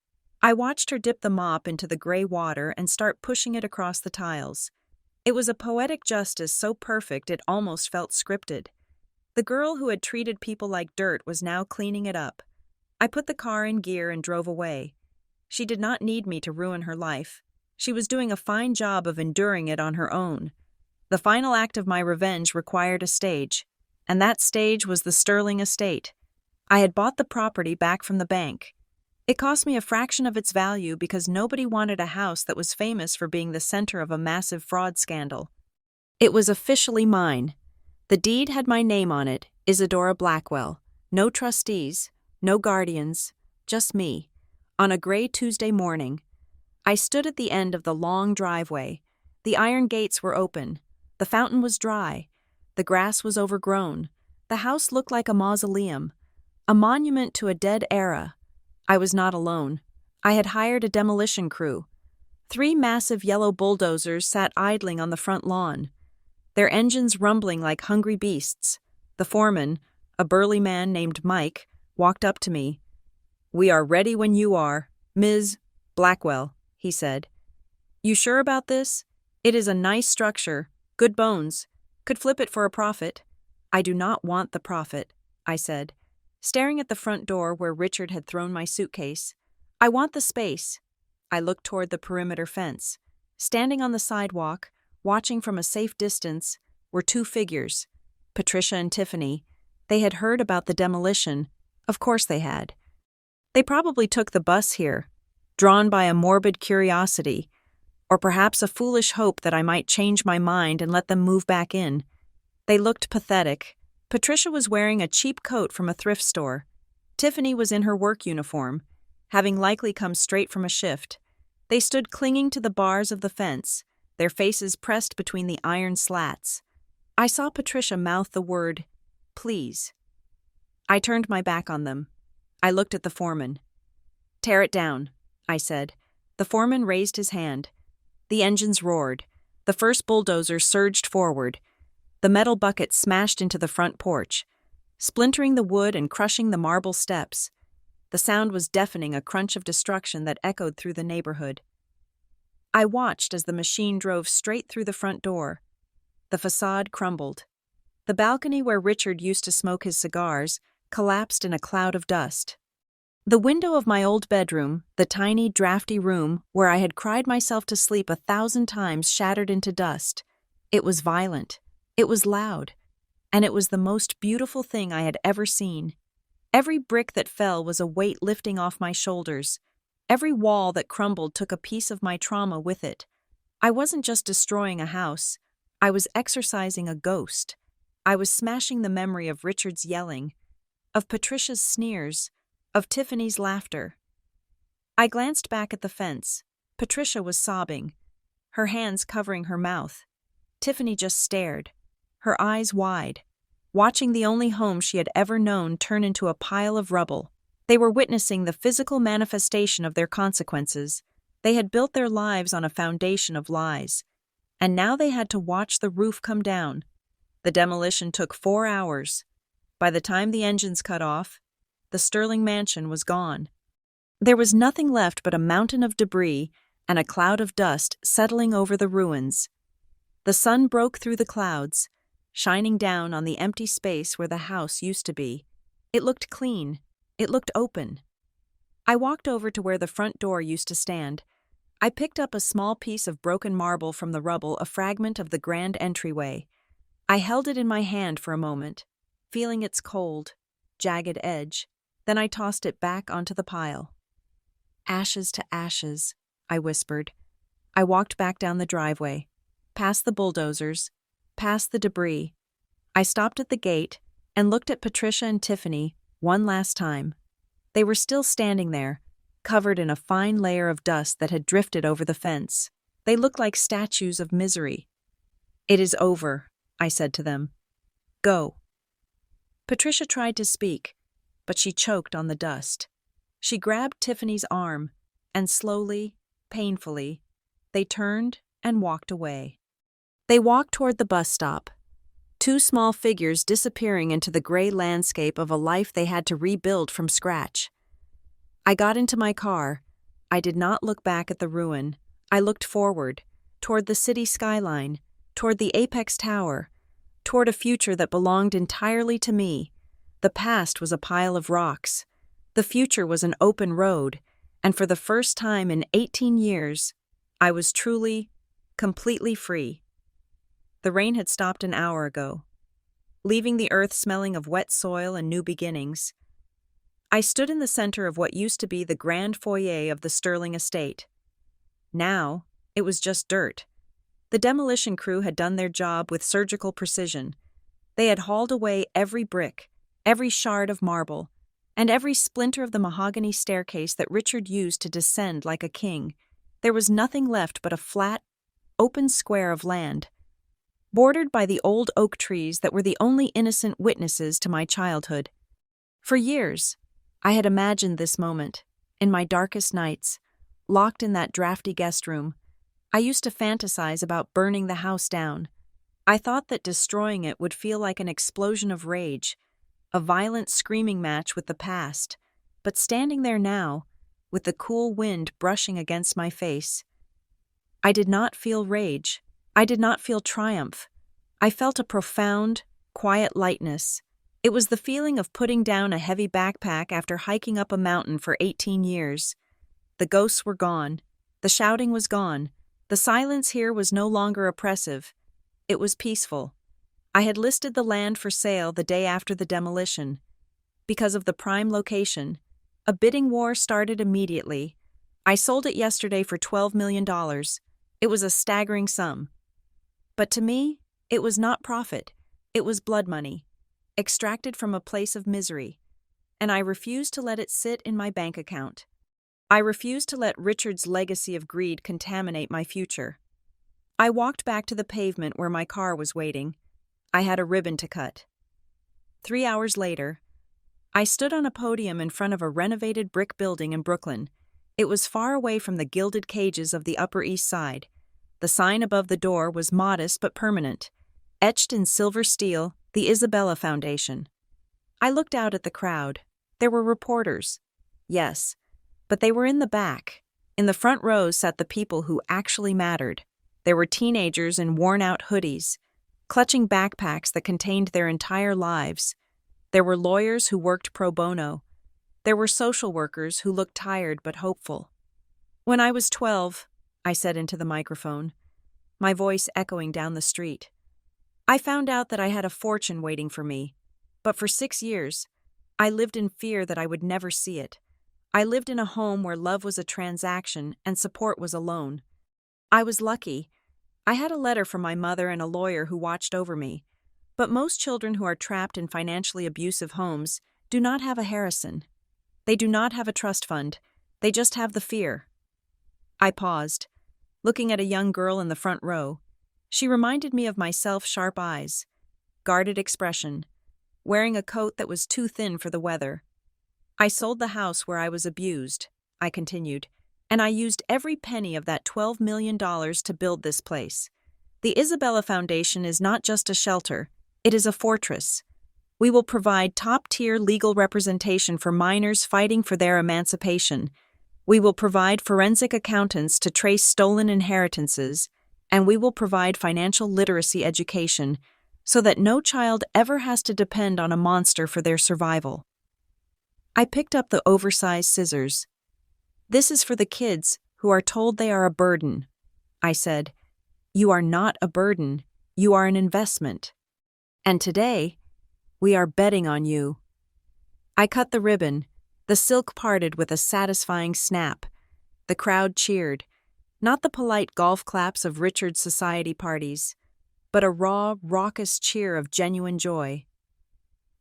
I watched her dip the mop into the gray water and start pushing it across the tiles. It was a poetic justice so perfect it almost felt scripted. The girl who had treated people like dirt was now cleaning it up. I put the car in gear and drove away. She did not need me to ruin her life. She was doing a fine job of enduring it on her own. The final act of my revenge required a stage, and that stage was the Sterling estate. I had bought the property back from the bank. It cost me a fraction of its value because nobody wanted a house that was famous for being the center of a massive fraud scandal. It was officially mine. The deed had my name on it, Isadora Blackwell. No trustees, no guardians, just me. On a gray Tuesday morning, I stood at the end of the long driveway. The iron gates were open. The fountain was dry. The grass was overgrown. The house looked like a mausoleum. A monument to a dead era. I was not alone. I had hired a demolition crew. 3 massive yellow bulldozers sat idling on the front lawn, their engines rumbling like hungry beasts. The foreman, a burly man named Mike, walked up to me. "We are ready when you are, Ms. Blackwell," he said. "You sure about this? It is a nice structure, good bones. Could flip it for a profit." "I do not want the profit," I said, staring at the front door where Richard had thrown my suitcase. "I want the space." I looked toward the perimeter fence. Standing on the sidewalk, watching from a safe distance, were 2 figures, Patricia and Tiffany. They had heard about the demolition. Of course they had. They probably took the bus here, drawn by a morbid curiosity, or perhaps a foolish hope that I might change my mind and let them move back in. They looked pathetic. Patricia was wearing a cheap coat from a thrift store. Tiffany was in her work uniform, having likely come straight from a shift. They stood clinging to the bars of the fence, their faces pressed between the iron slats. I saw Patricia mouth the word, "Please." I turned my back on them. I looked at the foreman. "Tear it down," I said. The foreman raised his hand. The engines roared. The first bulldozer surged forward. The metal bucket smashed into the front porch, splintering the wood and crushing the marble steps. The sound was deafening, a crunch of destruction that echoed through the neighborhood. I watched as the machine drove straight through the front door. The facade crumbled. The balcony where Richard used to smoke his cigars collapsed in a cloud of dust. The window of my old bedroom, the tiny, drafty room where I had cried myself to sleep 1,000 times, shattered into dust. It was violent. It was loud. And it was the most beautiful thing I had ever seen. Every brick that fell was a weight lifting off my shoulders. Every wall that crumbled took a piece of my trauma with it. I wasn't just destroying a house. I was exorcising a ghost. I was smashing the memory of Richard's yelling, of Patricia's sneers, of Tiffany's laughter. I glanced back at the fence. Patricia was sobbing, her hands covering her mouth. Tiffany just stared, her eyes wide, watching the only home she had ever known turn into a pile of rubble. They were witnessing the physical manifestation of their consequences. They had built their lives on a foundation of lies, and now they had to watch the roof come down. The demolition took 4 hours. By the time the engines cut off, the Sterling mansion was gone. There was nothing left but a mountain of debris and a cloud of dust settling over the ruins. The sun broke through the clouds, shining down on the empty space where the house used to be. It looked clean. It looked open. I walked over to where the front door used to stand. I picked up a small piece of broken marble from the rubble, a fragment of the grand entryway. I held it in my hand for a moment, feeling its cold, jagged edge. Then I tossed it back onto the pile. "Ashes to ashes," I whispered. I walked back down the driveway, past the bulldozers, past the debris. I stopped at the gate and looked at Patricia and Tiffany one last time. They were still standing there, covered in a fine layer of dust that had drifted over the fence. They looked like statues of misery. "It is over," I said to them. "Go." Patricia tried to speak, but she choked on the dust. She grabbed Tiffany's arm, and slowly, painfully, they turned and walked away. They walked toward the bus stop, 2 small figures disappearing into the gray landscape of a life they had to rebuild from scratch. I got into my car. I did not look back at the ruin. I looked forward, toward the city skyline, toward the apex tower, toward a future that belonged entirely to me. The past was a pile of rocks. The future was an open road, and for the first time in 18 years, I was truly, completely free. The rain had stopped an hour ago, leaving the earth smelling of wet soil and new beginnings. I stood in the center of what used to be the grand foyer of the Sterling estate. Now, it was just dirt. The demolition crew had done their job with surgical precision. They had hauled away every brick, every shard of marble, and every splinter of the mahogany staircase that Richard used to descend like a king. There was nothing left but a flat, open square of land, bordered by the old oak trees that were the only innocent witnesses to my childhood. For years, I had imagined this moment, in my darkest nights, locked in that drafty guest room. I used to fantasize about burning the house down. I thought that destroying it would feel like an explosion of rage, a violent screaming match with the past. But standing there now, with the cool wind brushing against my face, I did not feel rage. I did not feel triumph. I felt a profound, quiet lightness. It was the feeling of putting down a heavy backpack after hiking up a mountain for 18 years. The ghosts were gone. The shouting was gone. The silence here was no longer oppressive. It was peaceful. I had listed the land for sale the day after the demolition. Because of the prime location, a bidding war started immediately. I sold it yesterday for $12 million. It was a staggering sum. But to me, it was not profit. It was blood money, extracted from a place of misery. And I refused to let it sit in my bank account. I refused to let Richard's legacy of greed contaminate my future. I walked back to the pavement where my car was waiting. I had a ribbon to cut. 3 hours later, I stood on a podium in front of a renovated brick building in Brooklyn. It was far away from the gilded cages of the Upper East Side. The sign above the door was modest but permanent. Etched in silver steel, the Isabella Foundation. I looked out at the crowd. There were reporters. Yes, but they were in the back. In the front rows sat the people who actually mattered. There were teenagers in worn-out hoodies, clutching backpacks that contained their entire lives. There were lawyers who worked pro bono. There were social workers who looked tired but hopeful. When I was 12, I said into the microphone, my voice echoing down the street, I found out that I had a fortune waiting for me. But for 6 years, I lived in fear that I would never see it. I lived in a home where love was a transaction and support was a loan. I was lucky. I had a letter from my mother and a lawyer who watched over me. But most children who are trapped in financially abusive homes do not have a Harrison. They do not have a trust fund. They just have the fear. I paused, looking at a young girl in the front row. She reminded me of myself, sharp eyes, guarded expression, wearing a coat that was too thin for the weather. I sold the house where I was abused, I continued, and I used every penny of that $12 million to build this place. The Isabella Foundation is not just a shelter, it is a fortress. We will provide top-tier legal representation for minors fighting for their emancipation. We will provide forensic accountants to trace stolen inheritances, and we will provide financial literacy education so that no child ever has to depend on a monster for their survival. I picked up the oversized scissors. This is for the kids who are told they are a burden. I said, you are not a burden, you are an investment. And today, we are betting on you. I cut the ribbon. The silk parted with a satisfying snap. The crowd cheered, not the polite golf claps of Richard's society parties, but a raw, raucous cheer of genuine joy.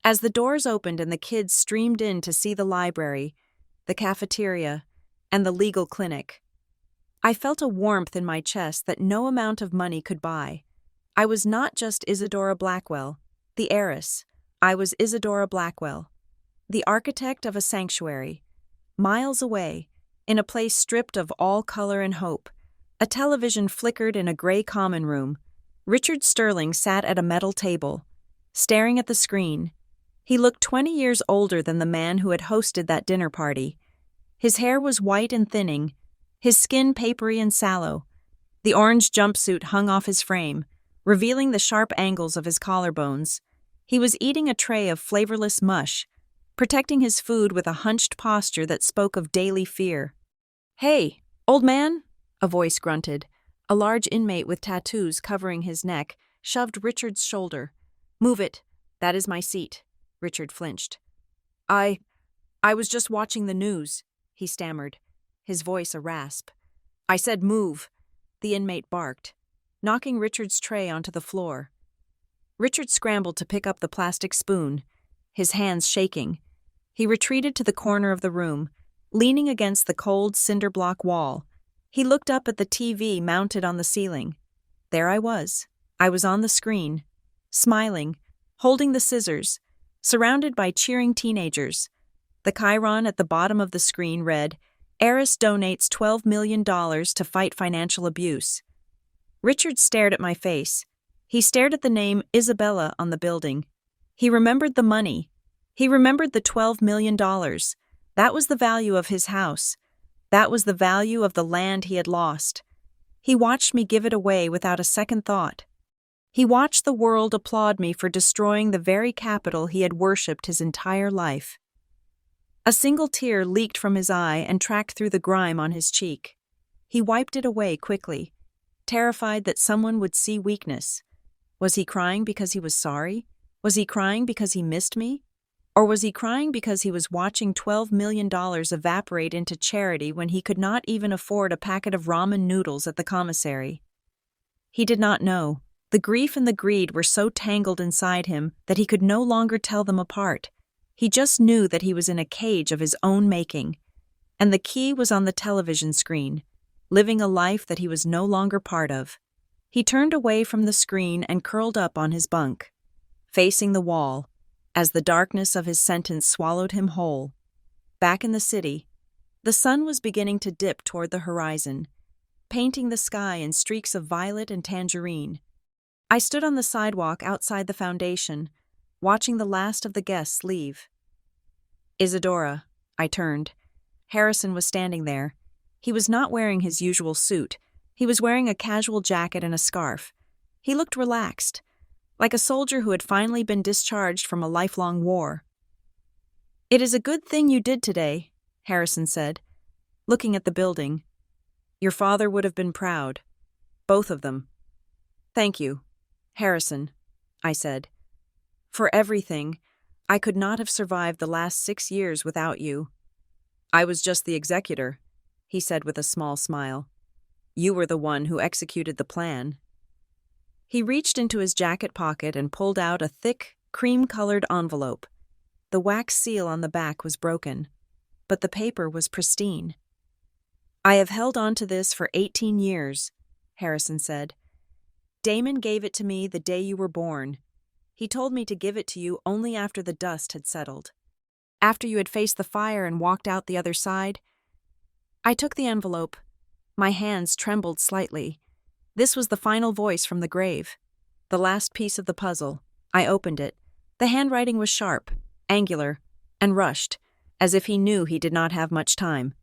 As the doors opened and the kids streamed in to see the library, the cafeteria, and the legal clinic, I felt a warmth in my chest that no amount of money could buy. I was not just Isadora Blackwell, the heiress. I was Isadora Blackwell, the architect of a sanctuary, miles away, in a place stripped of all color and hope. A television flickered in a gray common room. Richard Sterling sat at a metal table, staring at the screen. He looked 20 years older than the man who had hosted that dinner party. His hair was white and thinning, his skin papery and sallow. The orange jumpsuit hung off his frame, revealing the sharp angles of his collarbones. He was eating a tray of flavorless mush, protecting his food with a hunched posture that spoke of daily fear. "Hey, old man," a voice grunted. A large inmate with tattoos covering his neck shoved Richard's shoulder. "Move it. That is my seat." Richard flinched. I was just watching the news," he stammered, his voice a rasp. "I said move," the inmate barked, knocking Richard's tray onto the floor. Richard scrambled to pick up the plastic spoon, his hands shaking. He retreated to the corner of the room, leaning against the cold cinder-block wall. He looked up at the TV mounted on the ceiling. There I was. I was on the screen, smiling, holding the scissors, surrounded by cheering teenagers. The chyron at the bottom of the screen read, "Heiress donates $12 million to fight financial abuse." Richard stared at my face. He stared at the name Isabella on the building. He remembered the money. He remembered the $12 million. That was the value of his house. That was the value of the land he had lost. He watched me give it away without a second thought. He watched the world applaud me for destroying the very capital he had worshipped his entire life. A single tear leaked from his eye and tracked through the grime on his cheek. He wiped it away quickly, terrified that someone would see weakness. Was he crying because he was sorry? Was he crying because he missed me? Or was he crying because he was watching $12 million evaporate into charity when he could not even afford a packet of ramen noodles at the commissary? He did not know. The grief and the greed were so tangled inside him that he could no longer tell them apart. He just knew that he was in a cage of his own making, and the key was on the television screen, living a life that he was no longer part of. He turned away from the screen and curled up on his bunk, facing the wall, as the darkness of his sentence swallowed him whole. Back in the city, the sun was beginning to dip toward the horizon, painting the sky in streaks of violet and tangerine. I stood on the sidewalk outside the foundation, watching the last of the guests leave. "Isadora," I turned. Harrison was standing there. He was not wearing his usual suit. He was wearing a casual jacket and a scarf. He looked relaxed, like a soldier who had finally been discharged from a lifelong war. "It is a good thing you did today," Harrison said, looking at the building. "Your father would have been proud. Both of them." "Thank you, Harrison," I said. "For everything. I could not have survived the last 6 years without you." "I was just the executor," he said with a small smile. "You were the one who executed the plan." He reached into his jacket pocket and pulled out a thick, cream-colored envelope. The wax seal on the back was broken, but the paper was pristine. "I have held on to this for 18 years, Harrison said. "Damon gave it to me the day you were born. He told me to give it to you only after the dust had settled. After you had faced the fire and walked out the other side." I took the envelope. My hands trembled slightly. This was the final voice from the grave. The last piece of the puzzle. I opened it. The handwriting was sharp, angular, and rushed, as if he knew he did not have much time.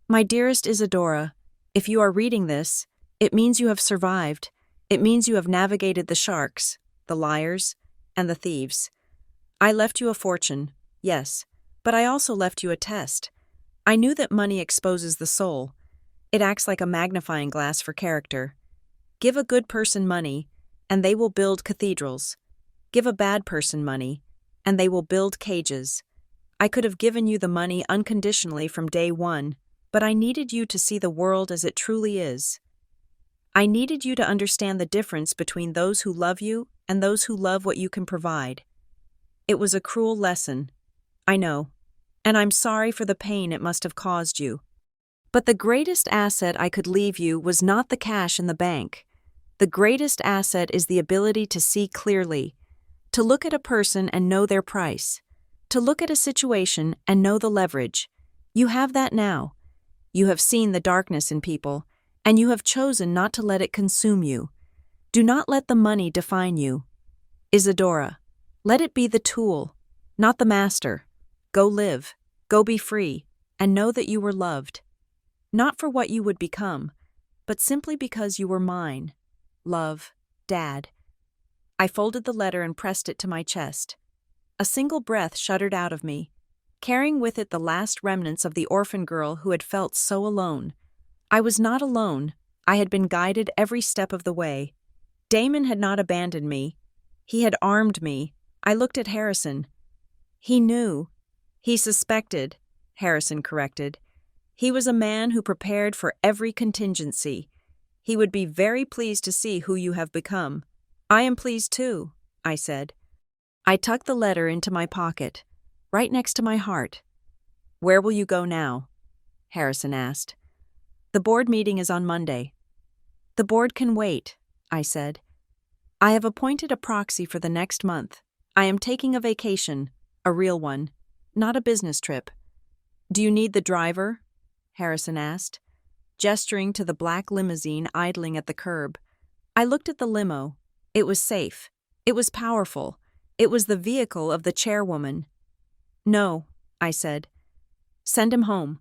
"My dearest Isadora, if you are reading this, it means you have survived. It means you have navigated the sharks, the liars, and the thieves. I left you a fortune, yes, but I also left you a test. I knew that money exposes the soul. It acts like a magnifying glass for character. Give a good person money, and they will build cathedrals. Give a bad person money, and they will build cages. I could have given you the money unconditionally from day one, but I needed you to see the world as it truly is. I needed you to understand the difference between those who love you and those who love what you can provide. It was a cruel lesson, I know, and I'm sorry for the pain it must have caused you. But the greatest asset I could leave you was not the cash in the bank. The greatest asset is the ability to see clearly, to look at a person and know their price, to look at a situation and know the leverage. You have that now. You have seen the darkness in people, and you have chosen not to let it consume you. Do not let the money define you. Isadora, let it be the tool, not the master. Go live, go be free, and know that you were loved. Not for what you would become, but simply because you were mine. Love, Dad." I folded the letter and pressed it to my chest. A single breath shuddered out of me, carrying with it the last remnants of the orphan girl who had felt so alone. I was not alone. I had been guided every step of the way. Damon had not abandoned me. He had armed me. I looked at Harrison. He knew. He suspected, Harrison corrected. He was a man who prepared for every contingency. He would be very pleased to see who you have become. "I am pleased too," I said. I tucked the letter into my pocket, right next to my heart. "Where will you go now?" Harrison asked. "The board meeting is on Monday." "The board can wait," I said. "I have appointed a proxy for the next month. I am taking a vacation, A real one, not a business trip. "Do you need the driver?" Harrison asked, gesturing to the black limousine idling at the curb. I looked at the limo. It was safe. It was powerful. It was the vehicle of the chairwoman. "No," I said. "Send him home."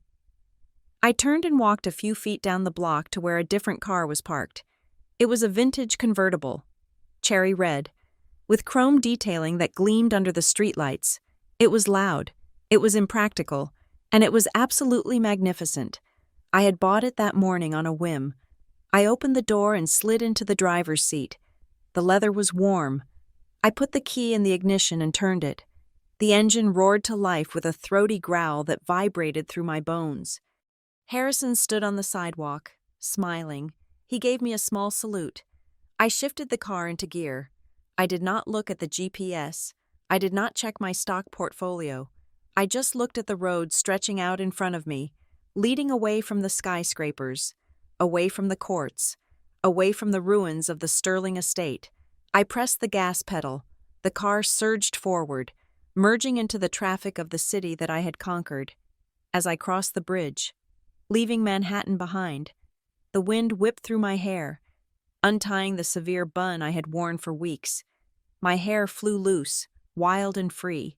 I turned and walked a few feet down the block to where a different car was parked. It was a vintage convertible, cherry red, with chrome detailing that gleamed under the streetlights. It was loud, it was impractical, and it was absolutely magnificent. I had bought it that morning on a whim. I opened the door and slid into the driver's seat. The leather was warm. I put the key in the ignition and turned it. The engine roared to life with a throaty growl that vibrated through my bones. Harrison stood on the sidewalk, smiling. He gave me a small salute. I shifted the car into gear. I did not look at the GPS. I did not check my stock portfolio. I just looked at the road stretching out in front of me, leading away from the skyscrapers, away from the courts, away from the ruins of the Sterling estate. I pressed the gas pedal. The car surged forward, merging into the traffic of the city that I had conquered. As I crossed the bridge, leaving Manhattan behind, the wind whipped through my hair, untying the severe bun I had worn for weeks. My hair flew loose, wild and free.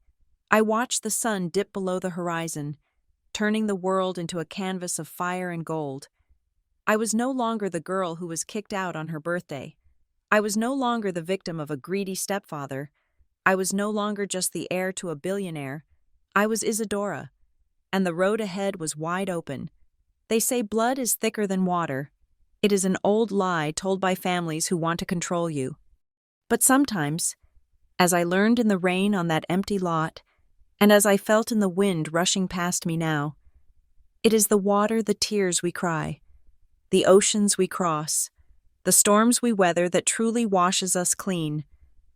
I watched the sun dip below the horizon, turning the world into a canvas of fire and gold. I was no longer the girl who was kicked out on her birthday. I was no longer the victim of a greedy stepfather. I was no longer just the heir to a billionaire. I was Isadora, and the road ahead was wide open. They say blood is thicker than water. It is an old lie told by families who want to control you. But sometimes, as I learned in the rain on that empty lot, and as I felt in the wind rushing past me now, it is the water, the tears we cry, the oceans we cross, the storms we weather that truly washes us clean.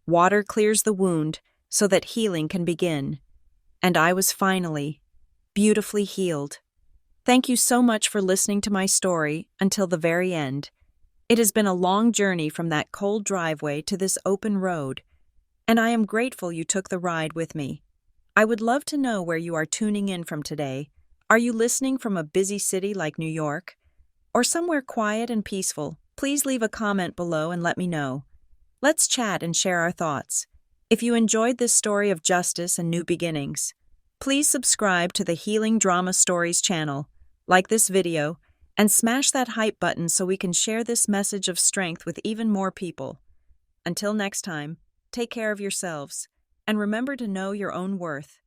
Water clears the wound so that healing can begin. And I was finally, beautifully healed. Thank you so much for listening to my story until the very end. It has been a long journey from that cold driveway to this open road, and I am grateful you took the ride with me. I would love to know where you are tuning in from today. Are you listening from a busy city like New York? Or somewhere quiet and peaceful? Please leave a comment below and let me know. Let's chat and share our thoughts. If you enjoyed this story of justice and new beginnings, please subscribe to the Healing Drama Stories channel, like this video, and smash that hype button so we can share this message of strength with even more people. Until next time, take care of yourselves, and remember to know your own worth.